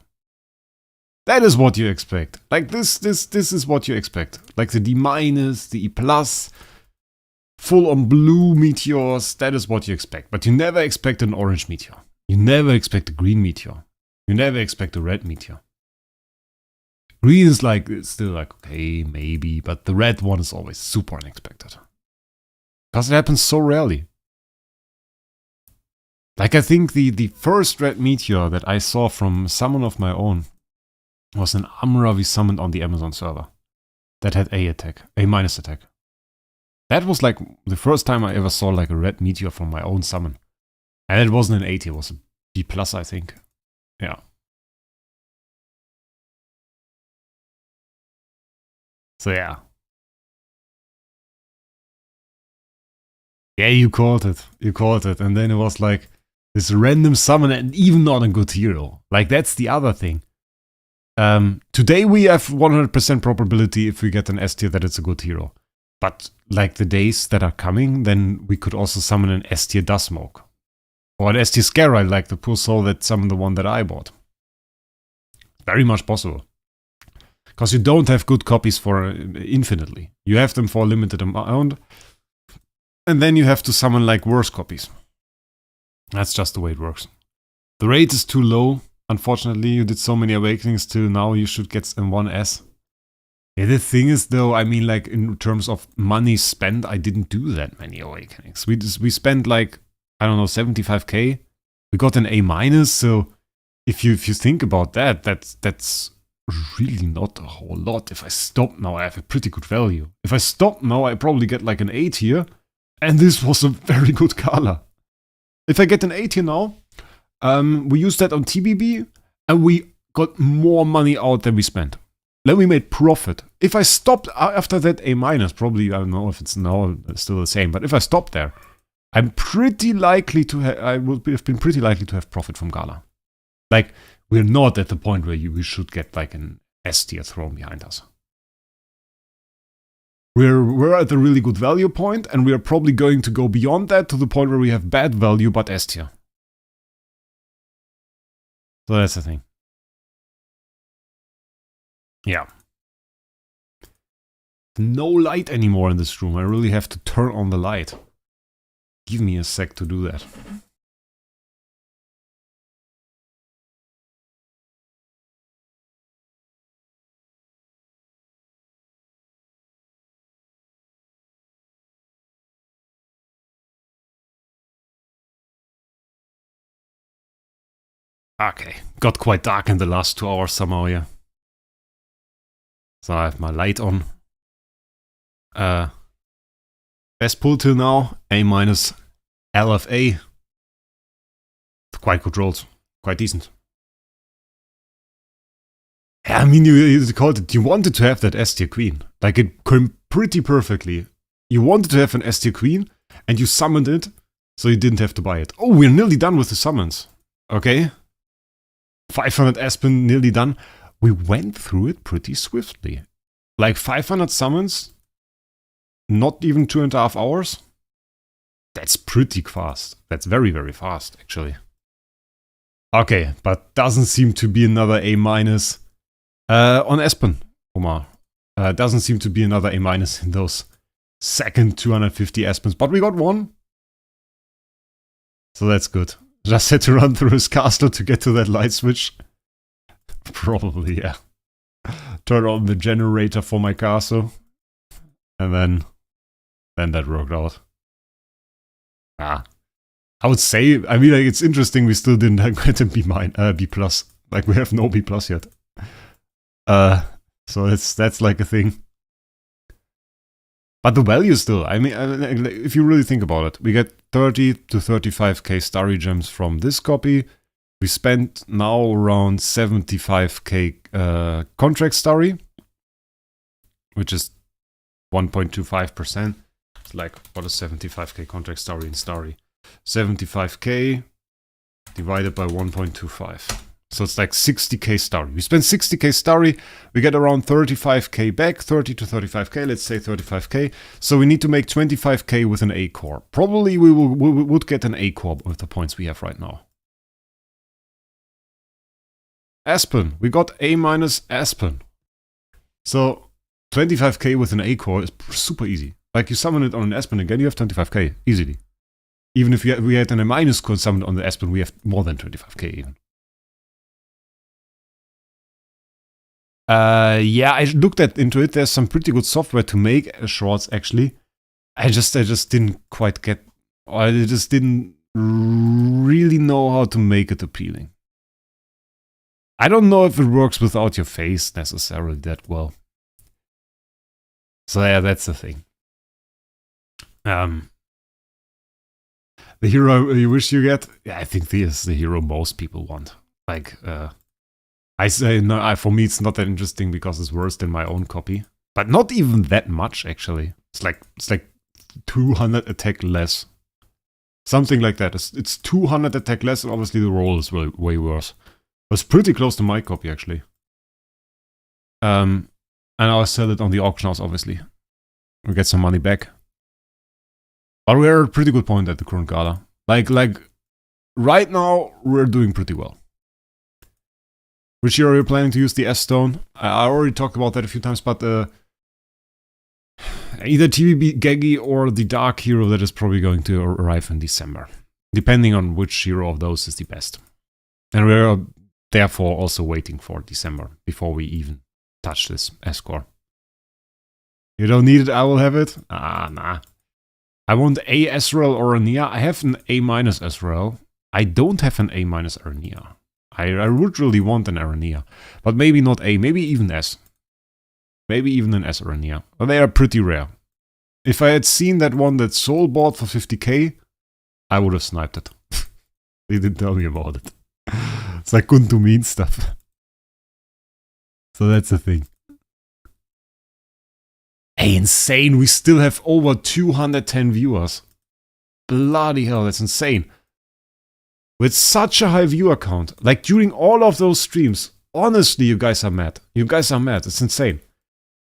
That is what you expect. Like, this is what you expect. Like the D-, the E+, full on blue meteors, that is what you expect. But you never expect an orange meteor. You never expect a green meteor. You never expect a red meteor. Green is like, it's still like, okay, maybe, but the red one is always super unexpected. Because it happens so rarely. Like, I think the first red meteor that I saw from someone of my own was an Amra we summoned on the Amazon server. That had A attack, A- attack. That was like the first time I ever saw like a red meteor from my own summon. And it wasn't an A tier, it was a B+, I think. Yeah. So yeah. Yeah, you caught it. You caught it. And then it was like this random summon and even not a good hero. Like, that's the other thing. Today we have 100% probability if we get an S tier that it's a good hero. But like the days that are coming, then we could also summon an S tier Dustsmoke. Or an S tier Scarrite, like the poor soul that summoned the one that I bought. Very much possible. Because you don't have good copies for infinitely. You have them for a limited amount. And then you have to summon like worse copies. That's just the way it works. The rate is too low. Unfortunately, you did so many awakenings till now, you should get in 1S. Yeah, the thing is though, I mean, like in terms of money spent, I didn't do that many awakenings. We spent like, I don't know, 75k. We got an A-, so if you think about that, that's really not a whole lot. If I stop now, I have a pretty good value. If I stop now, I probably get like an 8 here, and this was a very good Gala. If I get an 8 here now, we used that on TBB, and we got more money out than we spent. Then we made profit. If I stopped after that A-, probably, I don't know if it's now still the same, but if I stopped there, I'm pretty likely to I would have been pretty likely to have profit from Gala. Like, we're not at the point where we should get like an S tier thrown behind us. We're at a really good value point, and we are probably going to go beyond that to the point where we have bad value but S tier. So that's the thing. Yeah. No light anymore in this room. I really have to turn on the light. Give me a sec to do that. Okay, got quite dark in the last 2 hours somehow, yeah. So I have my light on. Best pull till now, A-, LFA. Quite good rolls, quite decent. Yeah, I mean, you called it, you wanted to have that S tier queen. Like, it came pretty perfectly. You wanted to have an S tier queen, and you summoned it, so you didn't have to buy it. Oh, we're nearly done with the summons. Okay. 500 Aspen, nearly done. We went through it pretty swiftly. Like 500 summons, not even 2.5 hours. That's pretty fast. That's very, very fast, actually. Okay, but doesn't seem to be another A-. On Aspen, Omar. Doesn't seem to be another A- in those second 250 Aspens, but we got one. So that's good. Just had to run through his castle to get to that light switch. Probably, yeah. Turn on the generator for my castle. And then that worked out. I would say, I mean, like, it's interesting we still didn't get a B+. Like, we have no B+ yet. So that's like a thing. But the value still, I mean, if you really think about it, we get 30 to 35k starry gems from this copy. We spent now around 75k contract starry, which is 1.25%. It's like, what is 75k contract starry in starry? 75k divided by 1.25. So it's like 60k starry. We spend 60k starry, we get around 35k back, 30 to 35k, let's say 35k. So we need to make 25k with an A core. Probably we would get an A core with the points we have right now. Aspen, we got A- Aspen. So 25k with an A core is super easy. Like, you summon it on an Aspen again, you have 25k easily. Even if we had an A- core summoned on the Aspen, we have more than 25k even. Yeah, I looked into it. There's some pretty good software to make shorts, actually. I just didn't quite get, or I just didn't really know how to make it appealing. I don't know if it works without your face necessarily that well. So yeah, that's the thing. The hero you wish you get? Yeah, I think this is the hero most people want. Like, I say, no, for me it's not that interesting because it's worse than my own copy. But not even that much, actually. It's like 200 attack less. Something like that. It's 200 attack less, and obviously the roll is way worse. It was pretty close to my copy, actually. And I'll sell it on the auction house, obviously. We get some money back. But we're at a pretty good point at the current Gala. Like, right now, we're doing pretty well. Which year are you planning to use the S-Stone? I already talked about that a few times, but either TBB Geggy or the Dark Hero that is probably going to arrive in December. depending on which hero of those is the best. And we're therefore also waiting for December before we even touch this S-Core. You don't need it, I will have it? Nah. I want A Ezreal or Arnia. I have an A- Ezreal. I don't have an A- Arnia. I would really want an Arnia. But maybe not A, maybe even S. Maybe even an S Arnia. But they are pretty rare. If I had seen that one that Soul bought for 50k, I would have sniped it. They didn't tell me about it. It's like Kuntu mean stuff. So that's the thing. Hey, insane. We still have over 210 viewers. Bloody hell, that's insane. With such a high viewer count. Like during all of those streams. Honestly, you guys are mad. You guys are mad. It's insane.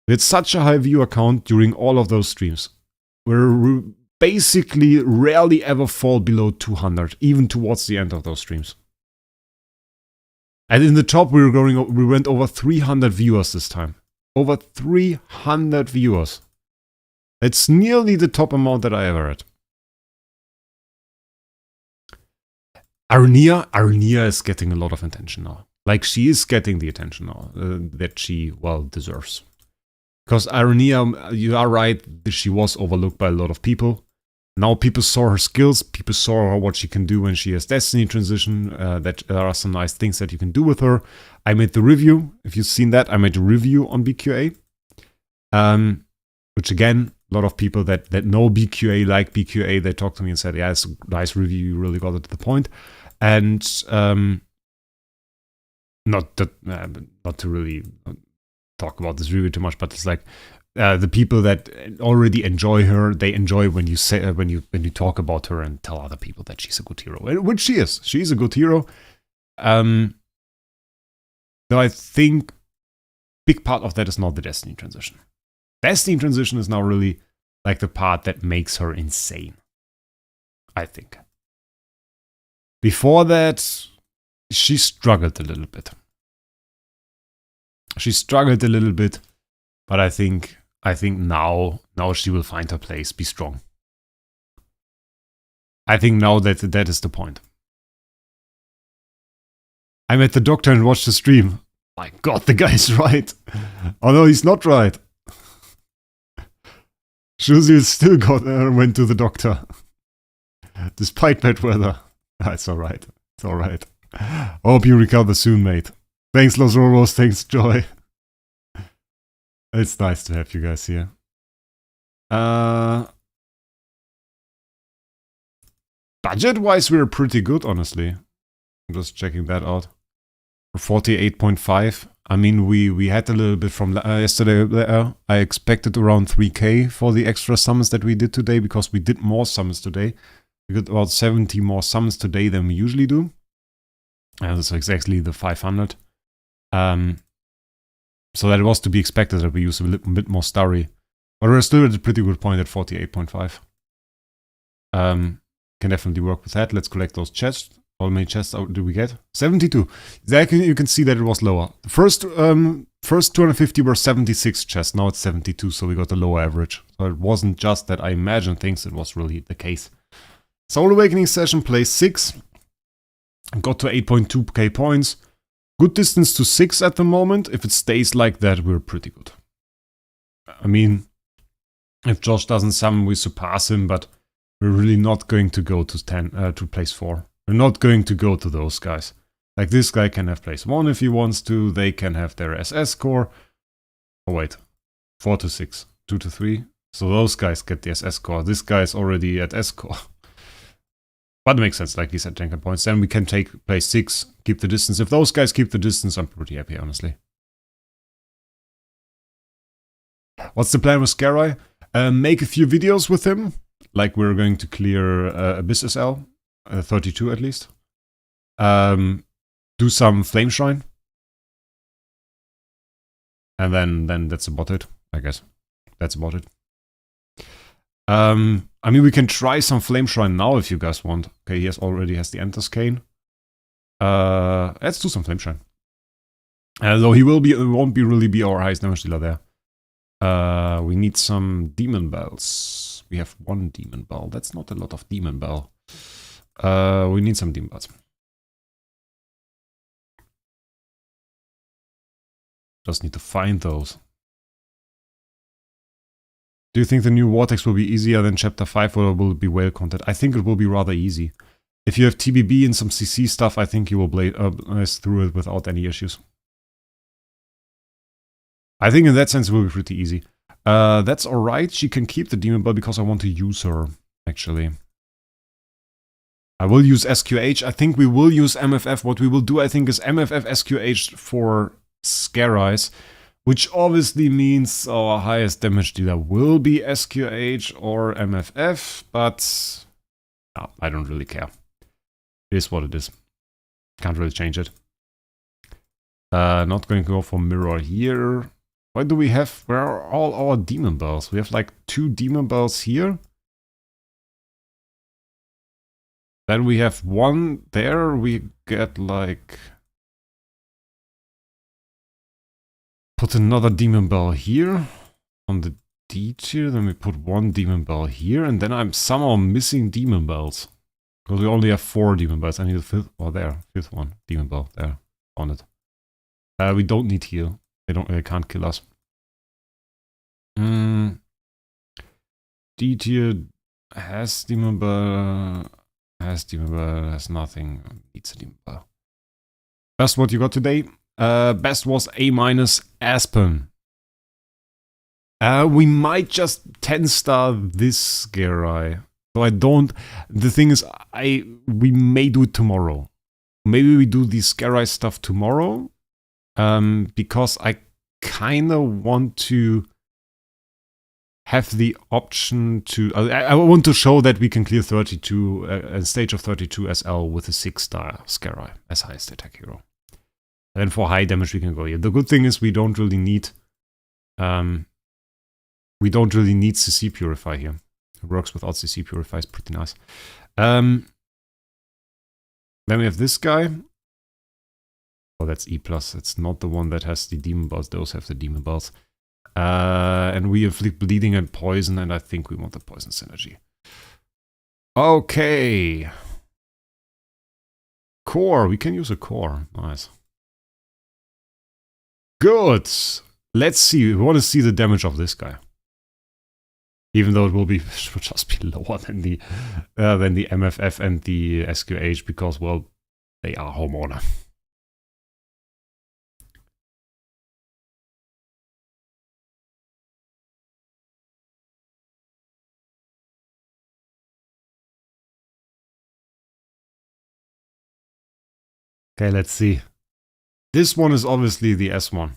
With such a high viewer count during all of those streams. We're basically rarely ever fall below 200. Even towards the end of those streams. And in the top we went over 300 viewers this time. Over 300 viewers. It's nearly the top amount that I ever had. Arnia is getting a lot of attention now. Like, she is getting the attention now that she, well, deserves. Because Arnia, you are right, she was overlooked by a lot of people. Now people saw her skills, people saw what she can do when she has Destiny transition, that there are some nice things that you can do with her. I made the review, if you've seen that, I made a review on BQA. Which again, a lot of people that know BQA, like BQA, they talked to me and said, yeah, it's a nice review, you really got it to the point. And not to really talk about this review too much, but it's like, the people that already enjoy her, they enjoy when you say when you talk about her and tell other people that she's a good hero, which she is. She's a good hero. Though I think big part of that is not the Destiny transition. Destiny transition is now really like the part that makes her insane. I think. Before that, she struggled a little bit. But I think now she will find her place, be strong. I think now that is the point. I met the doctor and watched the stream. My god, the guy's right. Oh no, he's not right. Shuzil still went to the doctor. Despite bad weather. It's alright. It's alright. Hope you recover soon, mate. Thanks, Los Roros. Thanks, Joy. It's nice to have you guys here. Budget-wise, we're pretty good, honestly. I'm just checking that out. 48.5. I mean, we had a little bit from yesterday. I expected around 3k for the extra summons that we did today, because we did more summons today. We got about 70 more summons today than we usually do. And that's exactly the 500. So that was to be expected that we use a little bit more Starry. But we're still at a pretty good point at 48.5. Can definitely work with that. Let's collect those chests. How many chests do we get? 72. There you can see that it was lower. The first 250 were 76 chests. Now it's 72, so we got a lower average. So it wasn't just that I imagined things, it was really the case. Soul Awakening session, place 6. Got to 8.2k points. Good distance to 6 at the moment. If it stays like that, we're pretty good. I mean, if Josh doesn't summon, we surpass him, but we're really not going to go to place 4. We're not going to go to those guys. Like, this guy can have place 1 if he wants to. They can have their SS core. Oh wait, 4 to 6, 2 to 3. So those guys get the SS core. This guy is already at S core. But it makes sense, like he said, 10 points. Then we can take place 6, keep the distance. If those guys keep the distance, I'm pretty happy, honestly. What's the plan with Scarai? Make a few videos with him. Like, we're going to clear Abyss SL. 32 at least. Do some Flame Shrine. And then that's about it, I guess. That's about it. I mean, we can try some Flame Shrine now if you guys want. Okay, he already has the Enter's Cane. Let's do some Flame Shrine. Though he won't really be our highest damage dealer there. We need some Demon Bells. We have 1 Demon Bell. That's not a lot of Demon Bell. We need some demon bells. Just need to find those. Do you think the new Vortex will be easier than Chapter 5 or will it be whale content? I think it will be rather easy. If you have TBB and some CC stuff, I think you will blaze through it without any issues. I think in that sense it will be pretty easy. That's alright, she can keep the Demon Bell because I want to use her, actually. I will use SQH, I think we will use MFF. What we will do, I think, is MFF SQH for Scare Eyes. Which obviously means our highest damage dealer will be SQH or MFF, but no, I don't really care. It is what it is. Can't really change it. Not going to go for Mirror here. Why do we have... Where are all our Demon Bells? We have like 2 Demon Bells here. Then we have 1 there. We get like... Put another Demon Bell here on the D tier, then we put 1 Demon Bell here, and then I'm somehow missing Demon Bells. Because we only have 4 Demon Bells. I need a 5th, oh there, 5th one, Demon Bell, there, on it. We don't need heal. They can't kill us. D tier has Demon Bell, has nothing, needs a Demon Bell. That's what you got today. Best was A- Aspen. We might just 10-star this Scare Eye. So I don't... The thing is, we may do it tomorrow. Maybe we do the Scare Eye stuff tomorrow. Because I kind of want to have the option to... I want to show that we can clear 32, a stage of 32 SL with a 6-star Scare Eye as highest attack hero. And for high damage we can go here. The good thing is we don't really need CC Purify here. It works without CC Purify, is pretty nice. Then we have this guy. Oh, that's E+. It's not the one that has the Demon Bells. Those have the Demon Bells. And we inflict bleeding and poison, and I think we want the poison synergy. Okay. Core. We can use a core. Nice. Good. Let's see. We want to see the damage of this guy. Even though it will just be lower than the MFF and the SQH because, well, they are homeowner. Okay, let's see. This one is obviously the S1.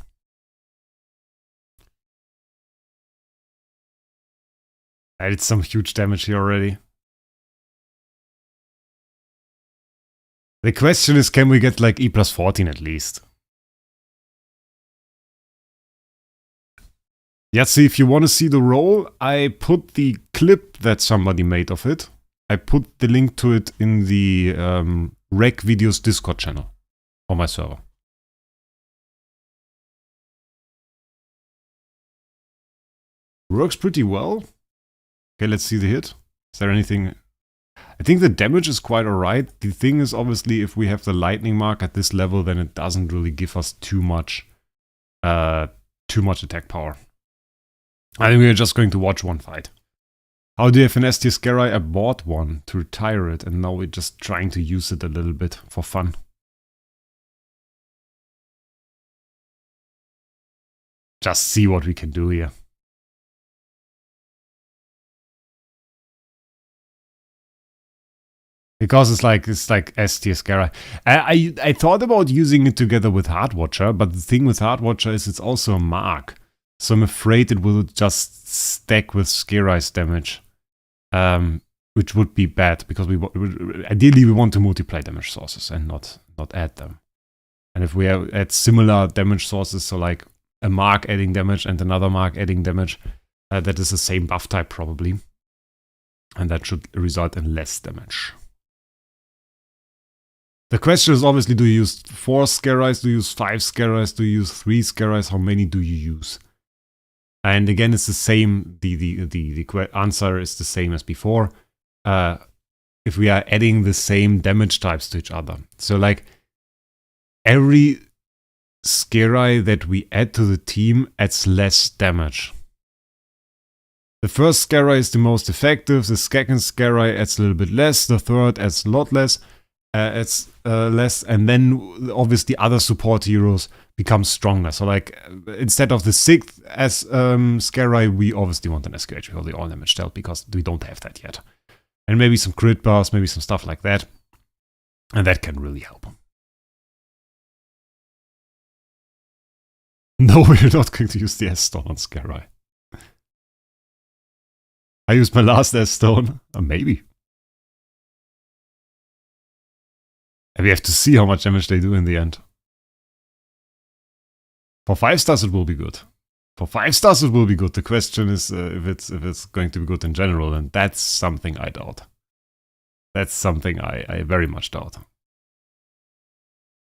I did some huge damage here already. The question is, can we get like E+14 at least? Yeah, see, if you want to see the roll, I put the clip that somebody made of it. I put the link to it in the Wraec Videos Discord channel on my server. Works pretty well. Okay, let's see the hit. Is there anything... I think the damage is quite alright. The thing is, obviously, if we have the lightning mark at this level, then it doesn't really give us too much attack power. I think we're just going to watch one fight. How do you have an ST Scare Eye? I bought one to retire it, and now we're just trying to use it a little bit for fun. Just see what we can do here. Because it's like ST Scare Eye. I thought about using it together with Heartwatcher, but the thing with Heartwatcher is it's also a mark. So I'm afraid it will just stack with Scare Eye's damage. Which would be bad, because ideally we want to multiply damage sources and not add them. And if we add similar damage sources, so like a mark adding damage and another mark adding damage, that is the same buff type probably. And that should result in less damage. The question is obviously, do you use 4 Scare Eyes, do you use 5 Scare Eyes, do you use 3 Scare Eyes, how many do you use? And again, it's the same, the answer is the same as before. If if we are adding the same damage types to each other. So like every Scary that we add to the team adds less damage. The first Scary is the most effective, the second Scary adds a little bit less, the third adds a lot less, less, and then obviously other support heroes become stronger. So like instead of the 6th as Scary, we obviously want an SQH for the all damage dealt because we don't have that yet. And maybe some crit bars, maybe some stuff like that. And that can really help. No, we're not going to use the S-Stone on Scary. I used my last S-Stone. Maybe. And we have to see how much damage they do in the end. For 5 stars it will be good. For 5 stars it will be good. The question is if it's going to be good in general, and that's something I doubt. That's something I very much doubt.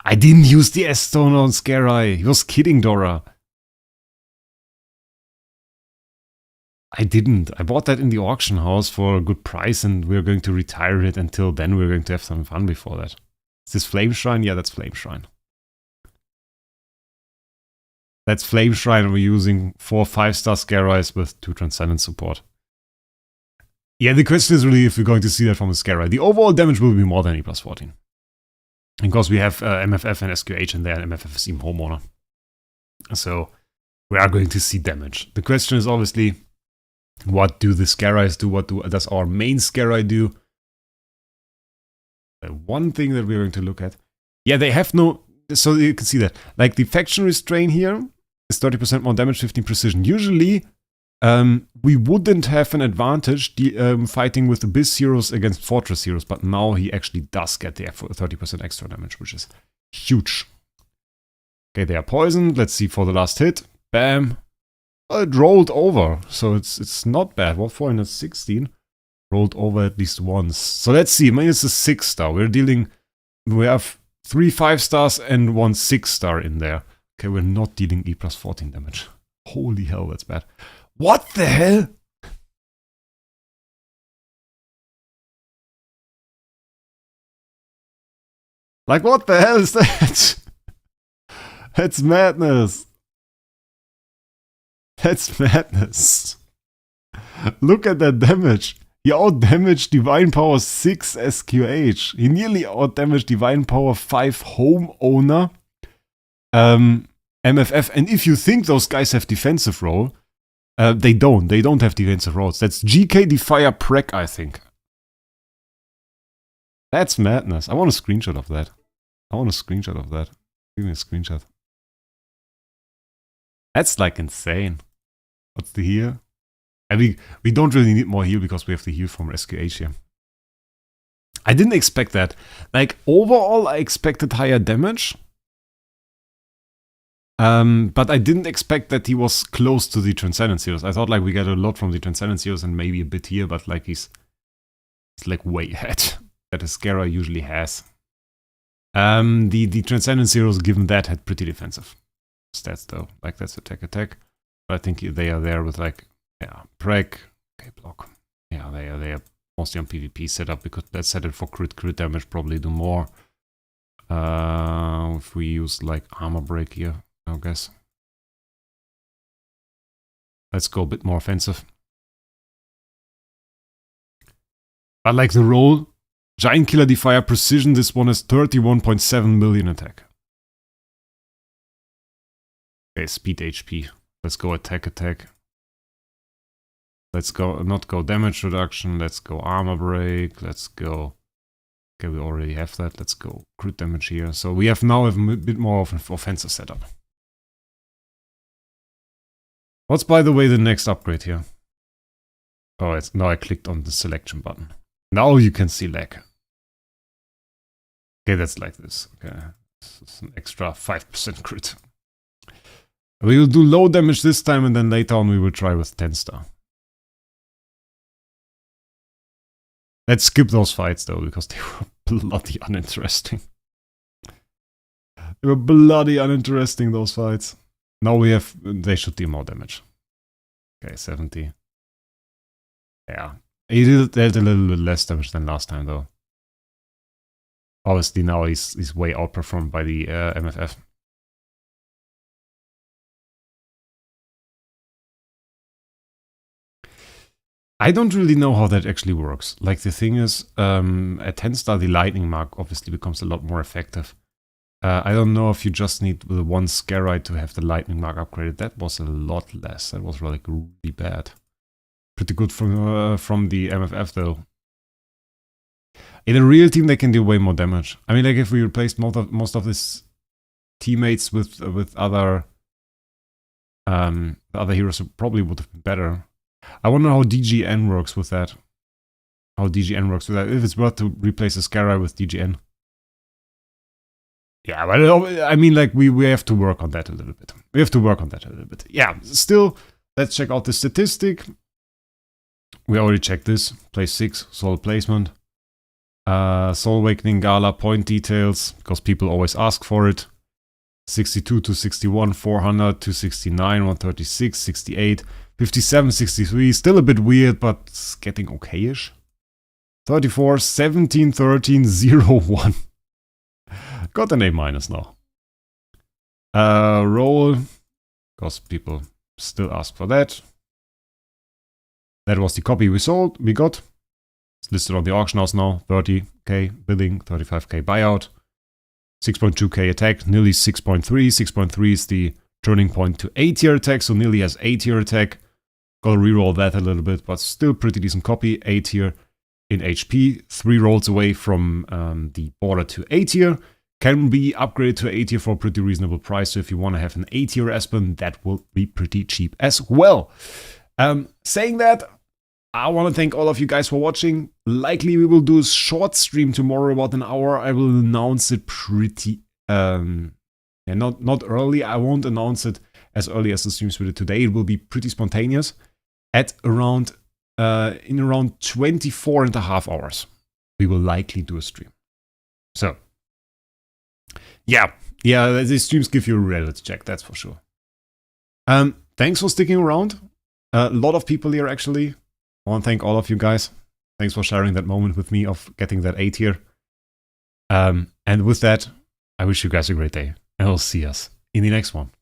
I didn't use the S-Stone on Scary. He was kidding, Dora. I didn't. I bought that in the auction house for a good price and we're going to retire it. Until then we're going to have some fun before that. Is this Flame Shrine? Yeah, that's Flame Shrine. That's Flame Shrine and we're using 4 5-star Scaries with 2 Transcendent support. Yeah, the question is really if we're going to see that from a Scary. The overall damage will be more than E plus 14. Because we have MFF and SQH in there, and MFF is even homeowner. So we are going to see damage. The question is obviously, what do the Scaries do? What does our main Scary do? One thing that we're going to look at. Yeah, they have no... So you can see that. Like the Faction Restrain here is 30% more damage, 15 precision. Usually, we wouldn't have an advantage fighting with Abyss heroes against Fortress heroes, but now he actually does get the 30% extra damage, which is huge. Okay, they are poisoned. Let's see for the last hit. Bam. Well, it rolled over, so it's not bad. What, 416? Rolled over at least once. So let's see. Minus a 6-star. We have 3 5-stars and 1 6-star in there. Okay, we're not dealing E plus 14 damage. Holy hell, that's bad. What the hell? Like, what the hell is that? That's madness. That's madness. Look at that damage. He out-damaged Divine Power 6 SQH. He nearly out-damaged Divine Power 5 Homeowner. MFF. And if you think those guys have defensive role, they don't. They don't have defensive roles. That's GK Defier Prec, I think. That's madness. I want a screenshot of that. Give me a screenshot. That's like insane. What's the heal? And we don't really need more heal because we have the heal from SQH here. I didn't expect that. Like, overall, I expected higher damage. But I didn't expect that he was close to the Transcendence heroes. I thought like we got a lot from the Transcendence heroes and maybe a bit here, but like he's like way ahead that a Scary usually has. The Transcendence heroes, given that, had pretty defensive stats though. Like that's attack. But I think they are there with like, yeah, Preg, okay, block. Yeah, they are mostly on PvP setup because let's set it for crit damage, probably do more. If we use like armor break here, I guess. Let's go a bit more offensive. But like the roll, Giant Killer Defier Precision, this one has 31.7 million attack. Okay, speed HP. Let's go attack. Let's go, not go damage reduction, let's go armor break, let's go... Okay, we already have that, let's go crit damage here. So we have now a bit more of an offensive setup. What's, by the way, the next upgrade here? Oh, it's now I clicked on the selection button. Now you can select. Okay, that's like this. Okay, this is an extra 5% crit. We will do low damage this time and then later on we will try with 10-star. Let's skip those fights though, because they were bloody uninteresting. They were bloody uninteresting, those fights. Now we have... They should deal more damage. Okay, 70. Yeah. He did a little bit less damage than last time, though. Obviously, now he's way outperformed by the MFF. I don't really know how that actually works. Like, the thing is, at 10 star, the lightning mark obviously becomes a lot more effective. I don't know if you just need the one Scarite to have the lightning mark upgraded. That was a lot less. That was like really bad. Pretty good from the MFF though. In a real team, they can do way more damage. I mean, like if we replaced most of his teammates with other heroes, it probably would have been better. I wonder how DGN works with that. If it's worth to replace a Scarite with DGN. Yeah, but I mean, like, we have to work on that a little bit. Yeah, still, let's check out the statistic. We already checked this. Place 6, Soul Placement. Soul Awakening Gala point details, because people always ask for it. 62 to 61, 400 to 69, 136, 68, 57, 63. Still a bit weird, but it's getting okayish. 34, 17, 13, 0, 1. Got an A- now. Roll, because people still ask for that. That was the copy we got. It's listed on the auction house now. 30k billing, 35k buyout, 6.2k attack, nearly 6.3. 6.3 is the turning point to A-tier attack, so nearly has A-tier attack. Gotta reroll that a little bit, but still pretty decent copy. A-tier in HP, 3 rolls away from the border to A-tier. Can be upgraded to A-tier for a pretty reasonable price, so if you want to have an A-tier Aspen, that will be pretty cheap as well. Saying that, I want to thank all of you guys for watching. Likely we will do a short stream tomorrow, about an hour. I will announce it pretty... not early. I won't announce it as early as the streams we did today. It will be pretty spontaneous. At around... in around 24 and a half hours, we will likely do a stream. So... Yeah, the streams give you a reality check, that's for sure. Thanks for sticking around. A lot of people here, actually. I want to thank all of you guys. Thanks for sharing that moment with me of getting that A-tier. And with that, I wish you guys a great day. And I'll see us in the next one.